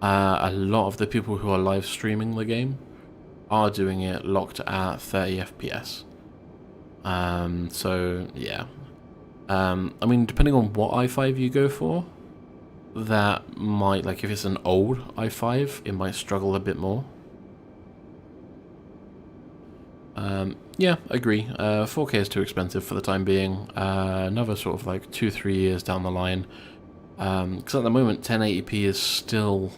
[SPEAKER 1] A lot of the people who are live streaming the game are doing it locked at 30 FPS. So yeah. I mean, depending on what i5 you go for, that might, like if it's an old i5, it might struggle a bit more. Yeah, agree. 4K is too expensive for the time being. Another sort of like 2-3 years down the line. Because at the moment 1080p is still,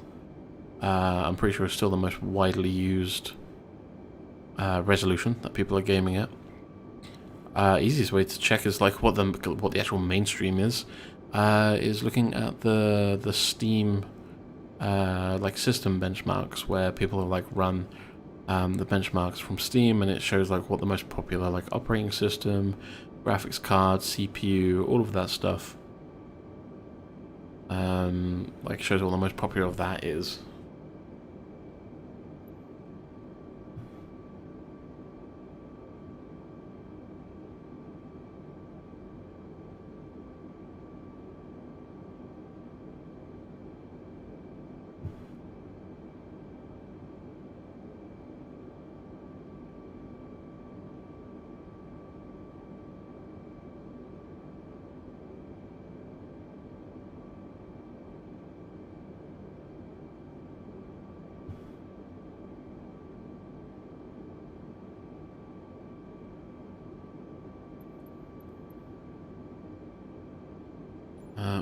[SPEAKER 1] I'm pretty sure it's still the most widely used resolution that people are gaming at. Easiest way to check is like what the actual mainstream is looking at the Steam like system benchmarks, where people have like run the benchmarks from Steam, and it shows like what the most popular like operating system, graphics card, CPU, all of that stuff. Like shows what the most popular of that is.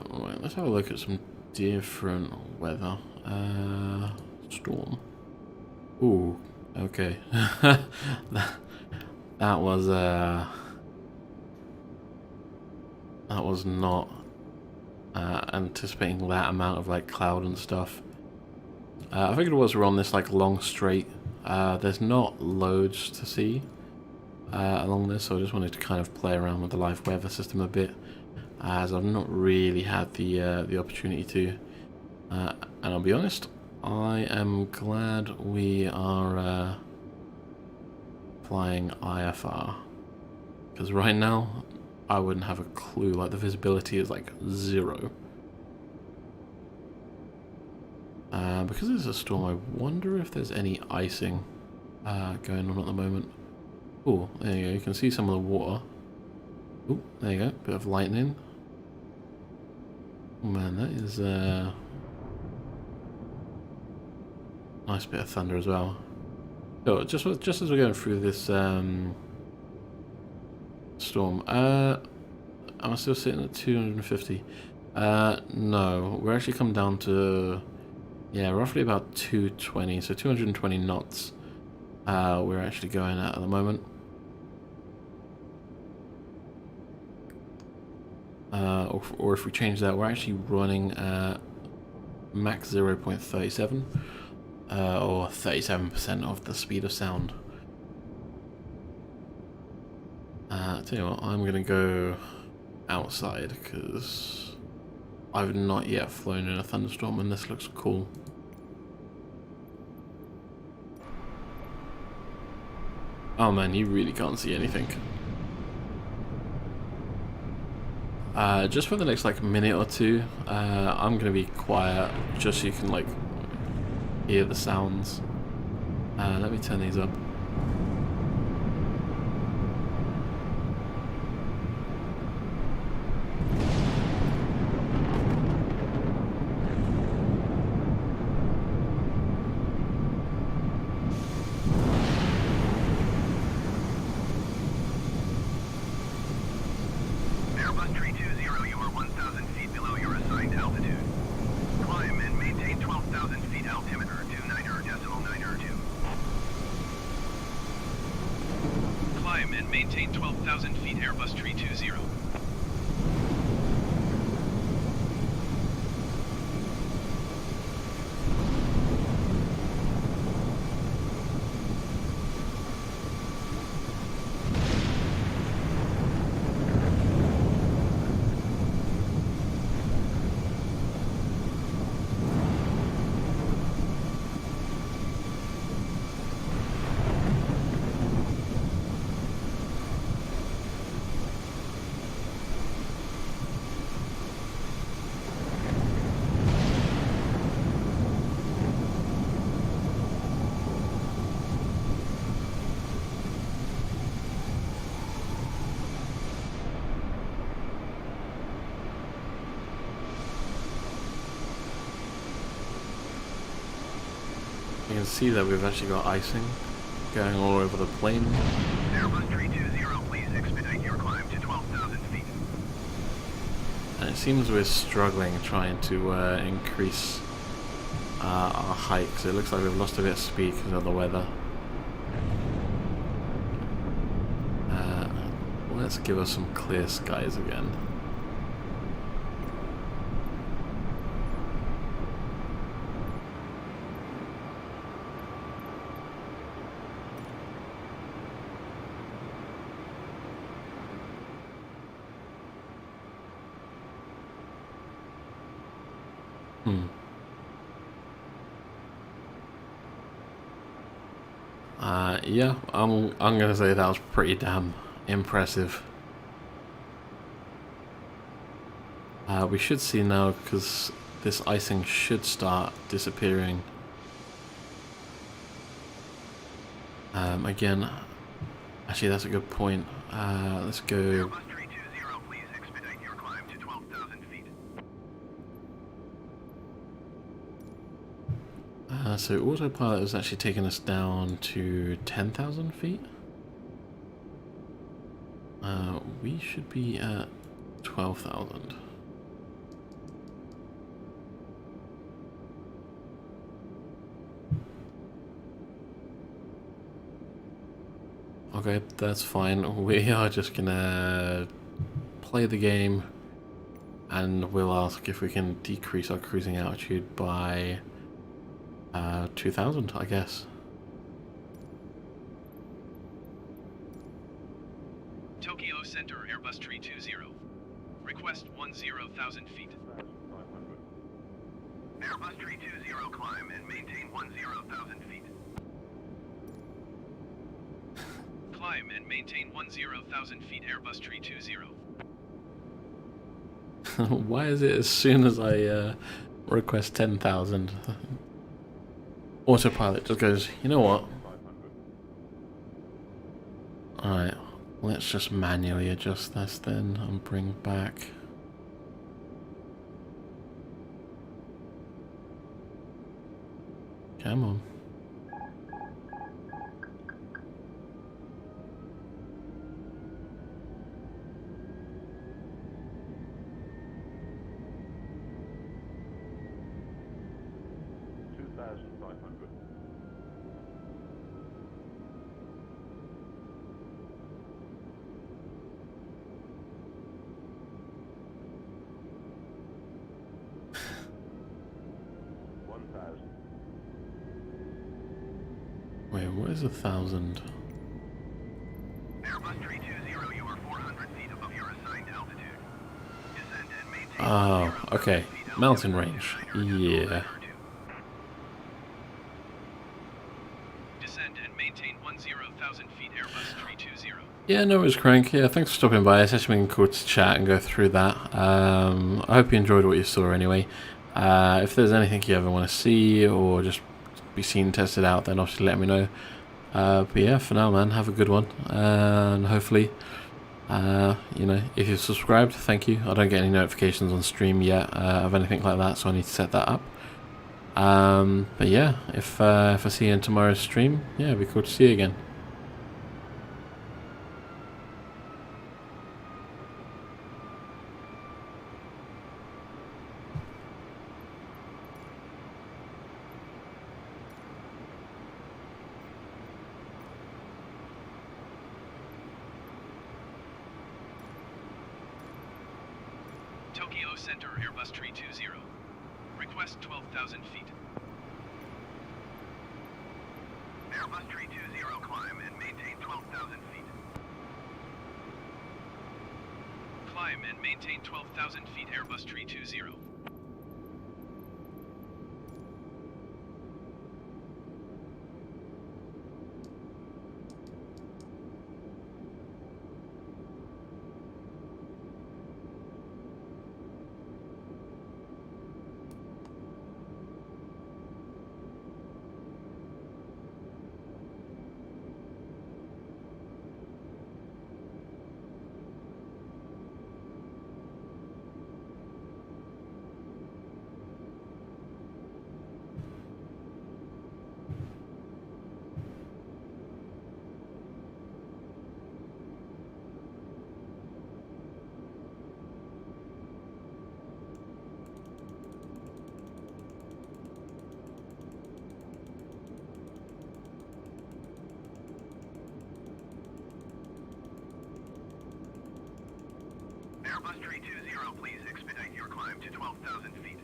[SPEAKER 1] Right, let's have a look at some different weather. Storm. Ooh, okay. that was not anticipating that amount of like cloud and stuff. I figured it was we're on this like long straight. There's not loads to see along this, so I just wanted to kind of play around with the live weather system a bit, as I've not really had the opportunity to. And I'll be honest, I am glad we are flying IFR, because right now I wouldn't have a clue. Like the visibility is like 0. Because there's a storm, I wonder if there's any icing going on at the moment. Oh, there you go. You can see some of the water. Oh, there you go. Bit of lightning. Oh man, that is nice bit of thunder as well. So just as we're going through this storm, I'm still sitting at 250. No, we're actually come down to, yeah, roughly about 220, so 220 knots we're actually going at the moment. Or if we change that, we're actually running at max 0.37, or 37% of the speed of sound. Tell you what, I'm going to go outside, because I've not yet flown in a thunderstorm, and this looks cool. Oh man, you really can't see anything. Just for the next like minute or two, I'm gonna be quiet just so you can like hear the sounds. Let me turn these up.
[SPEAKER 2] Maintain 12,000 feet, Airbus 320.
[SPEAKER 1] can see that we've actually got icing going all over the plane.
[SPEAKER 2] Airbus 320, please expedite your climb to 12,000 feet.
[SPEAKER 1] And it seems we're struggling trying to increase our height, because it looks like we've lost a bit of speed because of the weather. Let's give us some clear skies again. Yeah, I'm gonna say that was pretty damn impressive. We should see now, because this icing should start disappearing. Again, actually that's a good point. Let's go.
[SPEAKER 2] Airbus 320, please expedite your climb to 12,000 feet.
[SPEAKER 1] So autopilot has actually taken us down to 10,000 feet. We should be at 12,000. Okay, that's fine. We are just gonna play the game, and we'll ask if we can decrease our cruising altitude by 2,000, I guess.
[SPEAKER 2] Tokyo Center, Airbus 320. Request 10,000 feet. Airbus 320, climb and maintain 10,000 feet. Climb and maintain 10,000 feet, Airbus 320.
[SPEAKER 1] Why is it as soon as I request 10,000, autopilot just goes, you know what? Alright, let's just manually adjust this then and bring back. Come on. Wait, what is 1,000?
[SPEAKER 2] Airbus 320, you are 400 feet above your assigned altitude. Descend and maintain
[SPEAKER 1] Oh,
[SPEAKER 2] 10,000
[SPEAKER 1] okay.
[SPEAKER 2] feet
[SPEAKER 1] Mountain
[SPEAKER 2] altitude.
[SPEAKER 1] range. Yeah.
[SPEAKER 2] Descend and maintain 10,000 feet, Airbus 320.
[SPEAKER 1] Yeah, no worries, Crank. Yeah, thanks for stopping by. It's actually been cool to chat and go through that. I hope you enjoyed what you saw anyway. If there's anything you ever want to see or just be seen, tested out, then obviously let me know. But yeah, for now, man, have a good one. And hopefully, you know, if you've subscribed, thank you. I don't get any notifications on stream yet of anything like that, so I need to set that up. But yeah, if I see you in tomorrow's stream, yeah, it'd be cool to see you again.
[SPEAKER 2] Tokyo Center, Airbus 320. Request 12,000 feet. Airbus 320, climb and maintain 12,000 feet. Climb and maintain 12,000 feet, Airbus 320. Airbus 320, please expedite your climb to 12,000 feet.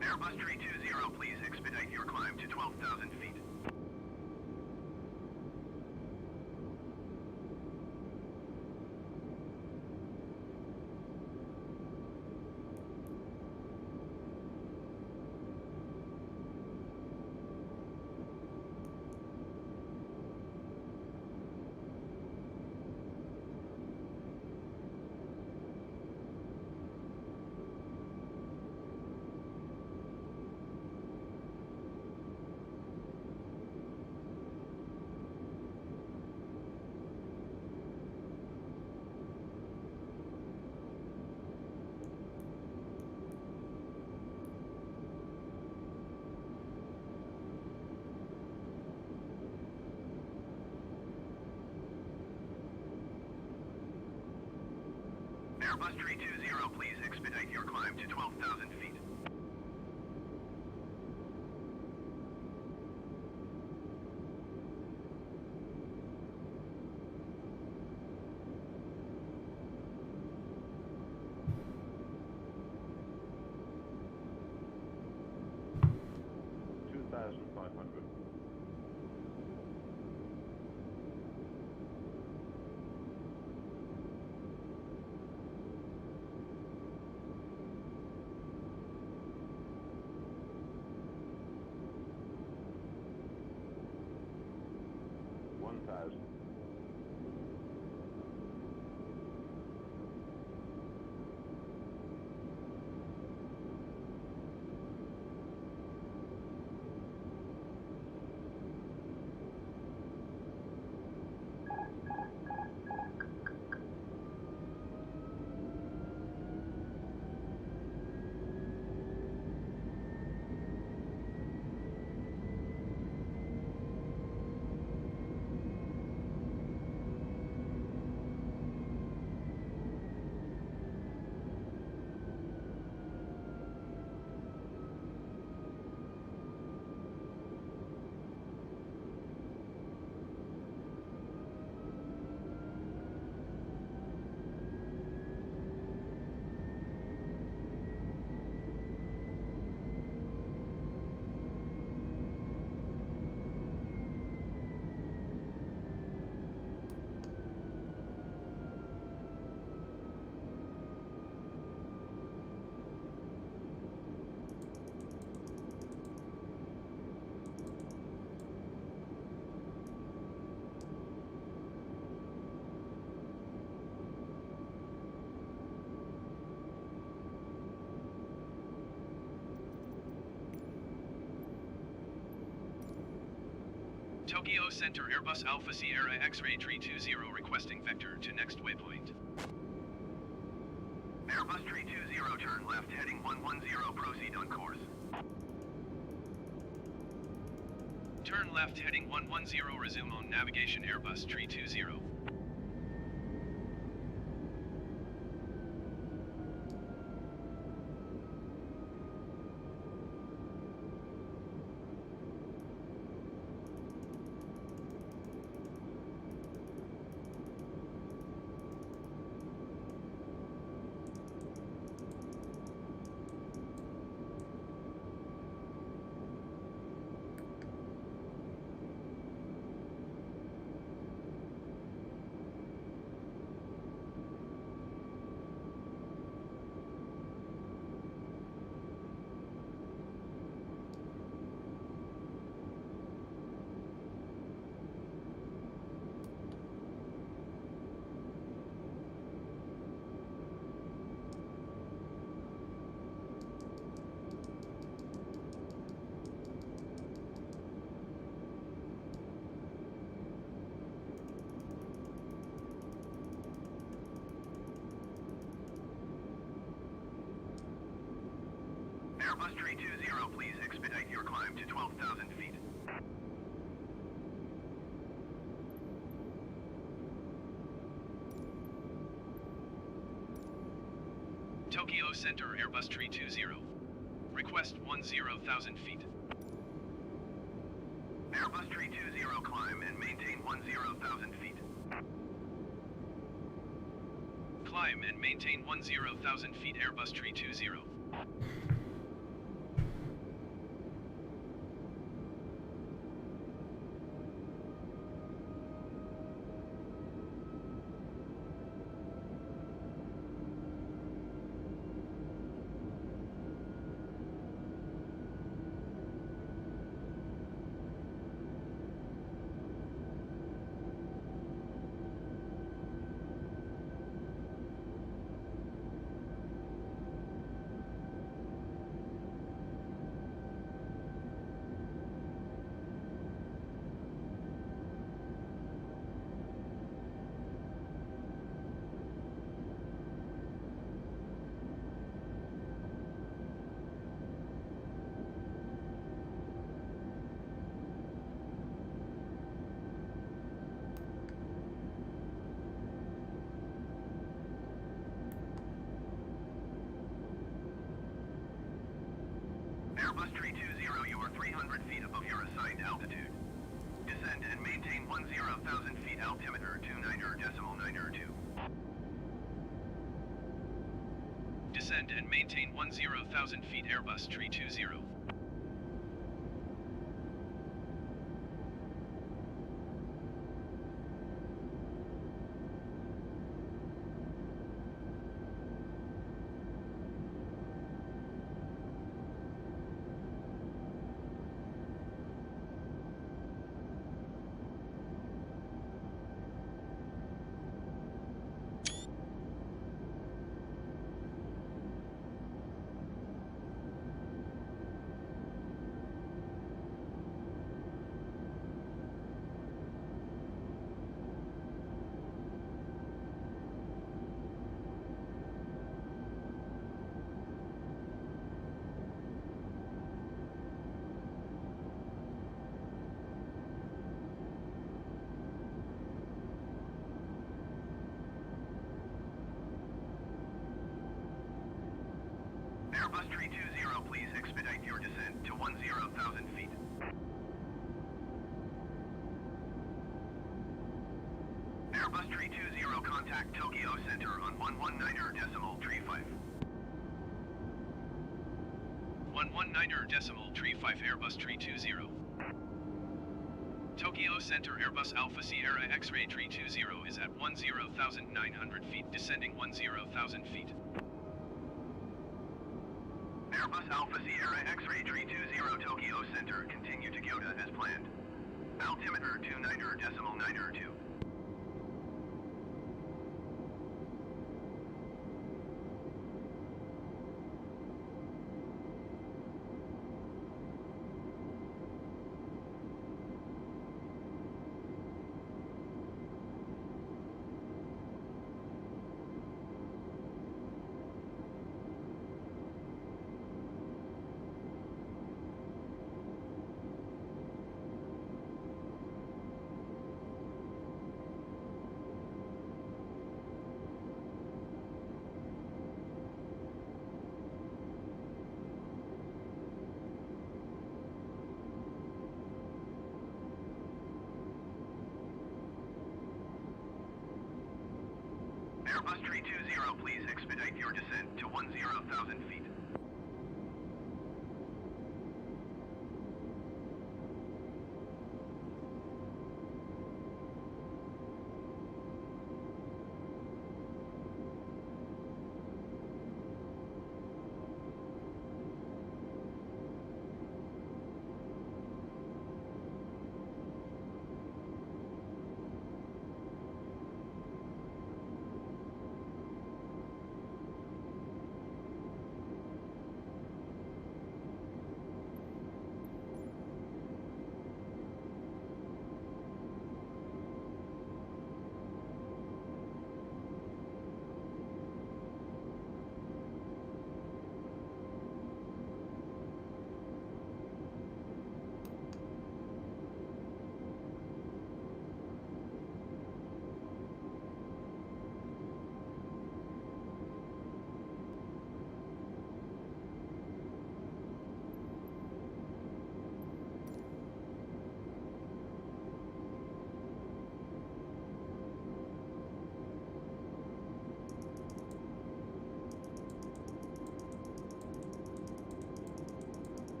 [SPEAKER 2] Airbus 320, please expedite your climb to 12,000 feet. Airbus 320, please expedite your climb to 12,000 feet. Tokyo Center Airbus Alpha Sierra X-Ray 320 requesting vector to next waypoint. Airbus 320 turn left heading 110, proceed on course. Turn left heading 110, resume on navigation Airbus 320. Airbus 320, please expedite your climb to 12,000 feet.
[SPEAKER 4] Tokyo Center, Airbus 320. Request 10,000 feet.
[SPEAKER 2] Airbus 320, climb and maintain 10,000 feet.
[SPEAKER 4] Climb and maintain 10,000 feet, Airbus 320.
[SPEAKER 2] Airbus 320, you are 300 feet above your assigned altitude. Descend and maintain 10,000 feet, altimeter 29.902.
[SPEAKER 4] Descend and maintain 10,000 feet, Airbus 320.
[SPEAKER 2] Airbus 320, please expedite your descent to 10,000 feet. Airbus 320, contact Tokyo Center on 119.35.
[SPEAKER 4] 119.35, Airbus 320. Tokyo Center, Airbus Alpha Sierra X-Ray 320 is at 10,900 feet, descending 10,000 feet.
[SPEAKER 2] Airbus Alpha Sierra X-Ray 320, Tokyo Center, continue to Kyoto as planned. Altimeter 29.902. Airbus 320, please expedite your descent to 10,000 feet.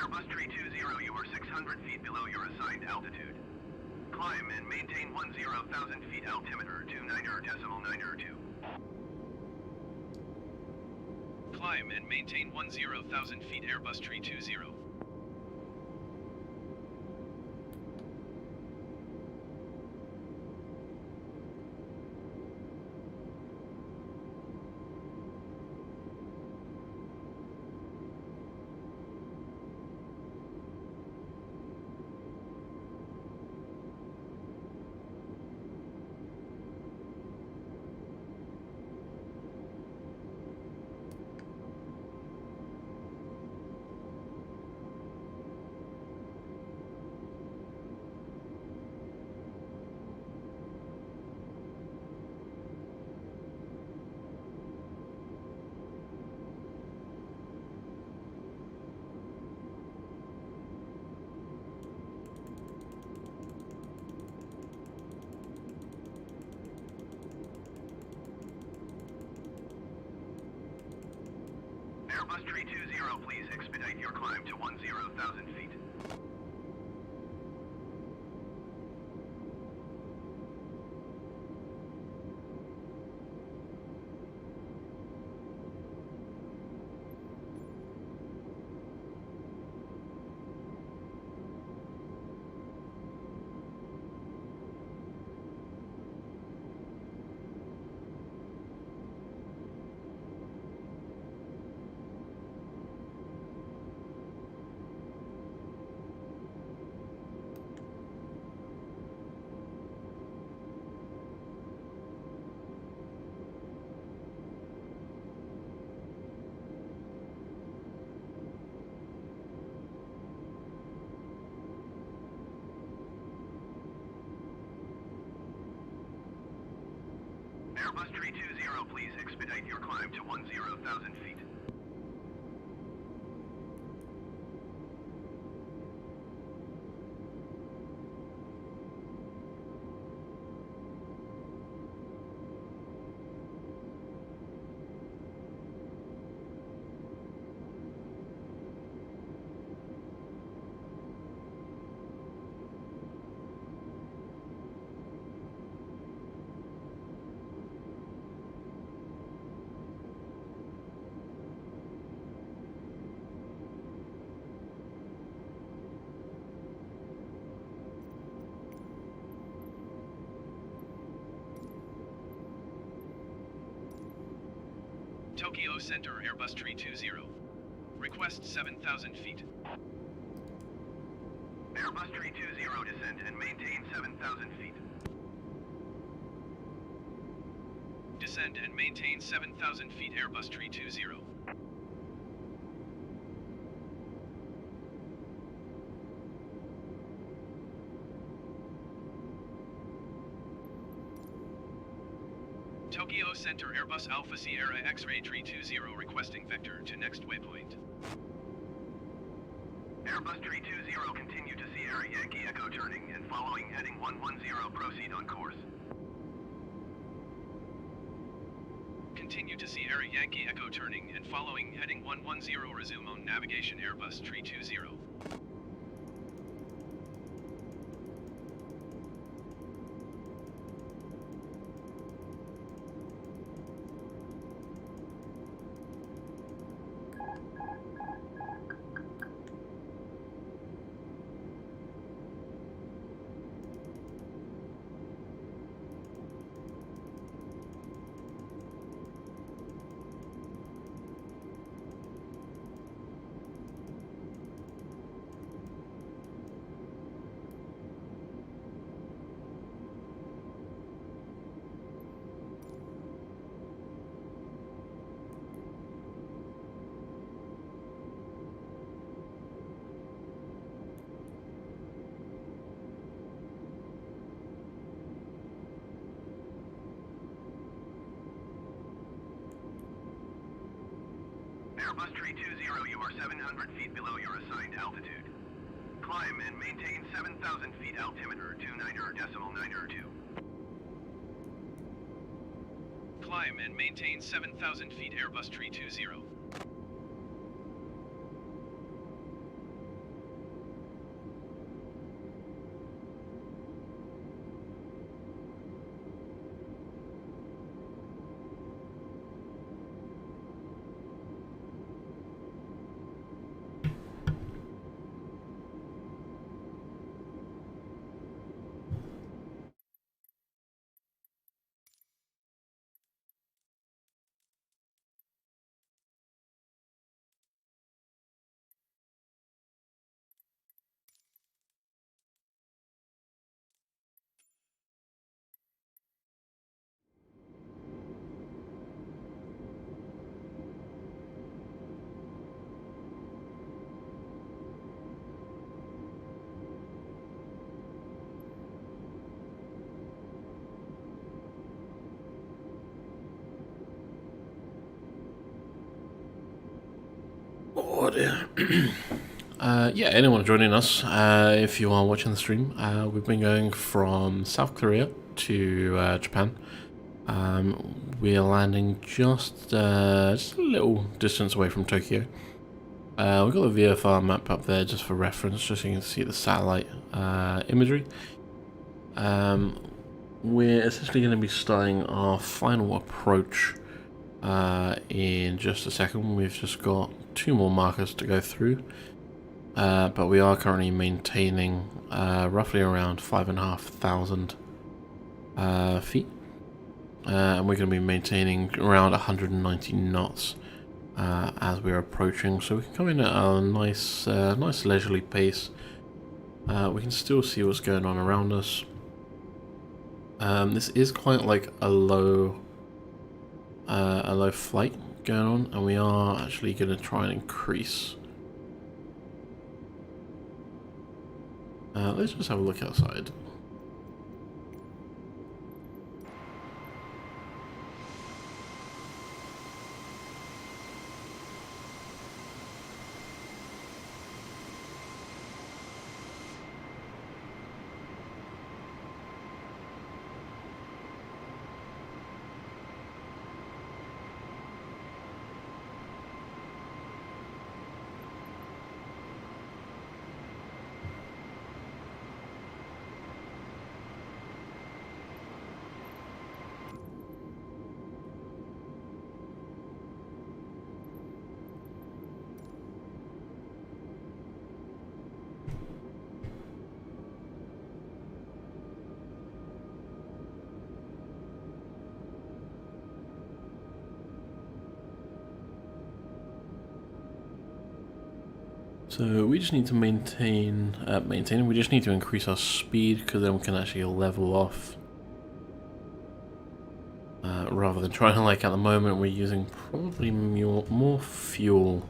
[SPEAKER 2] Airbus 320, you are 600 feet below your assigned altitude. Climb and maintain 10,000 feet altimeter to 9.902.
[SPEAKER 4] Climb and maintain 10,000 feet Airbus 320.
[SPEAKER 2] Airbus 320, please expedite your climb to 10,000 feet. Airbus 320, please expedite your climb to 10,000 feet.
[SPEAKER 4] Tokyo Center Airbus 320. Request 7,000 feet.
[SPEAKER 2] Airbus 320, descend and maintain 7,000 feet.
[SPEAKER 4] Descend and maintain 7,000 feet Airbus 320. Tokyo Center Airbus Alpha Sierra X-Ray 320 requesting vector to next waypoint.
[SPEAKER 2] Airbus 320, continue to Sierra Yankee Echo turning and following heading 110, proceed on course.
[SPEAKER 4] Continue to Sierra Yankee Echo turning and following heading 110, resume on navigation Airbus 320.
[SPEAKER 2] Airbus 320, you are 700 feet below your assigned altitude. Climb and maintain 7,000 feet altimeter to 9.902.
[SPEAKER 4] Climb and maintain 7,000 feet Airbus 320.
[SPEAKER 1] dear. Yeah, anyone joining us, if you are watching the stream, we've been going from South Korea to Japan. We are landing just a little distance away from Tokyo. We've got the VFR map up there just for reference, just so you can see the satellite imagery. We're essentially going to be starting our final approach in just a second. We've just got 2 more markers to go through, but we are currently maintaining roughly around 5,500 feet, and we're going to be maintaining around 190 knots as we're approaching, so we can come in at a nice leisurely pace. We can still see what's going on around us. This is quite like a low flight going on, and we are actually going to try and increase. Let's just have a look outside. So we just need to maintain. We just need to increase our speed, because then we can actually level off. Rather than trying to, like, at the moment we're using probably more fuel.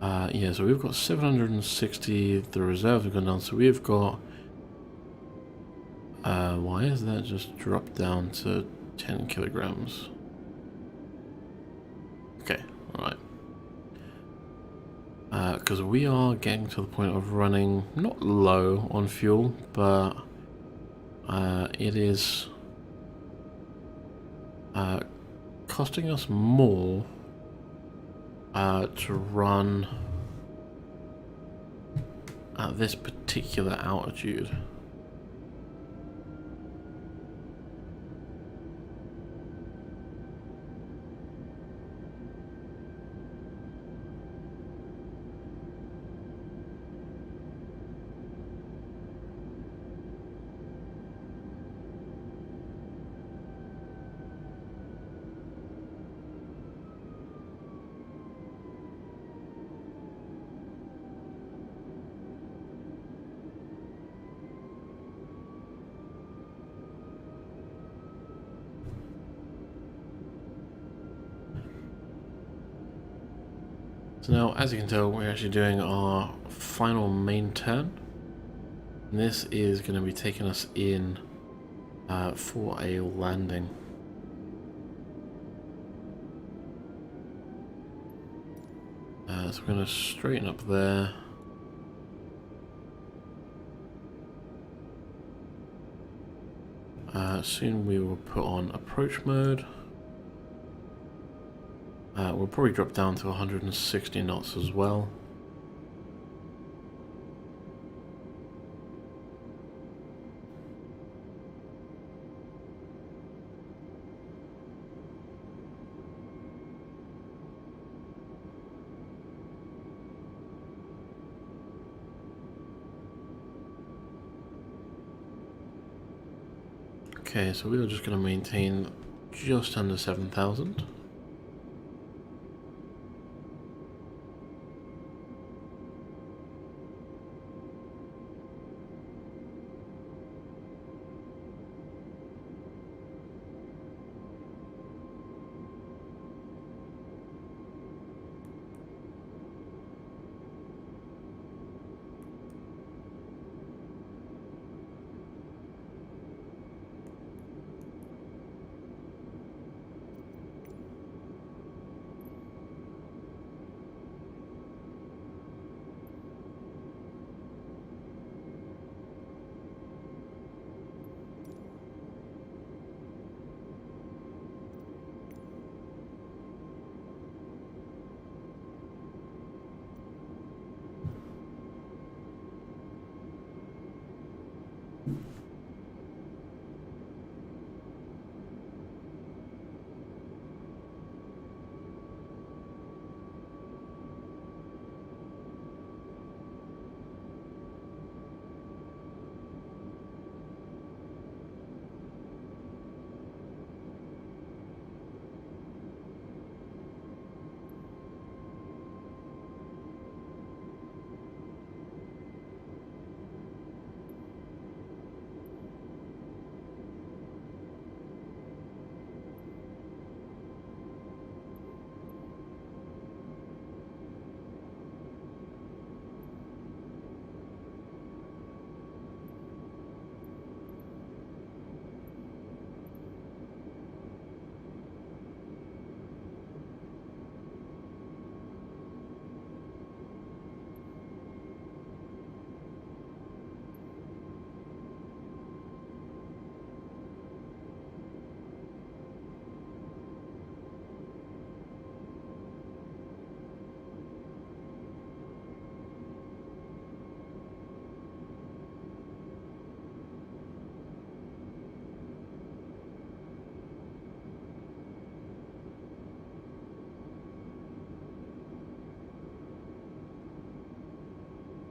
[SPEAKER 1] Yeah, so we've got 760. The reserves have gone down, so we've got. Why is that just dropped down to 10 kilograms? Okay, all right. Because we are getting to the point of running not low on fuel, but it is costing us more to run at this particular altitude. So now, as you can tell, we're actually doing our final main turn. And this is going to be taking us in for a landing. So we're going to straighten up there. Soon we will put on approach mode. We'll probably drop down to 160 knots as well. Okay, so we are just going to maintain just under 7,000.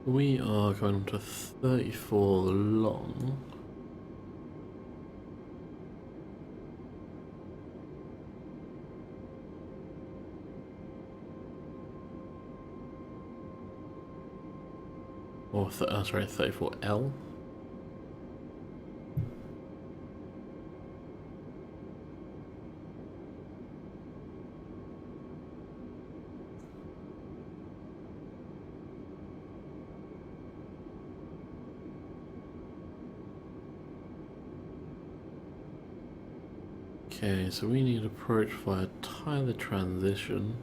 [SPEAKER 1] We are going on to 34 long. Or, sorry, 34L. Okay, so we need approach via Tyler transition.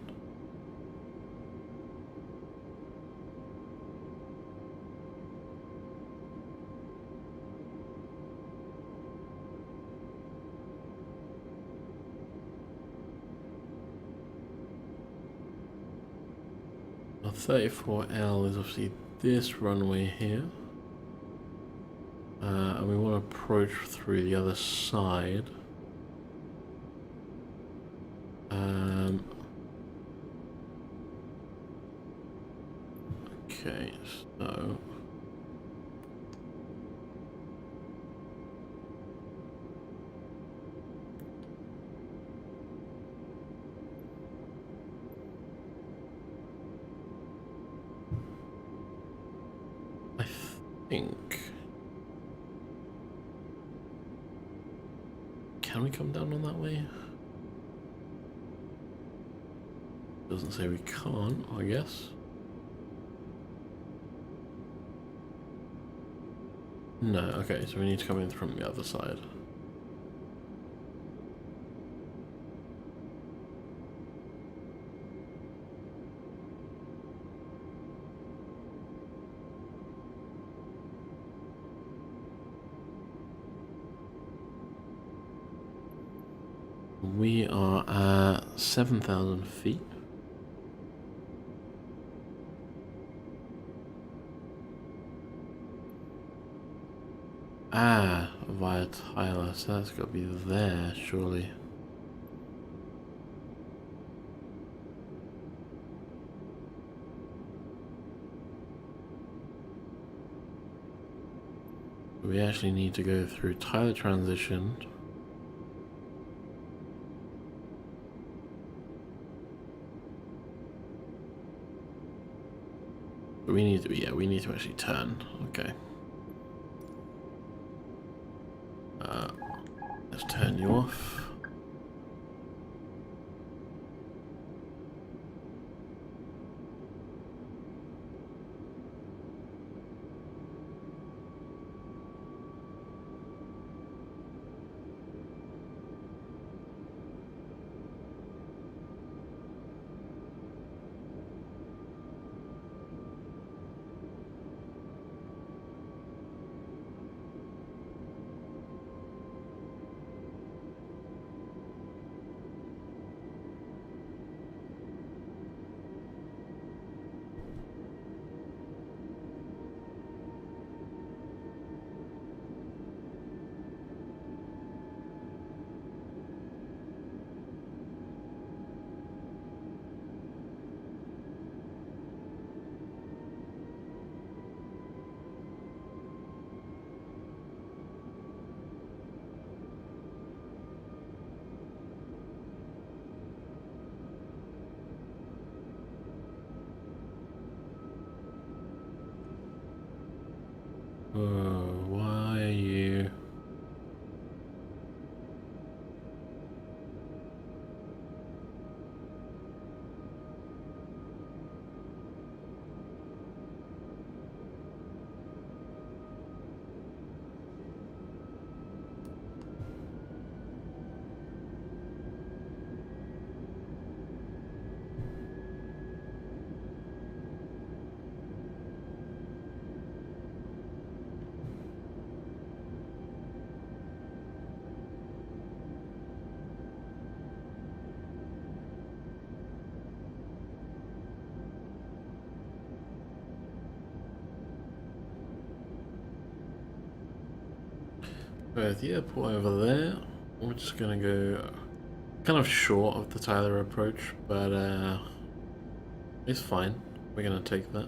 [SPEAKER 1] Now 34L is obviously this runway here. And we want to approach through the other side. Okay, so I think, can we come down on that way? Doesn't say we can't, I guess. No, okay, so we need to come in from the other side. We are at 7,000 feet. Ah, via Tyler, so that's got to be there, surely. We actually need to go through Tyler transition. We need to, yeah, we need to actually turn. Okay. Let's turn you off. Why are you? At the airport over there, we're just gonna go kind of short of the Tyler approach, but it's fine. We're gonna take that.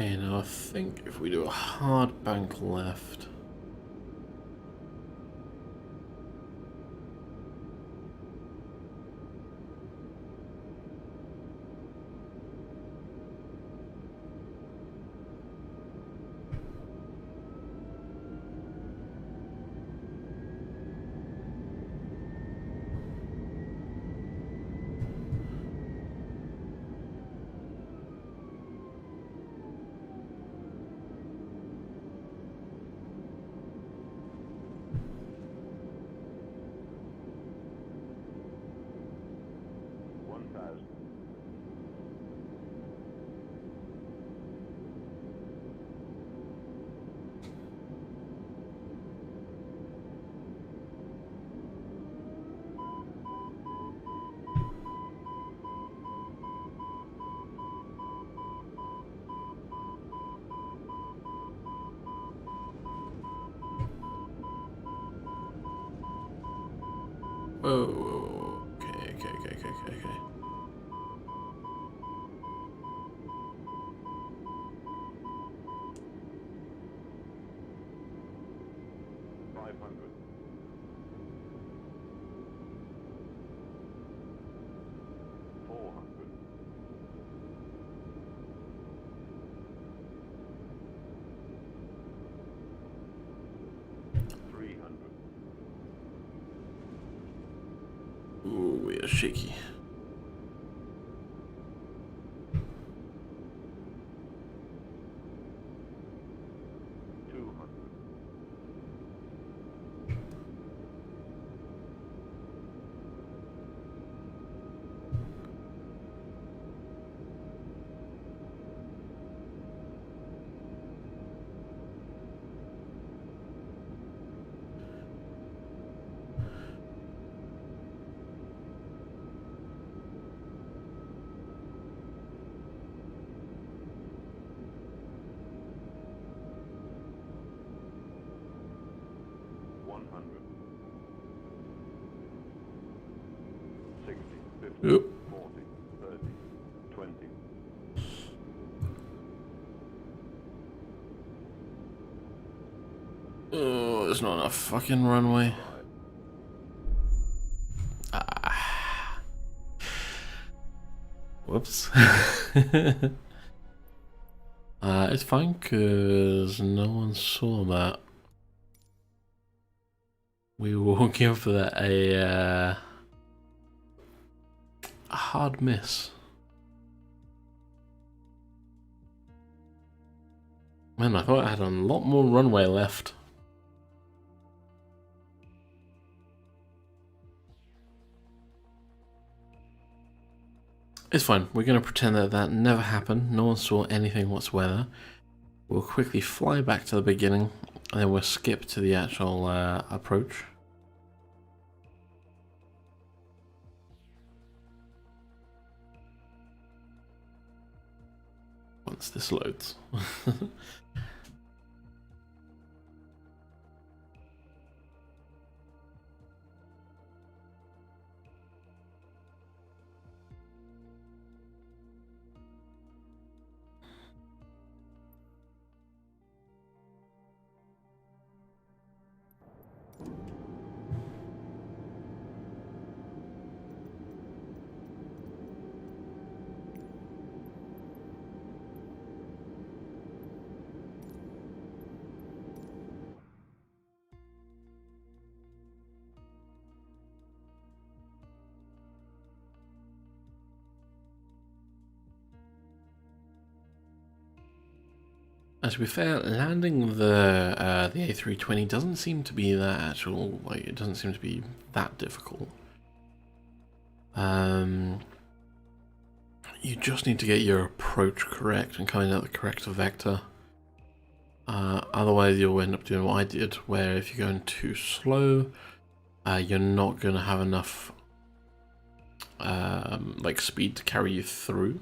[SPEAKER 1] Okay, now I think if we do a hard bank left. Oh, okay.
[SPEAKER 2] 500. 400. 300.
[SPEAKER 1] Ooh, we are shaky.
[SPEAKER 2] 200. 100. 60. 50.
[SPEAKER 1] Oop.
[SPEAKER 2] 40. 30. 20.
[SPEAKER 1] Oh, there's not enough fucking runway.
[SPEAKER 2] 5.
[SPEAKER 1] Ah. Whoops. It's fine because no one saw that. We will give that a hard miss. Man, I thought I had a lot more runway left. It's fine. We're going to pretend that that never happened. No one saw anything whatsoever. We'll quickly fly back to the beginning, and then we'll skip to the actual approach. Once this loads. To be fair, landing the A320 doesn't seem to be that actual, like, it doesn't seem to be that difficult. You just need to get your approach correct and coming out the correct vector. Otherwise you'll end up doing what I did, where if you're going too slow, you're not going to have enough like speed to carry you through.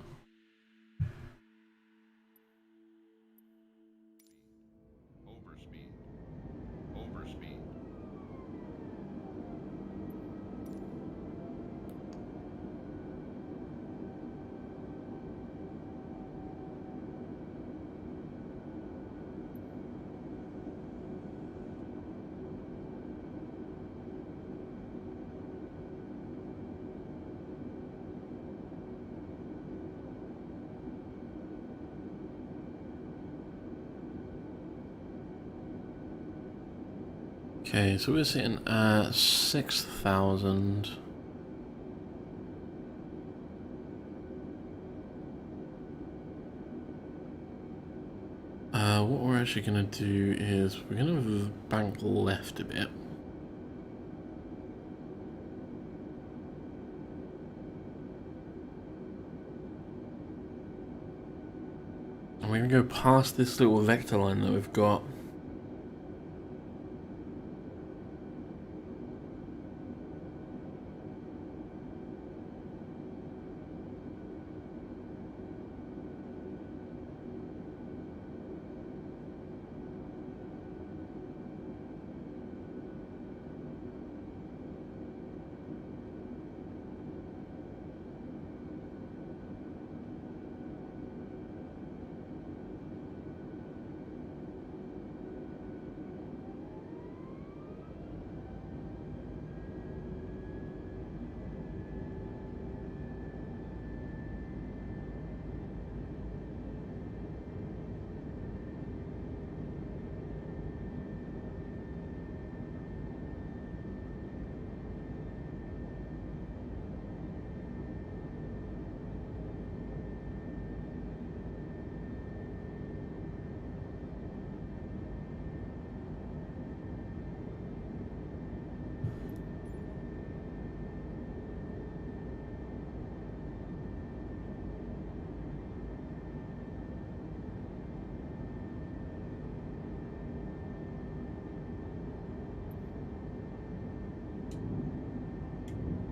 [SPEAKER 3] Overspeed. Overspeed.
[SPEAKER 1] Okay, so we're sitting at 6,000. What we're actually going to do is we're going to bank left a bit. And we're going to go past this little vector line that we've got.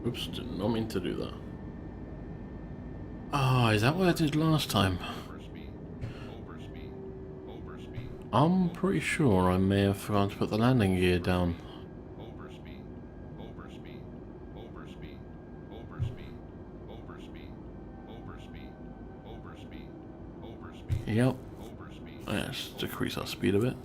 [SPEAKER 1] Oops, did not mean to do that. Oh, is that what I did last time? I'm pretty sure I may have forgotten to put the landing gear down. Yep. Let's decrease our speed a bit.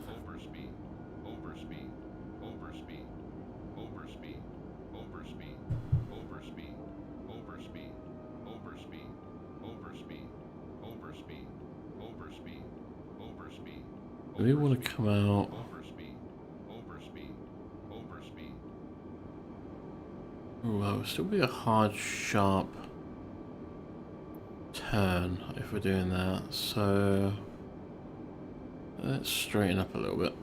[SPEAKER 1] Do we want to come out? Ooh, that would still be a hard, sharp turn if we're doing that. So let's straighten up a little bit.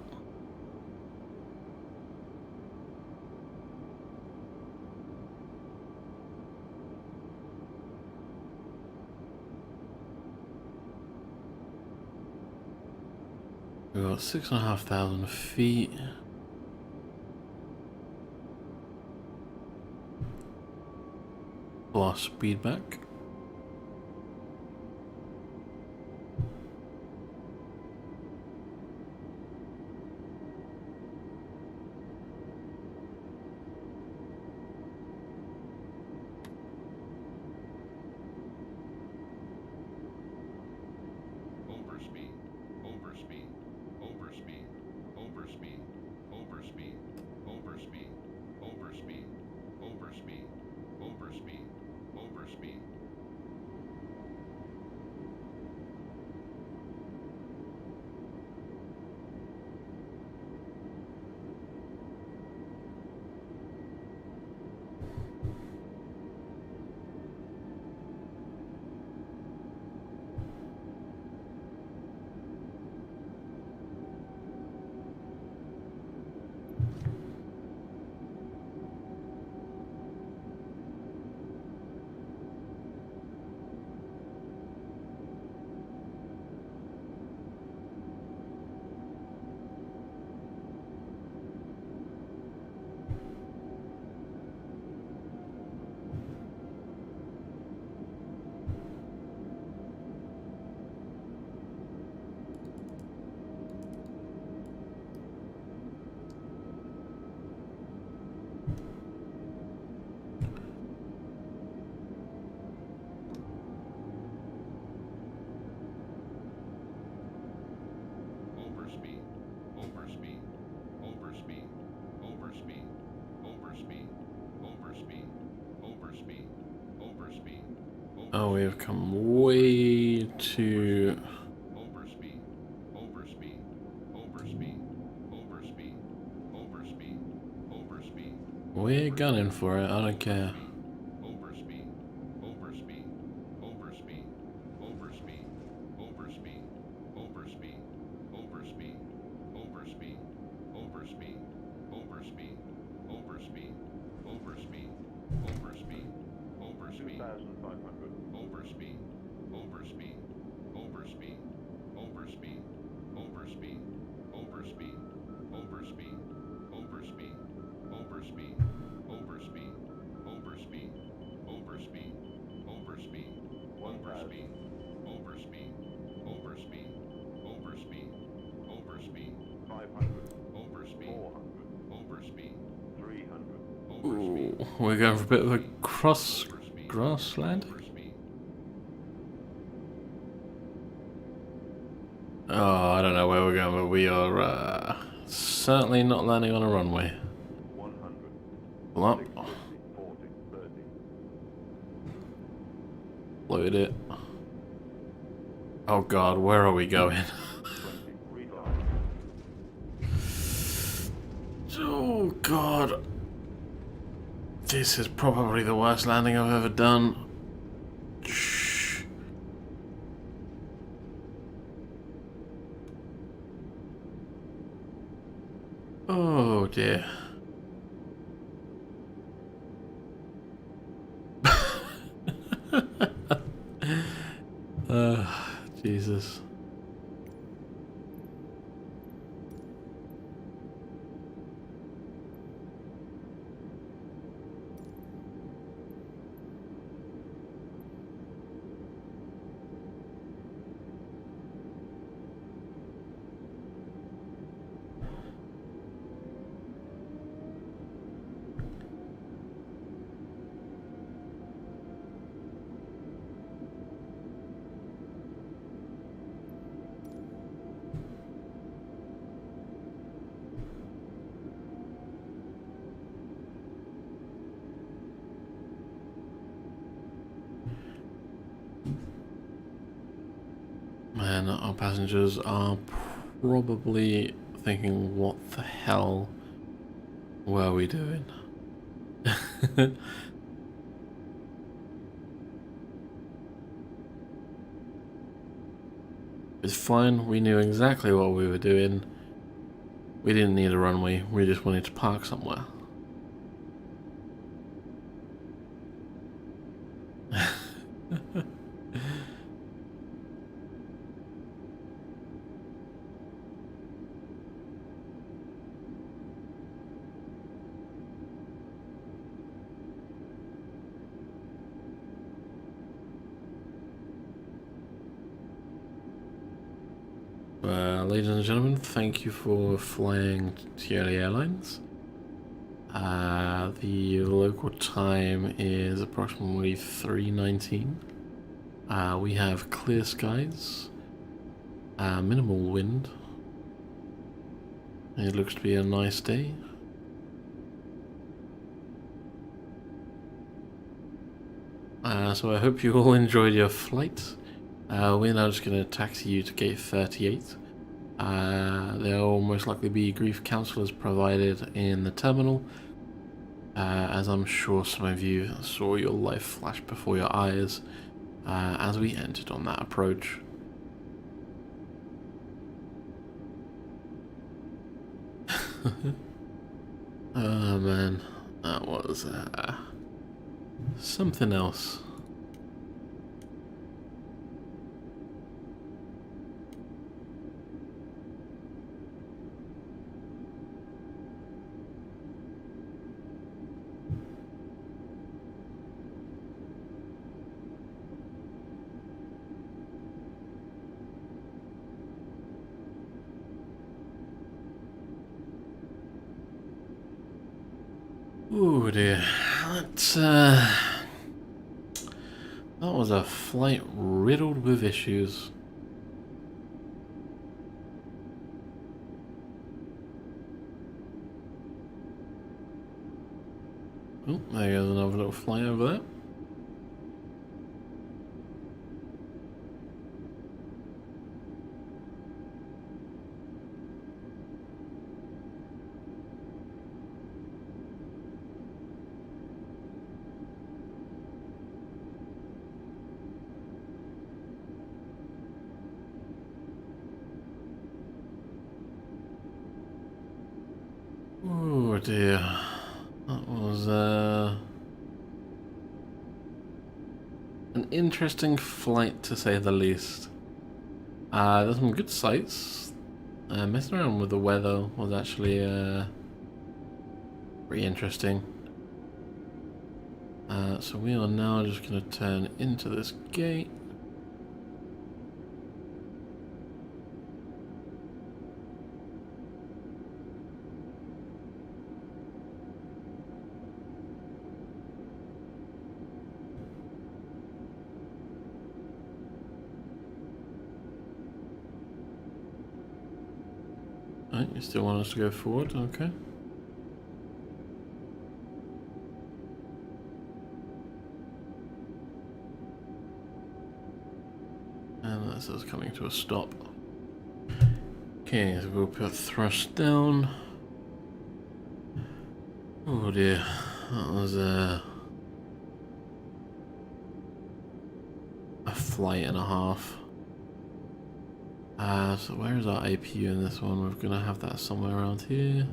[SPEAKER 1] We've got 6,500 feet. Pull our speed back. Oh, we have come way too... we're gunning for it, I don't care.
[SPEAKER 3] Overspeed. Overspeed. Overspeed. Overspeed. Overspeed. Overspeed. Overspeed. Overspeed. Overspeed. Overspeed. Overspeed. Overspeed. Overspeed. Overspeed.
[SPEAKER 5] 2,500.
[SPEAKER 3] Overspeed. Overspeed. Overspeed. Overspeed. Overspeed. Overspeed. Overspeed. Overspeed. Overspeed. Overspeed. Overspeed. Overspeed. Overspeed. Overspeed. Overspeed. Overspeed. Overspeed. Overspeed.
[SPEAKER 5] 500.
[SPEAKER 3] Overspeed.
[SPEAKER 5] 400.
[SPEAKER 3] Overspeed.
[SPEAKER 5] 300.
[SPEAKER 3] Overspeed.
[SPEAKER 1] Ooh, we're going for a bit of a grassland.
[SPEAKER 3] Overspeed.
[SPEAKER 1] Oh, I don't know where we're going, but we are certainly not landing on a runway.
[SPEAKER 5] 100.
[SPEAKER 1] Pull up,
[SPEAKER 5] 60, 40, 30.
[SPEAKER 1] load it. Oh god, where are we going?
[SPEAKER 5] 20. Retard.
[SPEAKER 1] Oh god. This is probably the worst landing I've ever done. Shh. Oh dear. Jesus. Man, our passengers are probably thinking, what the hell were we doing? It's fine, we knew exactly what we were doing. We didn't need a runway, we just wanted to park somewhere. Ladies and gentlemen, thank you for flying Seoul Airlines. The local time is approximately 3:19. We have clear skies, minimal wind. It looks to be a nice day. So I hope you all enjoyed your flight. We're now just going to taxi you to gate 38. There will most likely be grief counsellors provided in the terminal, as I'm sure some of you saw your life flash before your eyes as we entered on that approach. Oh man, that was something else. Ooh dear, that was a flight riddled with issues. Oh, there goes another little flight over there. dear. That was an interesting flight to say the least. There's some good sights. Messing around with the weather was actually pretty interesting. So we are now just going to turn into this gate. Right, you still want us to go forward? Okay. And this is coming to a stop. Okay, so we'll put thrust down. Oh dear, that was a flight and a half. So where is our APU in this one? We're gonna have that somewhere around here.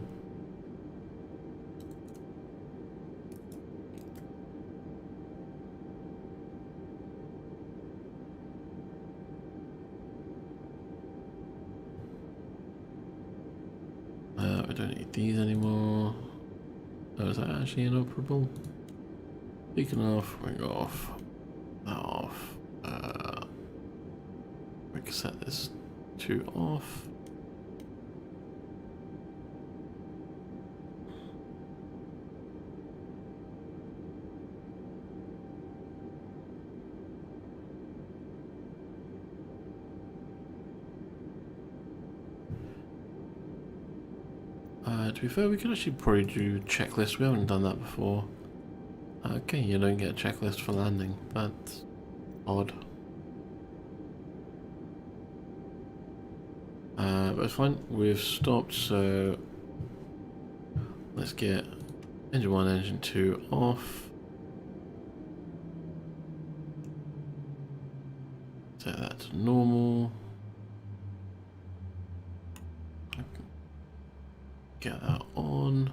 [SPEAKER 1] We don't need these anymore. Oh, is that actually inoperable? Beacon off, wing off, that off. We can set this to off. To be fair, we could actually probably do checklist. We haven't done that before. Okay, you don't get a checklist for landing. That's odd. But it's fine. We've stopped, so let's get engine 1, engine 2 off. Set that to normal. Get that on.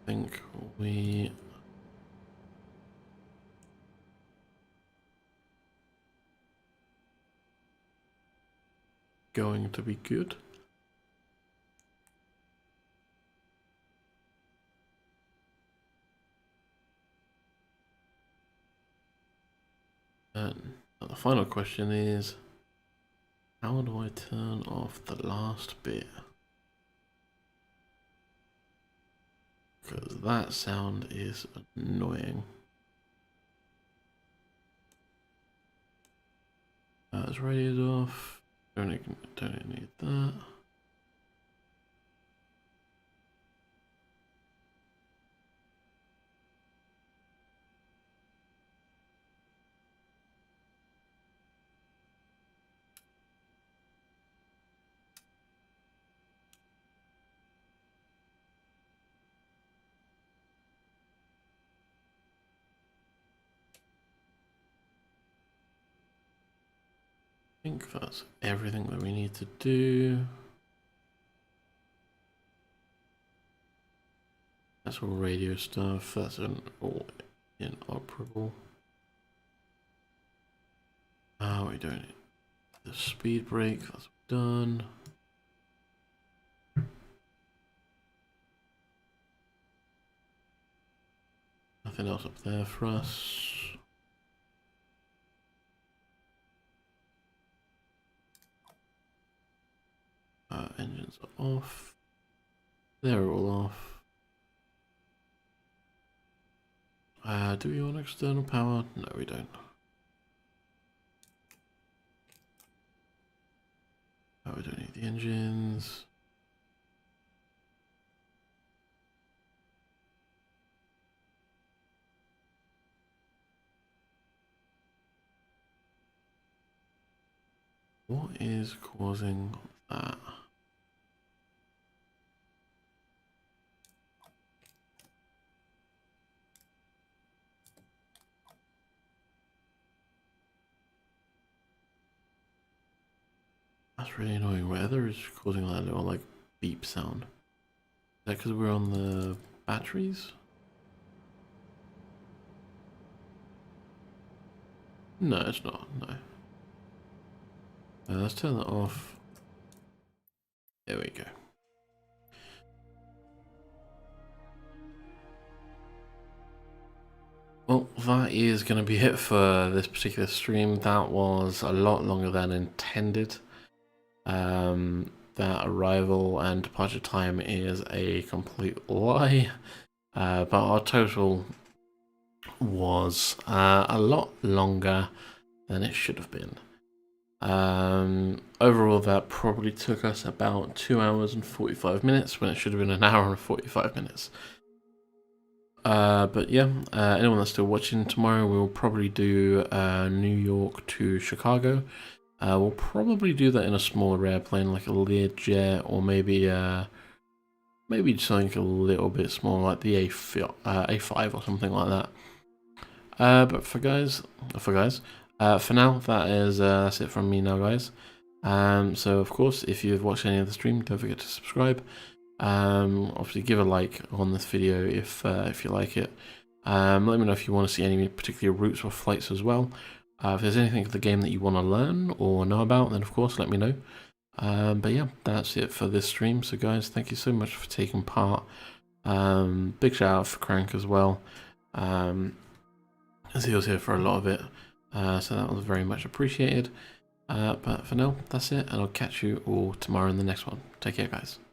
[SPEAKER 1] I think we going to be good. And the final question is, how do I turn off the last bit? Because that sound is annoying. That's radio's off. Don't need that. I think that's everything that we need to do. That's all radio stuff. That's all inoperable. We don't need the speed brake. That's done. Nothing else up there for us. Engines are off. They're all off. Do we want external power? No, we don't. We don't need the engines. What is causing that? That's really annoying. Weather is causing that little like beep sound. Is that because we're on the batteries? No, it's not. No. Let's turn that off. There we go. Well, that is going to be it for this particular stream. That was a lot longer than intended. That arrival and departure time is a complete lie. But our total was a lot longer than it should have been. Overall, that probably took us about 2 hours and 45 minutes when it should have been an hour and 45 minutes. But yeah, anyone that's still watching, tomorrow we'll probably do New York to Chicago. We'll probably do that in a smaller airplane like a Learjet, or maybe something a little bit smaller like the A5 or something like that. But for now, that's it from me now, guys. So of course, if you've watched any of the stream, don't forget to subscribe. Obviously give a like on this video if you like it. Let me know if you want to see any particular routes or flights as well. If there's anything of the game that you want to learn or know about, then of course let me know. But yeah, that's it for this stream. So guys, thank you so much for taking part. Big shout out for Crank as well, as he was here for a lot of it. So that was very much appreciated. But for now, that's it, and I'll catch you all tomorrow in the next one. Take care, guys.